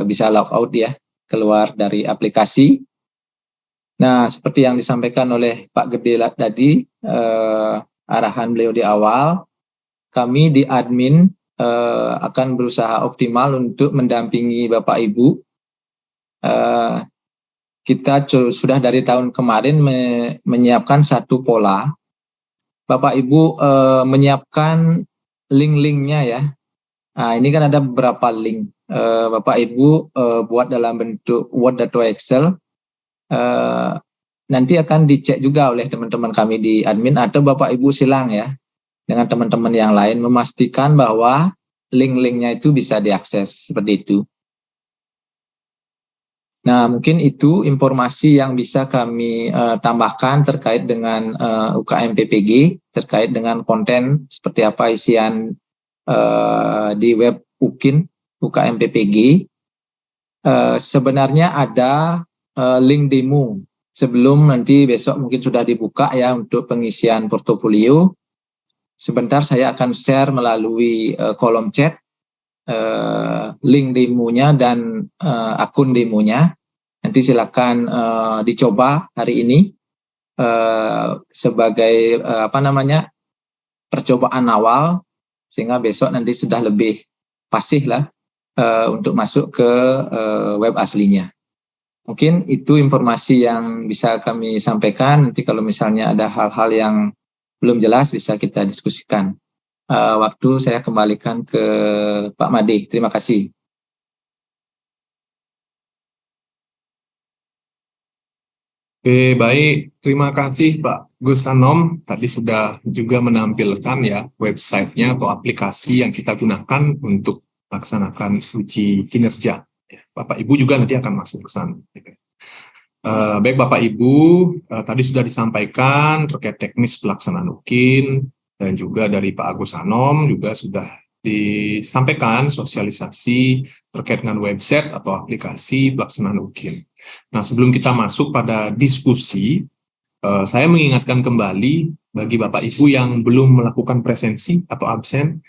bisa log out ya, keluar dari aplikasi. Nah, seperti yang disampaikan oleh Pak Gede tadi, arahan beliau di awal, kami di admin akan berusaha optimal untuk mendampingi Bapak Ibu. Kita sudah dari tahun kemarin menyiapkan satu pola. Bapak Ibu menyiapkan link-linknya ya. Nah, ini kan ada beberapa link. Bapak Ibu buat dalam bentuk Word atau Excel. Nanti akan dicek juga oleh teman-teman kami di admin, atau Bapak Ibu silang ya dengan teman-teman yang lain, memastikan bahwa link-linknya itu bisa diakses seperti itu. Nah, mungkin itu informasi yang bisa kami tambahkan terkait dengan UKM PPG, terkait dengan konten seperti apa isian di web UKM PPG. Sebenarnya ada link demo sebelum nanti besok mungkin sudah dibuka ya untuk pengisian portofolio. Sebentar saya akan share melalui kolom chat link demonya dan akun demonya. Nanti silakan dicoba hari ini sebagai percobaan awal, sehingga besok nanti sudah lebih fasih lah untuk masuk ke web aslinya. Mungkin itu informasi yang bisa kami sampaikan. Nanti kalau misalnya ada hal-hal yang belum jelas bisa kita diskusikan. Waktu saya kembalikan ke Pak Made. Terima kasih. Oke, baik. Terima kasih Pak Gus Sanom. Tadi sudah juga menampilkan ya websitenya atau aplikasi yang kita gunakan untuk melaksanakan uji kinerja. Bapak Ibu juga nanti akan masuk ke sana. Baik Bapak Ibu, tadi sudah disampaikan terkait teknis pelaksanaan UKIN, dan juga dari Pak Agus Sanom juga sudah disampaikan sosialisasi terkait dengan website atau aplikasi pelaksanaan UKIN. Nah, sebelum kita masuk pada diskusi, saya mengingatkan kembali bagi Bapak Ibu yang belum melakukan presensi atau absen,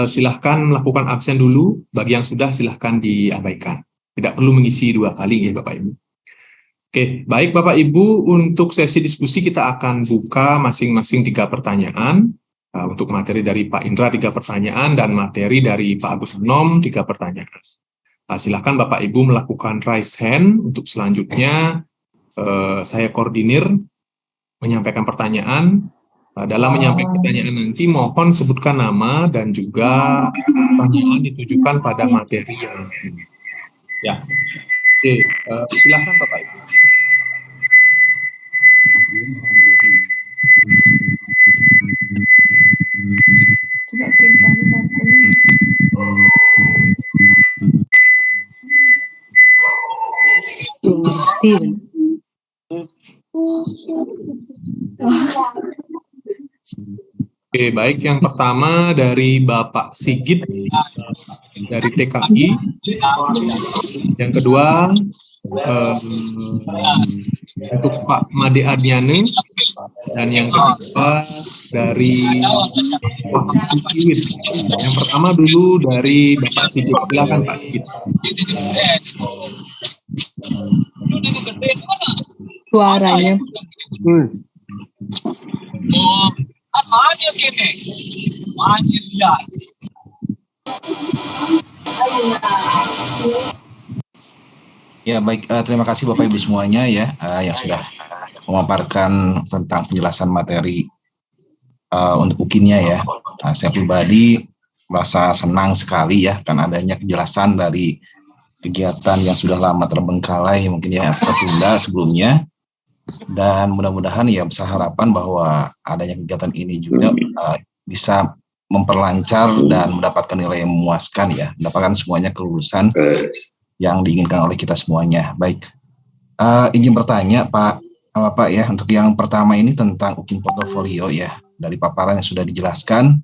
silahkan melakukan absen dulu. Bagi yang sudah silahkan diabaikan. Tidak perlu mengisi 2 kali ya Bapak Ibu. Oke, baik Bapak Ibu, untuk sesi diskusi kita akan buka masing-masing 3 pertanyaan. Untuk materi dari Pak Indra 3 pertanyaan dan materi dari Pak Agus Sanom 3 pertanyaan. Silakan Bapak Ibu melakukan raise hand. Untuk selanjutnya saya koordinir menyampaikan pertanyaan. Dalam menyampaikan pertanyaan nanti mohon sebutkan nama dan juga pertanyaan ditujukan pada materi yang ya. Oke, silakan Bapak Ibu. Steven. Oke, baik. Yang pertama dari Bapak Sigit dari TKI. Yang kedua untuk Pak Made Adnyane, dan yang ketiga dari Pak Iwin. Yang pertama dulu dari Bapak Sigit. Silakan Pak Sigit. Suaranya. Ya baik, terima kasih Bapak Ibu semuanya ya yang sudah memaparkan tentang penjelasan materi untuk UKIN-nya ya. Saya pribadi merasa senang sekali ya karena adanya kejelasan dari kegiatan yang sudah lama terbengkalai mungkin ya atau tertunda sebelumnya, dan mudah-mudahan ya besar harapan bahwa adanya kegiatan ini juga bisa memperlancar dan mendapatkan nilai yang memuaskan ya, mendapatkan semuanya kelulusan yang diinginkan oleh kita semuanya. Baik, izin bertanya Pak ya, untuk yang pertama ini tentang UKIN portofolio ya, dari paparan yang sudah dijelaskan.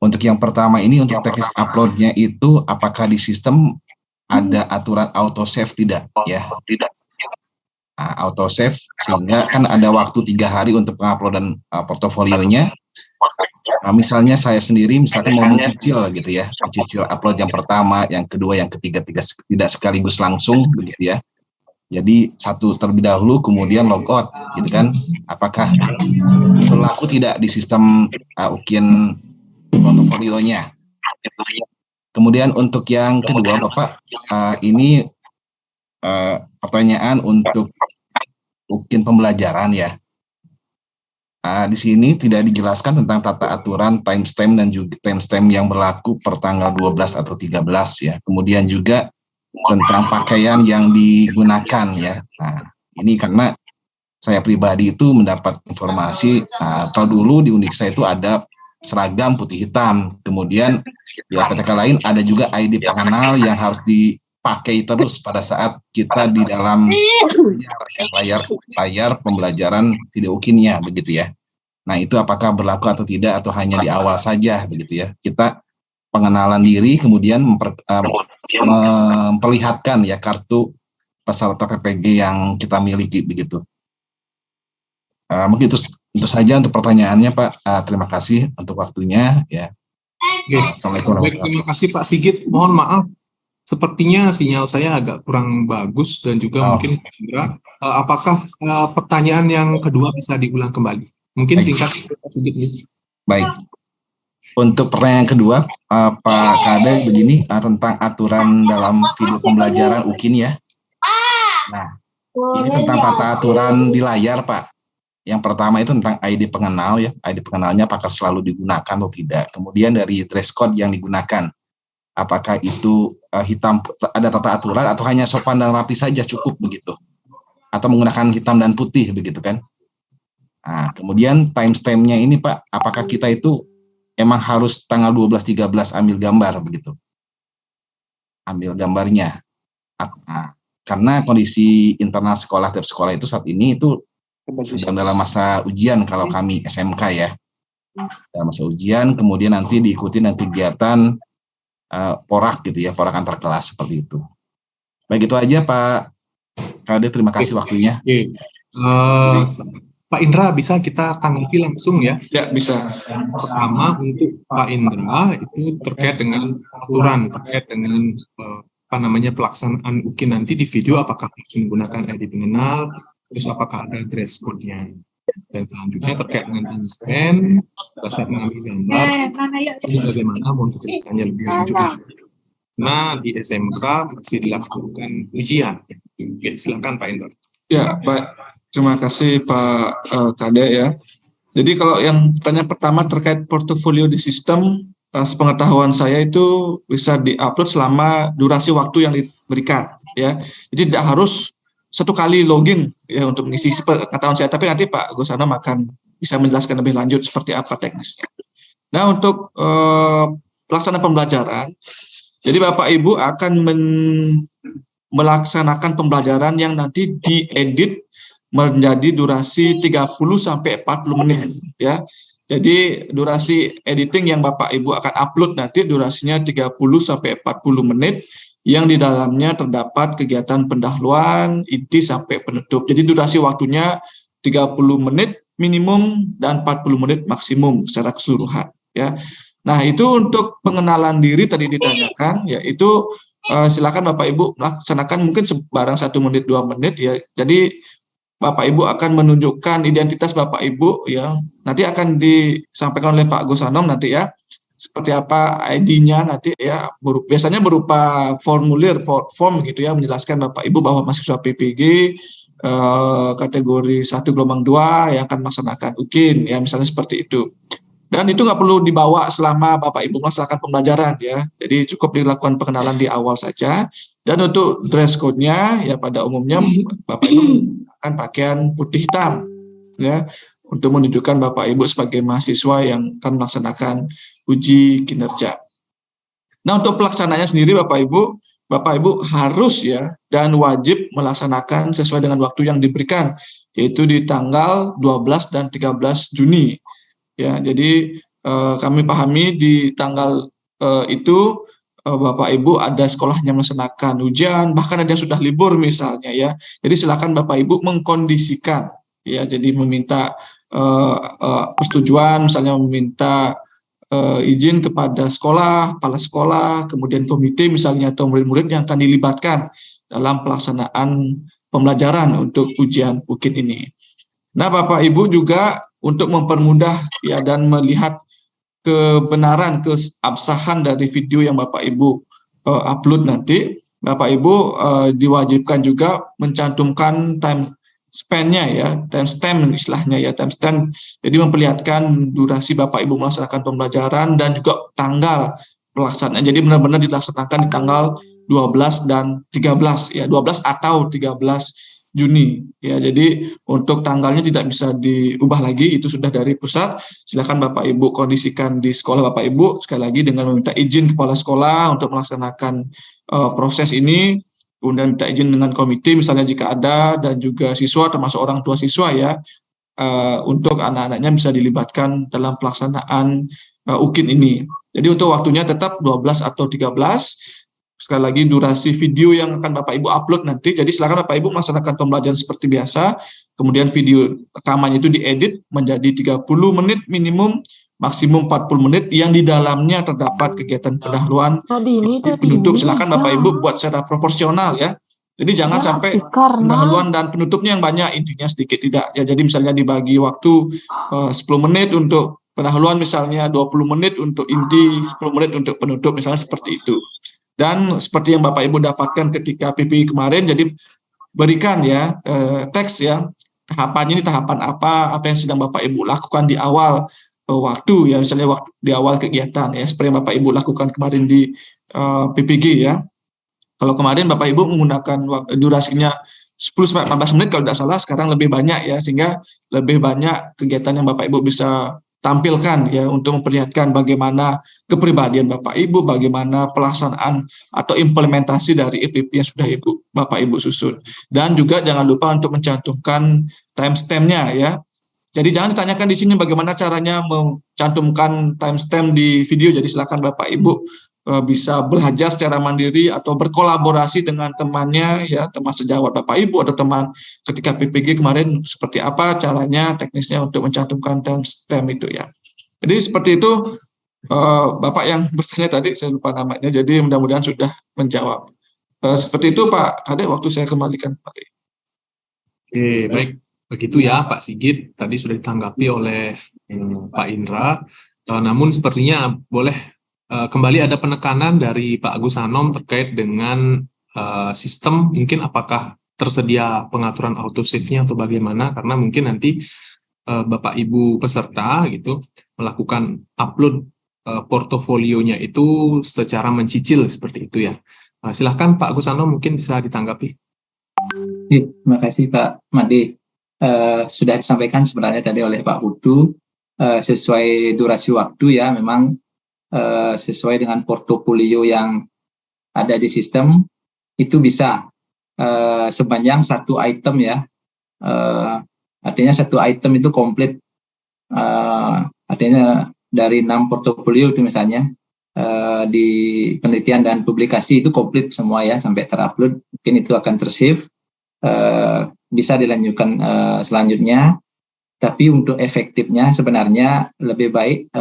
Untuk yang pertama ini untuk teknis uploadnya itu apakah di sistem ada aturan auto save tidak ya? Tidak. Auto save sehingga kan ada waktu 3 hari untuk penguploadan portofolionya. Misalnya saya sendiri misalkan mau mencicil gitu ya, mencicil upload yang pertama, yang kedua, yang ketiga, tidak sekaligus langsung begitu ya. Jadi satu terlebih dahulu kemudian logout gitu kan. Apakah berlaku tidak di sistem UKIN portofolionya? Kemudian untuk yang kedua Bapak, ini pertanyaan untuk UKIN pembelajaran ya. Di sini tidak dijelaskan tentang tata aturan timestamp dan juga timestamp yang berlaku per tanggal 12 atau 13 ya. Kemudian juga tentang pakaian yang digunakan ya. Nah, ini karena saya pribadi itu mendapat informasi kalau dulu di Uniksa itu ada seragam putih hitam, kemudian di PTK lain ada juga ID pengenal yang harus dipakai terus pada saat kita di dalam layar pembelajaran video UKIN-nya begitu ya. Nah itu apakah berlaku atau tidak atau hanya di awal saja begitu ya. Kita pengenalan diri kemudian memperlihatkan ya kartu peserta PPG yang kita miliki begitu. Mungkin itu saja untuk pertanyaannya Pak. Terima kasih untuk waktunya ya. Assalamualaikum. Baik, terima kasih Pak Sigit. Mohon maaf, sepertinya sinyal saya agak kurang bagus dan juga mungkin apakah pertanyaan yang kedua bisa diulang kembali? Mungkin singkat Pak Sigit. Baik. Untuk pertanyaan kedua, Pak Kade begini tentang aturan dalam video pembelajaran UKIN ya. Nah, ini tentang tata aturan di layar Pak. Yang pertama itu tentang ID pengenal ya, ID pengenalnya apakah selalu digunakan atau tidak. Kemudian dari dress code yang digunakan, apakah itu hitam, ada tata aturan atau hanya sopan dan rapi saja cukup begitu, atau menggunakan hitam dan putih begitu kan. Nah, kemudian timestamp-nya ini Pak, apakah kita itu emang harus tanggal 12-13 ambil gambar begitu, ambil gambarnya. Nah, karena kondisi internal sekolah tiap sekolah itu saat ini itu sedang dalam masa ujian kalau kami SMK ya, dalam masa ujian, kemudian nanti diikuti dengan kegiatan porak gitu ya, porak antar kelas seperti itu. Baik, itu aja Pak Kade, terima kasih waktunya. Pak Indra, bisa kita tanggapi langsung ya? Ya, bisa. Pertama untuk Pak Indra itu terkait dengan aturan, terkait dengan pelaksanaan UKIN nanti di video, apakah harus menggunakan ID pengenal, terus apakah ada dress code-nya, dan selanjutnya terkait dengan timestamp, saat mengambil gambar, ini bagaimana mau penjelasannya lebih lanjut. Nah di SMK masih dilaksanakan ujian. Oke, silakan Pak Indra. Ya, baik. Terima kasih Pak Kade ya. Jadi kalau yang pertanyaan pertama terkait portofolio di sistem, sepengetahuan saya itu bisa diupload selama durasi waktu yang diberikan ya. Jadi tidak harus satu kali login ya untuk mengisi pengetahuan saya, tapi nanti Pak Gusano akan bisa menjelaskan lebih lanjut seperti apa teknisnya. Nah untuk pelaksanaan pembelajaran, jadi Bapak Ibu akan melaksanakan pembelajaran yang nanti diedit menjadi durasi 30 sampai 40 menit ya. Jadi durasi editing yang Bapak Ibu akan upload nanti durasinya 30 sampai 40 menit yang di dalamnya terdapat kegiatan pendahuluan, inti sampai penutup. Jadi durasi waktunya 30 menit minimum dan 40 menit maksimum secara keseluruhan ya. Nah, itu untuk pengenalan diri tadi ditanyakan, yaitu silakan Bapak Ibu laksanakan mungkin barang 1 menit 2 menit ya. Jadi Bapak Ibu akan menunjukkan identitas Bapak Ibu ya. Nanti akan disampaikan oleh Pak Gusanom nanti ya. Seperti apa ID-nya nanti ya. Biasanya berupa formulir form gitu ya, menjelaskan Bapak Ibu bahwa mahasiswa PPG kategori 1 gelombang 2 yang akan melaksanakan UKIN ya, misalnya seperti itu. Dan itu nggak perlu dibawa selama Bapak Ibu melaksanakan pembelajaran ya. Jadi cukup dilakukan pengenalan di awal saja. Dan untuk dress code-nya ya pada umumnya Bapak Ibu akan pakaian putih hitam ya, untuk menunjukkan Bapak Ibu sebagai mahasiswa yang akan melaksanakan uji kinerja. Nah, untuk pelaksanaannya sendiri Bapak Ibu harus ya dan wajib melaksanakan sesuai dengan waktu yang diberikan, yaitu di tanggal 12 dan 13 Juni. Ya, jadi kami pahami di tanggal itu Bapak Ibu ada sekolahnya melaksanakan ujian, bahkan ada yang sudah libur misalnya ya. Jadi silakan Bapak Ibu mengkondisikan ya, jadi meminta persetujuan, misalnya meminta izin kepada sekolah, kepala sekolah, kemudian komite misalnya atau murid-murid yang akan dilibatkan dalam pelaksanaan pembelajaran untuk ujian UKIN ini. Nah, Bapak Ibu juga untuk mempermudah ya dan melihat kebenaran, keabsahan dari video yang Bapak Ibu upload nanti, Bapak Ibu diwajibkan juga mencantumkan time span-nya ya, timestamp istilahnya ya, timestamp. Jadi memperlihatkan durasi Bapak Ibu melaksanakan pembelajaran dan juga tanggal pelaksanaan. Jadi benar-benar dilaksanakan di tanggal 12 dan 13 ya, 12 atau 13 Juni ya. Jadi untuk tanggalnya tidak bisa diubah lagi, itu sudah dari pusat. Silakan Bapak Ibu kondisikan di sekolah Bapak Ibu sekali lagi dengan meminta izin kepala sekolah untuk melaksanakan proses ini, kemudian minta izin dengan komite misalnya jika ada, dan juga siswa termasuk orang tua siswa ya, untuk anak-anaknya bisa dilibatkan dalam pelaksanaan UKIN ini. Jadi untuk waktunya tetap 12 atau 13. Sekali lagi durasi video yang akan Bapak Ibu upload nanti, jadi silakan Bapak Ibu melaksanakan pembelajaran seperti biasa, kemudian video rekamannya itu diedit menjadi 30 menit minimum, maksimum 40 menit yang di dalamnya terdapat kegiatan pendahuluan penutup. Silakan Bapak Ibu buat secara proporsional ya. Jadi jangan sampai pendahuluan dan penutupnya yang banyak, intinya sedikit tidak ya. Jadi misalnya dibagi waktu 10 menit untuk pendahuluan, misalnya 20 menit untuk inti, 10 menit untuk penutup, misalnya seperti itu. Dan seperti yang Bapak Ibu dapatkan ketika PPI kemarin, jadi berikan ya teks ya, tahapannya ini tahapan apa yang sedang Bapak Ibu lakukan di awal waktu ya, misalnya waktu di awal kegiatan ya, seperti yang Bapak Ibu lakukan kemarin di PPG ya. Kalau kemarin Bapak Ibu menggunakan durasinya 10-14 menit kalau tidak salah, sekarang lebih banyak ya, sehingga lebih banyak kegiatan yang Bapak Ibu bisa tampilkan ya, untuk memperlihatkan bagaimana kepribadian Bapak Ibu, bagaimana pelaksanaan atau implementasi dari EPP yang sudah Bapak Ibu susun. Dan juga jangan lupa untuk mencantumkan timestamp-nya ya. Jadi jangan ditanyakan di sini bagaimana caranya mencantumkan timestamp di video. Jadi silakan Bapak Ibu bisa belajar secara mandiri atau berkolaborasi dengan temannya ya, teman sejawat Bapak Ibu atau teman ketika PPG kemarin, seperti apa caranya teknisnya untuk mencantumkan timestamp itu ya. Jadi seperti itu Bapak yang bertanya tadi, saya lupa namanya, jadi mudah-mudahan sudah menjawab. Seperti itu Pak Kadek, waktu saya kembalikan Pak. Oke, baik. Begitu ya Pak Sigit, tadi sudah ditanggapi oleh Pak Indra. Namun sepertinya boleh kembali ada penekanan dari Pak Gusanom terkait dengan sistem, mungkin apakah tersedia pengaturan autosave-nya atau bagaimana, karena mungkin nanti Bapak Ibu peserta gitu melakukan upload portofolionya itu secara mencicil seperti itu ya. Silahkan Pak Gusanom, mungkin bisa ditanggapi. Terima kasih Pak Made. Sudah disampaikan sebenarnya tadi oleh Pak Hudu, sesuai durasi waktu ya, memang sesuai dengan portofolio yang ada di sistem itu bisa sepanjang satu item ya. Artinya satu item itu komplit. Artinya dari 6 portofolio itu misalnya di penelitian dan publikasi itu komplit semua ya sampai terupload. Mungkin itu akan tersave. Bisa dilanjutkan selanjutnya. Tapi untuk efektifnya sebenarnya lebih baik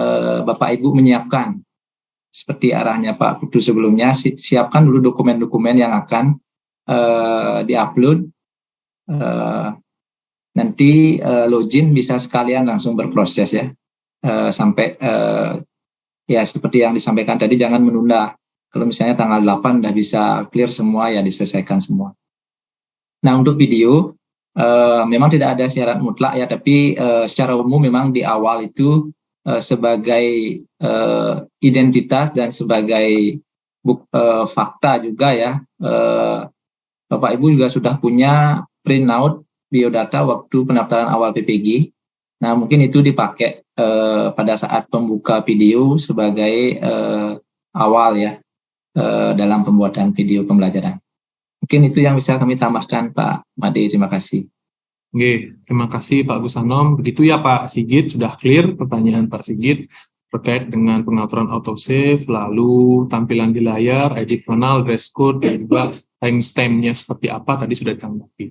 Bapak Ibu menyiapkan seperti arahnya Pak Putu sebelumnya, siapkan dulu dokumen-dokumen yang akan diupload. Nanti login bisa sekalian langsung berproses ya, sampai ya seperti yang disampaikan tadi, jangan menunda. Kalau misalnya tanggal 8 udah bisa clear semua ya, diselesaikan semua. Nah untuk video memang tidak ada syarat mutlak ya, tapi secara umum memang di awal itu sebagai identitas dan sebagai fakta juga ya, Bapak Ibu juga sudah punya printout biodata waktu pendaftaran awal PPG. Nah mungkin itu dipakai pada saat pembuka video sebagai awal ya dalam pembuatan video pembelajaran. Mungkin itu yang bisa kami tambahkan Pak Made, terima kasih. Oke, terima kasih Pak Gusanom. Begitu ya Pak Sigit, sudah clear pertanyaan Pak Sigit terkait dengan pengaturan autosave, lalu tampilan di layar, edit panel, dress code, dan juga timestamp-nya seperti apa tadi sudah ditanggapi.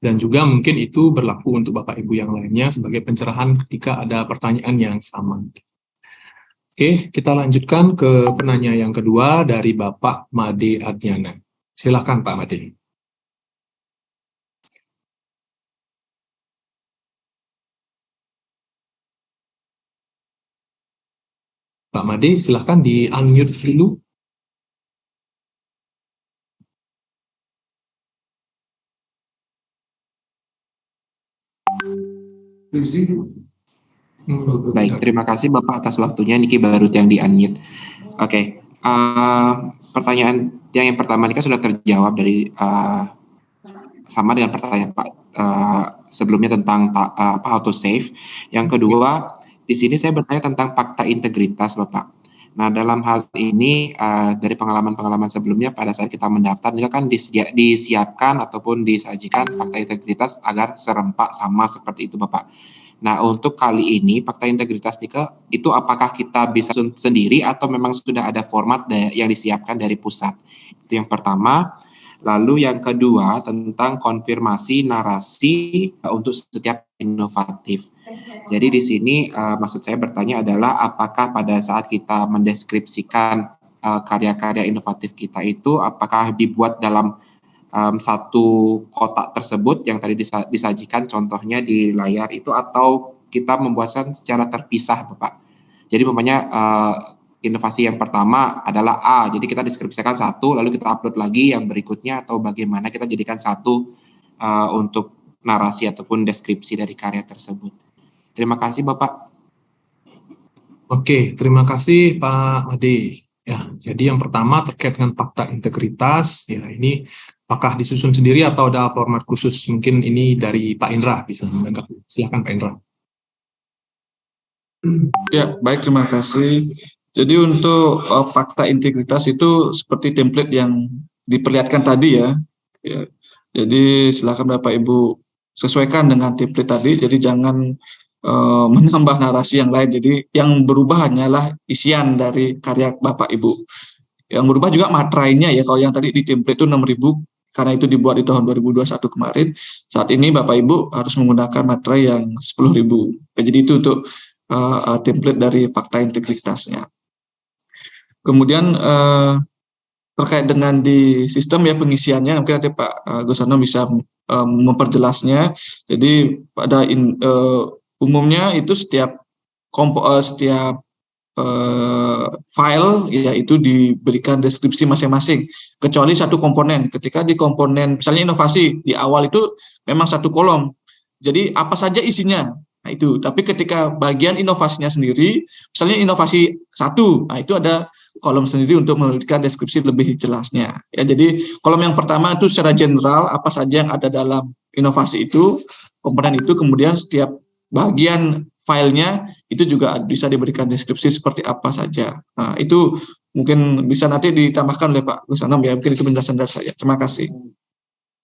Dan juga mungkin itu berlaku untuk Bapak Ibu yang lainnya sebagai pencerahan ketika ada pertanyaan yang sama. Oke, kita lanjutkan ke penanya yang kedua dari Bapak Made Adnyana. Silakan Pak Made. Pak Made, silakan di-unmute dulu. Baik, terima kasih Bapak atas waktunya. Niki Barut yang di-unmute. Oke, pertanyaan yang pertama ini kan sudah terjawab dari sama dengan pertanyaan Pak sebelumnya tentang autosave. Yang kedua, di sini saya bertanya tentang fakta integritas Bapak. Nah dalam hal ini dari pengalaman-pengalaman sebelumnya pada saat kita mendaftar ini kan disiapkan ataupun disajikan fakta integritas agar serempak sama seperti itu Bapak. Nah untuk kali ini fakta integritas itu apakah kita bisa sendiri atau memang sudah ada format yang disiapkan dari pusat? Itu yang pertama. Lalu yang kedua tentang konfirmasi narasi untuk setiap inovatif. Jadi di sini maksud saya bertanya adalah apakah pada saat kita mendeskripsikan karya-karya inovatif kita itu apakah dibuat dalam satu kotak tersebut yang tadi disajikan contohnya di layar itu, atau kita membuatkan secara terpisah Bapak. Jadi umpamanya inovasi yang pertama adalah A, jadi kita deskripsikan satu, lalu kita upload lagi yang berikutnya, atau bagaimana kita jadikan satu untuk narasi ataupun deskripsi dari karya tersebut. Terima kasih Bapak. Oke, terima kasih Pak Made. Ya, jadi yang pertama terkait dengan fakta integritas, ya ini apakah disusun sendiri atau ada format khusus? Mungkin ini dari Pak Indra bisa menanggapi. Silakan Pak Indra. Ya, baik, terima kasih. Jadi untuk fakta integritas itu seperti template yang diperlihatkan tadi ya. Jadi silakan Bapak Ibu sesuaikan dengan template tadi. Jadi jangan menambah narasi yang lain. Jadi yang berubah hanyalah isian dari karya Bapak Ibu. Yang berubah juga materainya ya. Kalau yang tadi di template itu 6.000 karena itu dibuat di tahun 2021 kemarin. Saat ini Bapak Ibu harus menggunakan materai yang 10.000. Jadi itu untuk template dari fakta integritasnya. Kemudian terkait dengan di sistem ya pengisiannya, mungkin nanti Pak Gusano bisa memperjelasnya. Jadi pada umumnya itu setiap file ya itu diberikan deskripsi masing-masing, kecuali satu komponen. Ketika di komponen misalnya inovasi di awal itu memang satu kolom, jadi apa saja isinya. Nah itu, tapi ketika bagian inovasinya sendiri, misalnya inovasi 1, nah itu ada kolom sendiri untuk memberikan deskripsi lebih jelasnya. Ya, jadi kolom yang pertama itu secara general apa saja yang ada dalam inovasi itu, komponen itu, kemudian setiap bagian filenya itu juga bisa diberikan deskripsi seperti apa saja. Nah, itu mungkin bisa nanti ditambahkan oleh Pak Gusanom ya, mungkin itu penjelasan dari saya. Terima kasih.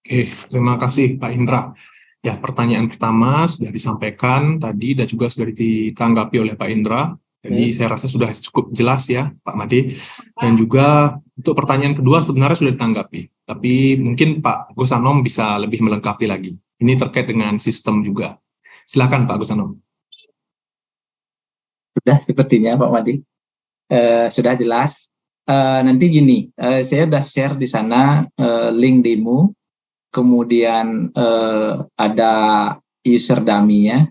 Oke, terima kasih Pak Indra. Ya, pertanyaan pertama sudah disampaikan tadi dan juga sudah ditanggapi oleh Pak Indra. Jadi saya rasa sudah cukup jelas ya Pak Made. Dan juga untuk pertanyaan kedua sebenarnya sudah ditanggapi. Tapi mungkin Pak Gusanom bisa lebih melengkapi lagi. Ini terkait dengan sistem juga. Silakan Pak Gusanom. Sudah sepertinya Pak Made. Sudah jelas. Nanti gini, saya sudah share di sana link demo, kemudian ada user dummy-nya.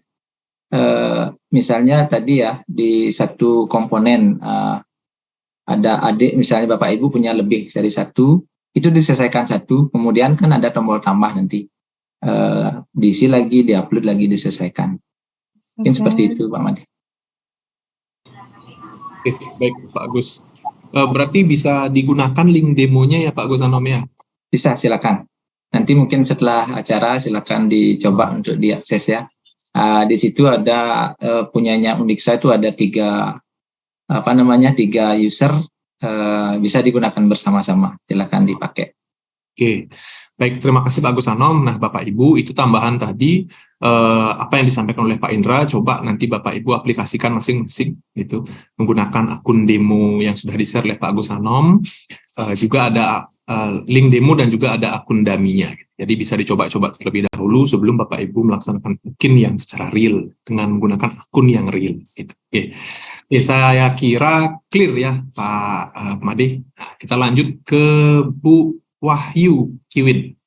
Misalnya tadi ya di satu komponen ada adik misalnya Bapak Ibu punya lebih dari satu, itu diselesaikan satu, kemudian kan ada tombol tambah nanti diisi lagi, diupload lagi, diselesaikan. Mungkin seperti itu Pak Made. Oke, baik Pak Agus. Berarti bisa digunakan link demonya ya Pak Gusanom ya? Bisa, silakan. Nanti mungkin setelah acara silakan dicoba untuk diakses ya. Di situ ada punyanya Unixa itu ada tiga user, bisa digunakan bersama-sama. Silakan dipakai. Oke, baik, terima kasih Pak Gusanom. Nah Bapak Ibu, itu tambahan tadi apa yang disampaikan oleh Pak Indra, coba nanti Bapak Ibu aplikasikan masing-masing gitu, menggunakan akun demo yang sudah di-share oleh Pak Gusanom. Juga ada link demo dan juga ada akun dummy-nya. Jadi bisa dicoba-coba terlebih dahulu sebelum Bapak Ibu melaksanakan token yang secara real dengan menggunakan akun yang real. Gitu. Oke. Saya kira clear ya Pak Made. Nah, kita lanjut ke Bu Wahyu Kiwin.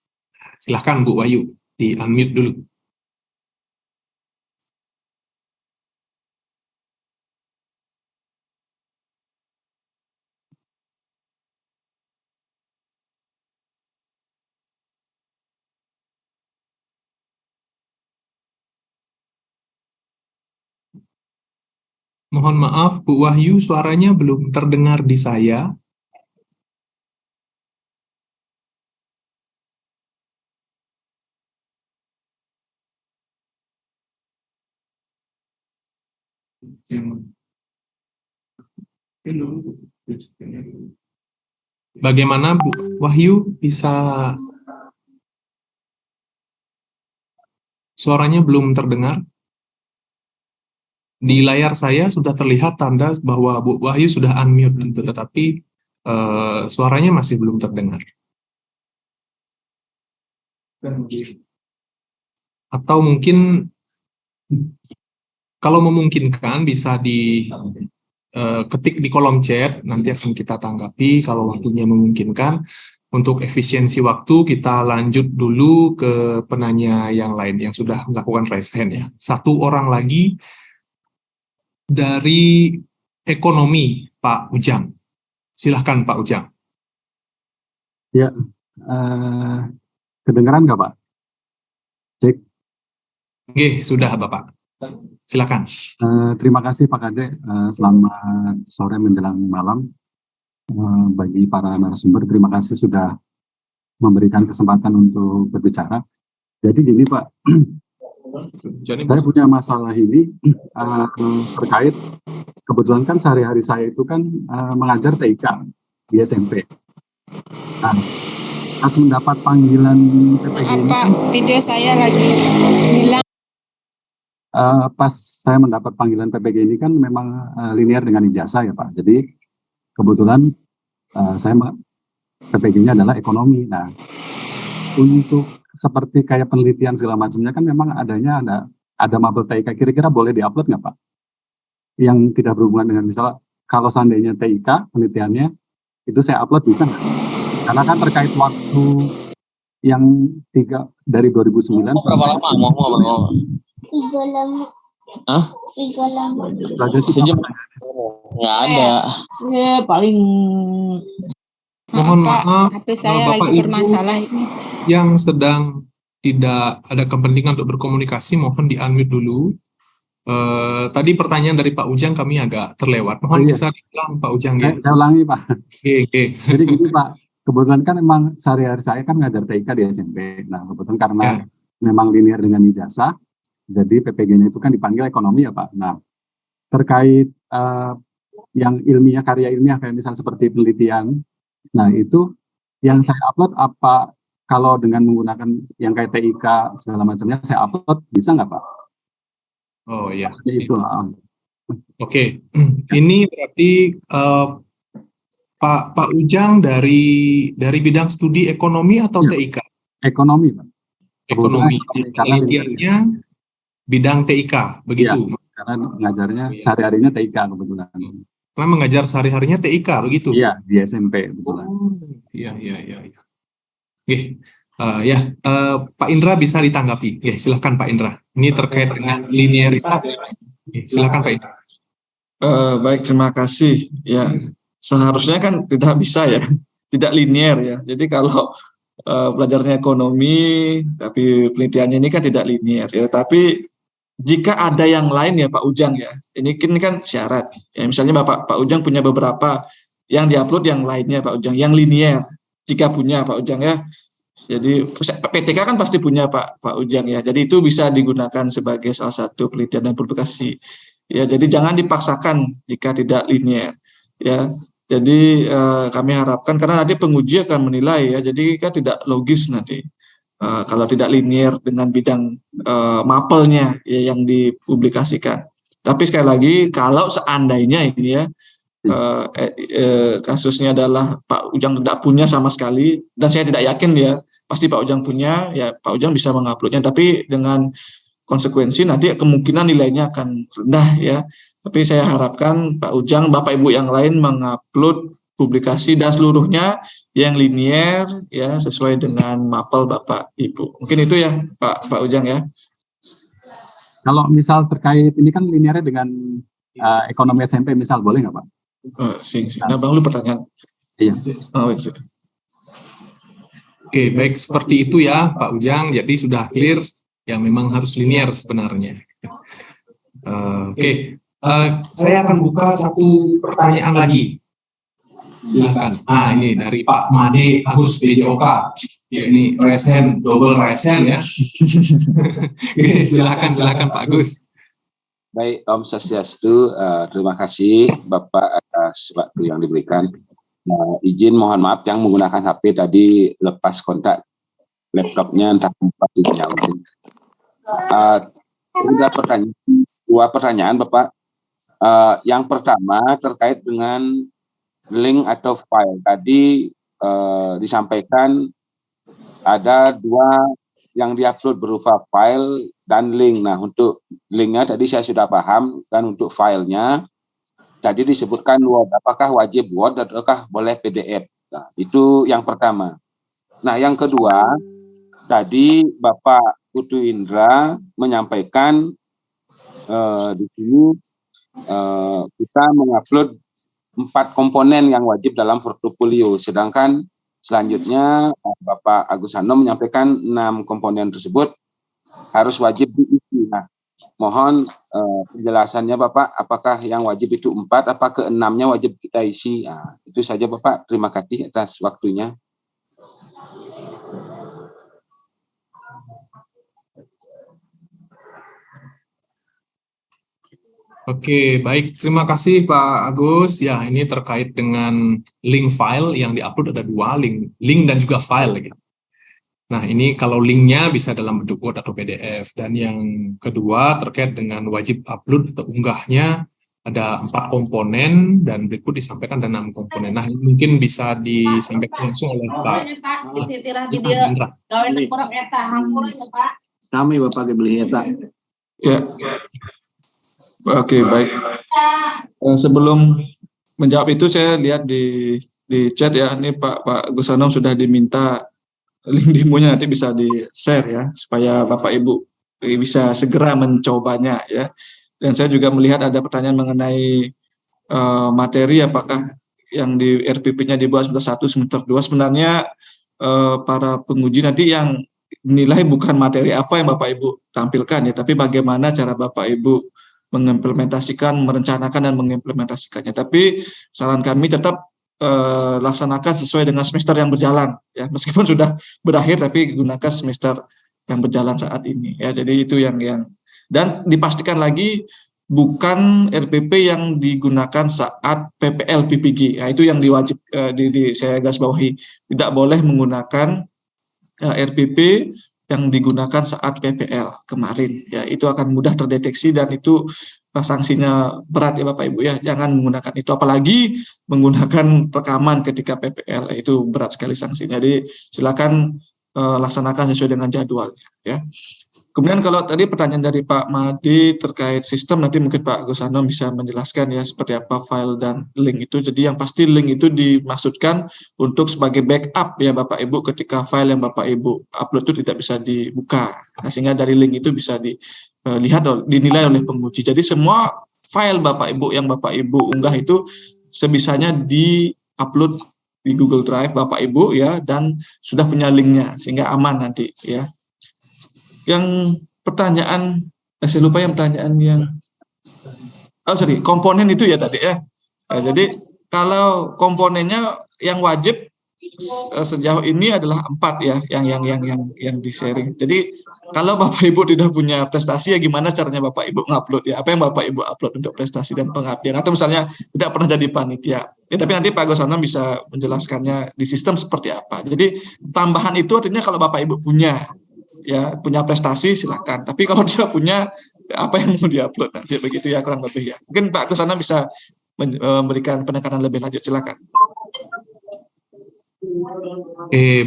Silahkan Bu Wahyu, di-unmute dulu. Mohon maaf, Bu Wahyu, suaranya belum terdengar di saya. Bagaimana Bu Wahyu, bisa suaranya belum terdengar? Di layar saya sudah terlihat tanda bahwa Bu Wahyu sudah unmute, tetapi suaranya masih belum terdengar. Atau mungkin kalau memungkinkan bisa ketik di kolom chat, nanti akan kita tanggapi kalau waktunya memungkinkan. Untuk efisiensi waktu, kita lanjut dulu ke penanya yang lain yang sudah melakukan raise hand ya. Satu orang lagi dari ekonomi, Pak Ujang. Silahkan Pak Ujang. Ya, kedengaran nggak Pak? Cek. Oke, sudah Bapak. Silakan. Terima kasih Pak Kade. Selamat sore menjelang malam bagi para narasumber. Terima kasih sudah memberikan kesempatan untuk berbicara. Jadi gini Pak, saya punya masalah ini terkait kebetulan kan sehari-hari saya itu kan mengajar TIK di SMP. Nah, pas mendapat panggilan PPG ini kan, video saya lagi hilang. Pas saya mendapat panggilan PPG ini kan memang linear dengan ijazah ya Pak. Jadi kebetulan saya PPG-nya adalah ekonomi. Nah, untuk seperti kayak penelitian segala macamnya kan memang ada mabel TIK. Kira-kira boleh diupload nggak Pak? Yang tidak berhubungan dengan misalnya kalau seandainya TIK penelitiannya itu saya upload bisa nggak? Karena kan terkait waktu yang dari 2009. Berapa lama mau? 3 lama. Hah? 3 lama. Sejam? Nggak ada. Paling Mohon maaf, HP saya Bapak lagi Ibu bermasalah ini. yang sedang tidak ada kepentingan untuk berkomunikasi, mohon di-unmute dulu. Tadi pertanyaan dari Pak Ujang kami agak terlewat. Mohon bisa diulang Pak Ujang ya. Saya ulangi Pak. Oke. Jadi gini Pak, kebetulan kan memang sehari-hari saya kan ngajar TIK di SMP. Nah kebetulan karena memang linear dengan ijazah, jadi PPG-nya itu kan dipanggil ekonomi ya Pak. Nah terkait yang ilmiah, karya ilmiah kayak misalnya seperti penelitian, nah itu yang saya upload apa kalau dengan menggunakan yang kayak TIK segala macamnya saya upload, bisa nggak Pak? Oh iya. Maksudnya itu. Oke, ini berarti Pak Ujang dari bidang studi ekonomi atau Iya. TIK? Ekonomi Pak. Ekonomi. Karena Penelitiannya bidang TIK, begitu? karena ngajarnya sehari-harinya TIK kebetulan. Karena mengajar sehari-harinya TIK, begitu? Iya, di SMP kebetulan. Iya. Pak Indra bisa ditanggapi. Silahkan Pak Indra. Ini terkait dengan linearitas. Silakan Pak Indra. Baik, terima kasih. Ya, seharusnya kan tidak bisa ya, tidak linear ya. Jadi kalau belajarnya ekonomi, tapi penelitiannya ini kan tidak linear ya. Tapi jika ada yang lain ya Pak Ujang ya, ini kan syarat. Ya, misalnya Pak Ujang punya beberapa yang diupload yang lainnya Pak Ujang, yang linear. Jika punya Pak Ujang ya. Jadi PTK kan pasti punya Pak Ujang ya. Jadi itu bisa digunakan sebagai salah satu penelitian dan publikasi. Ya, jadi jangan dipaksakan jika tidak linear. Ya, jadi kami harapkan karena nanti penguji akan menilai ya. Jadi kan tidak logis nanti kalau tidak linear dengan bidang mapelnya ya, yang dipublikasikan. Tapi sekali lagi kalau seandainya ini ya kasusnya adalah Pak Ujang tidak punya sama sekali, dan saya tidak yakin ya, pasti Pak Ujang punya, ya Pak Ujang bisa menguploadnya, tapi dengan konsekuensi nanti kemungkinan nilainya akan rendah ya. Tapi saya harapkan Pak Ujang, Bapak Ibu yang lain mengupload publikasi dan seluruhnya yang linear ya, sesuai dengan mapel Bapak Ibu. Mungkin itu ya Pak Ujang ya. Kalau misal terkait ini kan linearnya dengan ekonomi SMP misal, boleh nggak Pak? Nah, Bang, lu pertanyaan. Iya. Oke, baik seperti itu ya Pak Ujang. Jadi sudah clear yang memang harus linear sebenarnya. Saya akan buka satu pertanyaan lagi. Silakan. Ini dari Pak Made Agus BJOK. Ini resen, double resen ya. Silakan Pak Agus. Baik, Om Swastiastu, terima kasih Bapak atas waktu yang diberikan. Izin mohon maaf yang menggunakan HP tadi lepas kontak laptopnya entah tempat dinyalakan. Dua pertanyaan Bapak. Yang pertama terkait dengan link atau file. Tadi disampaikan ada dua yang diupload berupa file dan link. Nah, untuk linknya tadi saya sudah paham, dan untuk filenya tadi disebutkan Word. Apakah wajib Word ataukah boleh PDF? Nah, itu yang pertama. Nah, yang kedua, tadi Bapak Putu Indra menyampaikan di sini kita mengupload 4 komponen yang wajib dalam portofolio, sedangkan selanjutnya Bapak Agus Hano menyampaikan 6 komponen tersebut harus wajib diisi. Nah, mohon penjelasannya Bapak, apakah yang wajib itu 4, apa ke-6-nya wajib kita isi? Nah, itu saja Bapak, terima kasih atas waktunya. Oke, baik. Terima kasih Pak Agus. Ya, ini terkait dengan link file yang diupload ada 2, link dan juga file. Gitu. Nah, ini kalau linknya bisa dalam bentuk Word atau PDF. Dan yang kedua terkait dengan wajib upload atau unggahnya ada 4 komponen dan berikut disampaikan ada 6 komponen. Nah, ini mungkin bisa disampaikan langsung oleh Pak Indra. Kami Bapak beli eta. Ya. Oke, baik. Sebelum menjawab itu saya lihat di chat ya, ini Pak Agus Hano sudah diminta link demonya, nanti bisa di-share ya supaya Bapak Ibu bisa segera mencobanya ya. Dan saya juga melihat ada pertanyaan mengenai materi apakah yang di RPP-nya di bawah semester 1, semester 2. Sebenarnya para penguji nanti yang menilai bukan materi apa yang Bapak Ibu tampilkan ya, tapi bagaimana cara Bapak Ibu mengimplementasikan, merencanakan dan mengimplementasikannya. Tapi saran kami tetap laksanakan sesuai dengan semester yang berjalan ya, meskipun sudah berakhir tapi gunakan semester yang berjalan saat ini ya. Jadi itu yang dan dipastikan lagi bukan RPP yang digunakan saat PPL PPG ya, itu yang diwajib saya garis bawahi, tidak boleh menggunakan RPP yang digunakan saat PPL kemarin. Ya, itu akan mudah terdeteksi dan itu sanksinya berat ya Bapak Ibu ya. Jangan menggunakan itu, apalagi menggunakan rekaman ketika PPL, itu berat sekali sanksinya. Jadi silakan laksanakan sesuai dengan jadwalnya ya. Kemudian kalau tadi pertanyaan dari Pak Madi terkait sistem, nanti mungkin Pak Agus Anom bisa menjelaskan ya seperti apa file dan link itu. Jadi yang pasti link itu dimaksudkan untuk sebagai backup ya Bapak Ibu ketika file yang Bapak Ibu upload itu tidak bisa dibuka. Nah, sehingga dari link itu bisa dilihat dinilai oleh penguji. Jadi semua file Bapak Ibu yang Bapak Ibu unggah itu sebisanya di-upload di Google Drive Bapak Ibu ya, dan sudah punya linknya sehingga aman nanti ya. Yang pertanyaan, saya lupa yang pertanyaan yang, komponen itu ya tadi ya. Nah, jadi kalau komponennya yang wajib sejauh ini adalah 4 ya, yang di sharing. Jadi kalau Bapak Ibu tidak punya prestasi ya gimana caranya Bapak Ibu ngupload ya? Apa yang Bapak Ibu upload untuk prestasi dan pengabdian? Atau misalnya tidak pernah jadi panitia. Ya, tapi nanti Pak Agus Anom bisa menjelaskannya di sistem seperti apa. Jadi tambahan itu artinya kalau Bapak Ibu punya prestasi silakan. Tapi kalau dia punya apa yang mau diupload nanti begitu ya kurang lebih ya. Mungkin Pak Agus Anom bisa memberikan penekanan lebih lanjut, silakan.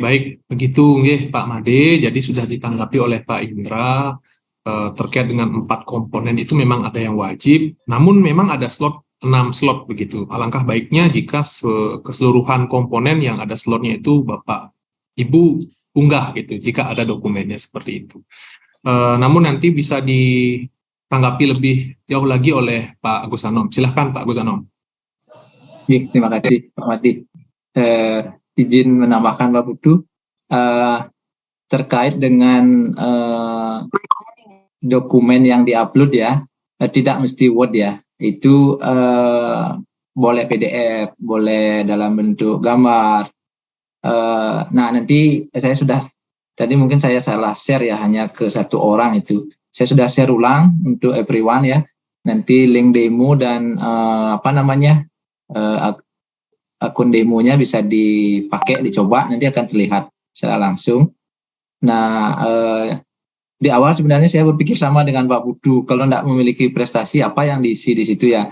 Baik, begitu Pak Made. Jadi sudah ditanggapi oleh Pak Indra terkait dengan 4 komponen itu memang ada yang wajib, namun memang ada 6 slot begitu. Alangkah baiknya jika keseluruhan komponen yang ada slotnya itu Bapak Ibu unggah gitu jika ada dokumennya seperti itu. Namun nanti bisa ditanggapi lebih jauh lagi oleh Pak Agus Anom. Silahkan Pak Agus Anom. Terima kasih Pak Madi. Izin menambahkan Pak Putu terkait dengan dokumen yang diupload ya, tidak mesti Word ya. Itu boleh PDF, boleh dalam bentuk gambar. Nah nanti tadi mungkin saya salah share ya, hanya ke 1 orang itu. Saya sudah share ulang untuk everyone ya. Nanti link demo dan akun demonya bisa dipakai, dicoba, nanti akan terlihat secara langsung. Nah di awal sebenarnya saya berpikir sama dengan Pak Putu, kalau tidak memiliki prestasi apa yang diisi di situ ya.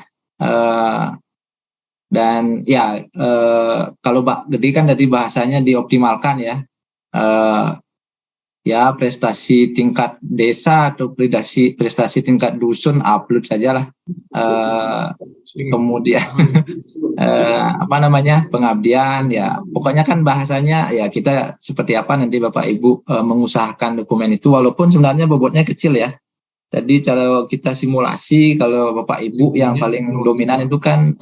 Dan ya kalau Pak Gede kan tadi bahasanya dioptimalkan ya, ya prestasi tingkat desa atau prestasi tingkat dusun upload sajalah, kemudian pengabdian ya, pokoknya kan bahasanya ya kita seperti apa nanti Bapak Ibu mengusahakan dokumen itu, walaupun sebenarnya bobotnya kecil ya. Jadi kalau kita simulasi, kalau Bapak Ibu yang paling dominan itu kan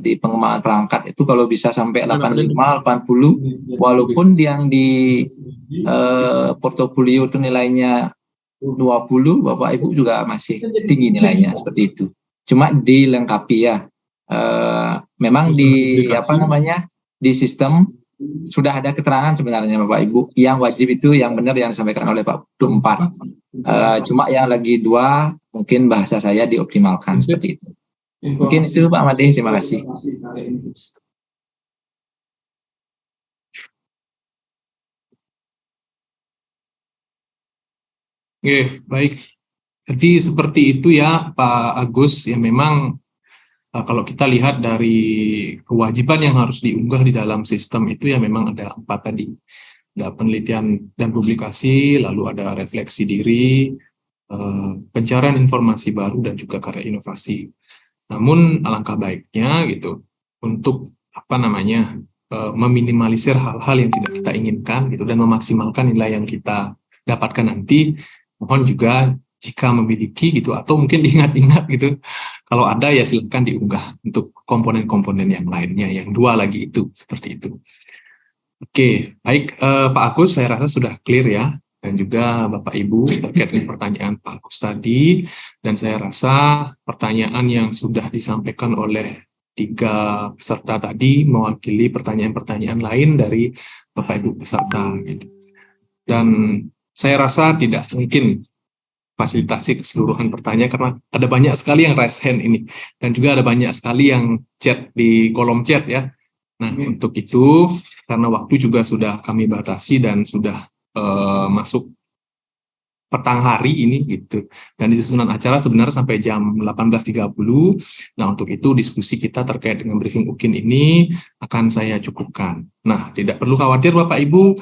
di pengembangan perangkat itu kalau bisa sampai 85, 80, walaupun yang di portofolio itu nilainya 20, Bapak Ibu juga masih tinggi nilainya seperti itu. Cuma dilengkapi ya. Memang di sistem sudah ada keterangan sebenarnya Bapak Ibu, yang wajib itu yang benar yang disampaikan oleh Pak Putu 4. Cuma yang lagi 2 mungkin bahasa saya dioptimalkan seperti itu. Mungkin itu Pak Made, terima kasih. Baik. Jadi seperti itu ya Pak Agus, ya memang kalau kita lihat dari kewajiban yang harus diunggah di dalam sistem itu ya memang ada 4 tadi. Ada penelitian dan publikasi, lalu ada refleksi diri, pencarian informasi baru, dan juga karya inovasi. Namun alangkah baiknya gitu untuk meminimalisir hal-hal yang tidak kita inginkan gitu dan memaksimalkan nilai yang kita dapatkan nanti. Mohon juga jika memiliki gitu atau mungkin diingat-ingat gitu, kalau ada ya silakan diunggah untuk komponen-komponen yang lainnya, yang 2 lagi itu seperti itu. Oke, baik Pak Agus, saya rasa sudah clear ya, dan juga Bapak Ibu terkait dengan pertanyaan Pak Agus tadi, dan saya rasa pertanyaan yang sudah disampaikan oleh 3 peserta tadi mewakili pertanyaan-pertanyaan lain dari Bapak Ibu peserta gitu. Dan saya rasa tidak mungkin fasilitasi keseluruhan pertanyaan karena ada banyak sekali yang raise hand ini, dan juga ada banyak sekali yang chat di kolom chat ya. Nah, untuk itu karena waktu juga sudah kami batasi dan sudah masuk petang hari ini gitu. Dan di susunan acara sebenarnya sampai jam 18.30. Nah, untuk itu diskusi kita terkait dengan briefing UKIN ini akan saya cukupkan. Nah, tidak perlu khawatir Bapak Ibu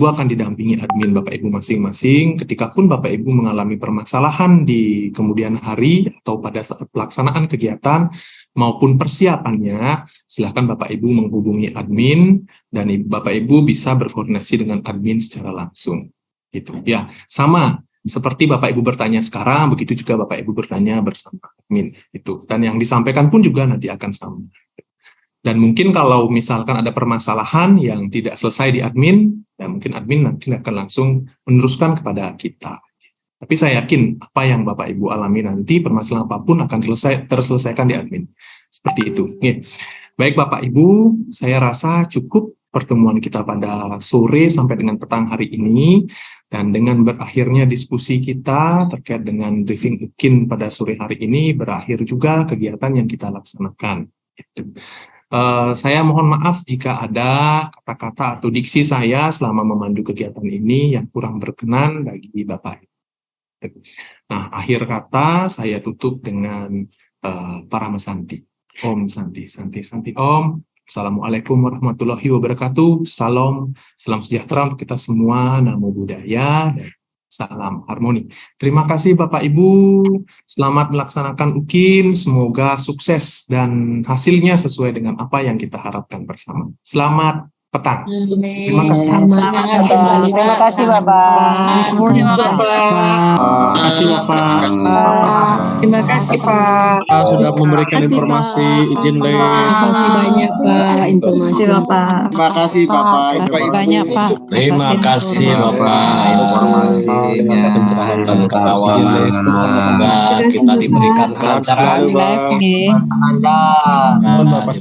akan didampingi admin Bapak Ibu masing-masing. Ketika pun Bapak Ibu mengalami permasalahan di kemudian hari atau pada saat pelaksanaan kegiatan maupun persiapannya, silakan Bapak Ibu menghubungi admin dan Bapak Ibu bisa berkoordinasi dengan admin secara langsung. Gitu ya, sama seperti Bapak Ibu bertanya sekarang, begitu juga Bapak Ibu bertanya bersama admin itu, dan yang disampaikan pun juga nanti akan sama. Dan mungkin kalau misalkan ada permasalahan yang tidak selesai di admin, ya mungkin admin nanti akan langsung meneruskan kepada kita. Tapi saya yakin apa yang Bapak Ibu alami nanti, permasalahan apapun akan terselesaikan di admin. Seperti itu. Oke. Baik Bapak Ibu, saya rasa cukup pertemuan kita pada sore sampai dengan petang hari ini, dan dengan berakhirnya diskusi kita terkait dengan briefing UKIN pada sore hari ini, berakhir juga kegiatan yang kita laksanakan. Gitu. Saya mohon maaf jika ada kata-kata atau diksi saya selama memandu kegiatan ini yang kurang berkenan bagi Bapak. Nah, akhir kata saya tutup dengan Parama Santi. Om Santi, Santi, Santi Om. Assalamualaikum warahmatullahi wabarakatuh. Salam sejahtera untuk kita semua. Namo Buddhaya dan salam harmoni. Terima kasih Bapak Ibu. Selamat melaksanakan UKIN. Semoga sukses dan hasilnya sesuai dengan apa yang kita harapkan bersama. Selamat petang. Terima kasih. Terima kasih Bapak. Terima kasih Bapak. Terima kasih Pak. Sudah memberikan informasi, izin leh. Terima kasih banyak Pak informasi Bapak. Terima kasih Bapak. Banyak Pak. Terima kasih Bapak informasinya, pencerahan dan kawalan. Semoga kita diberikan kelancaran. Mohon Bapak.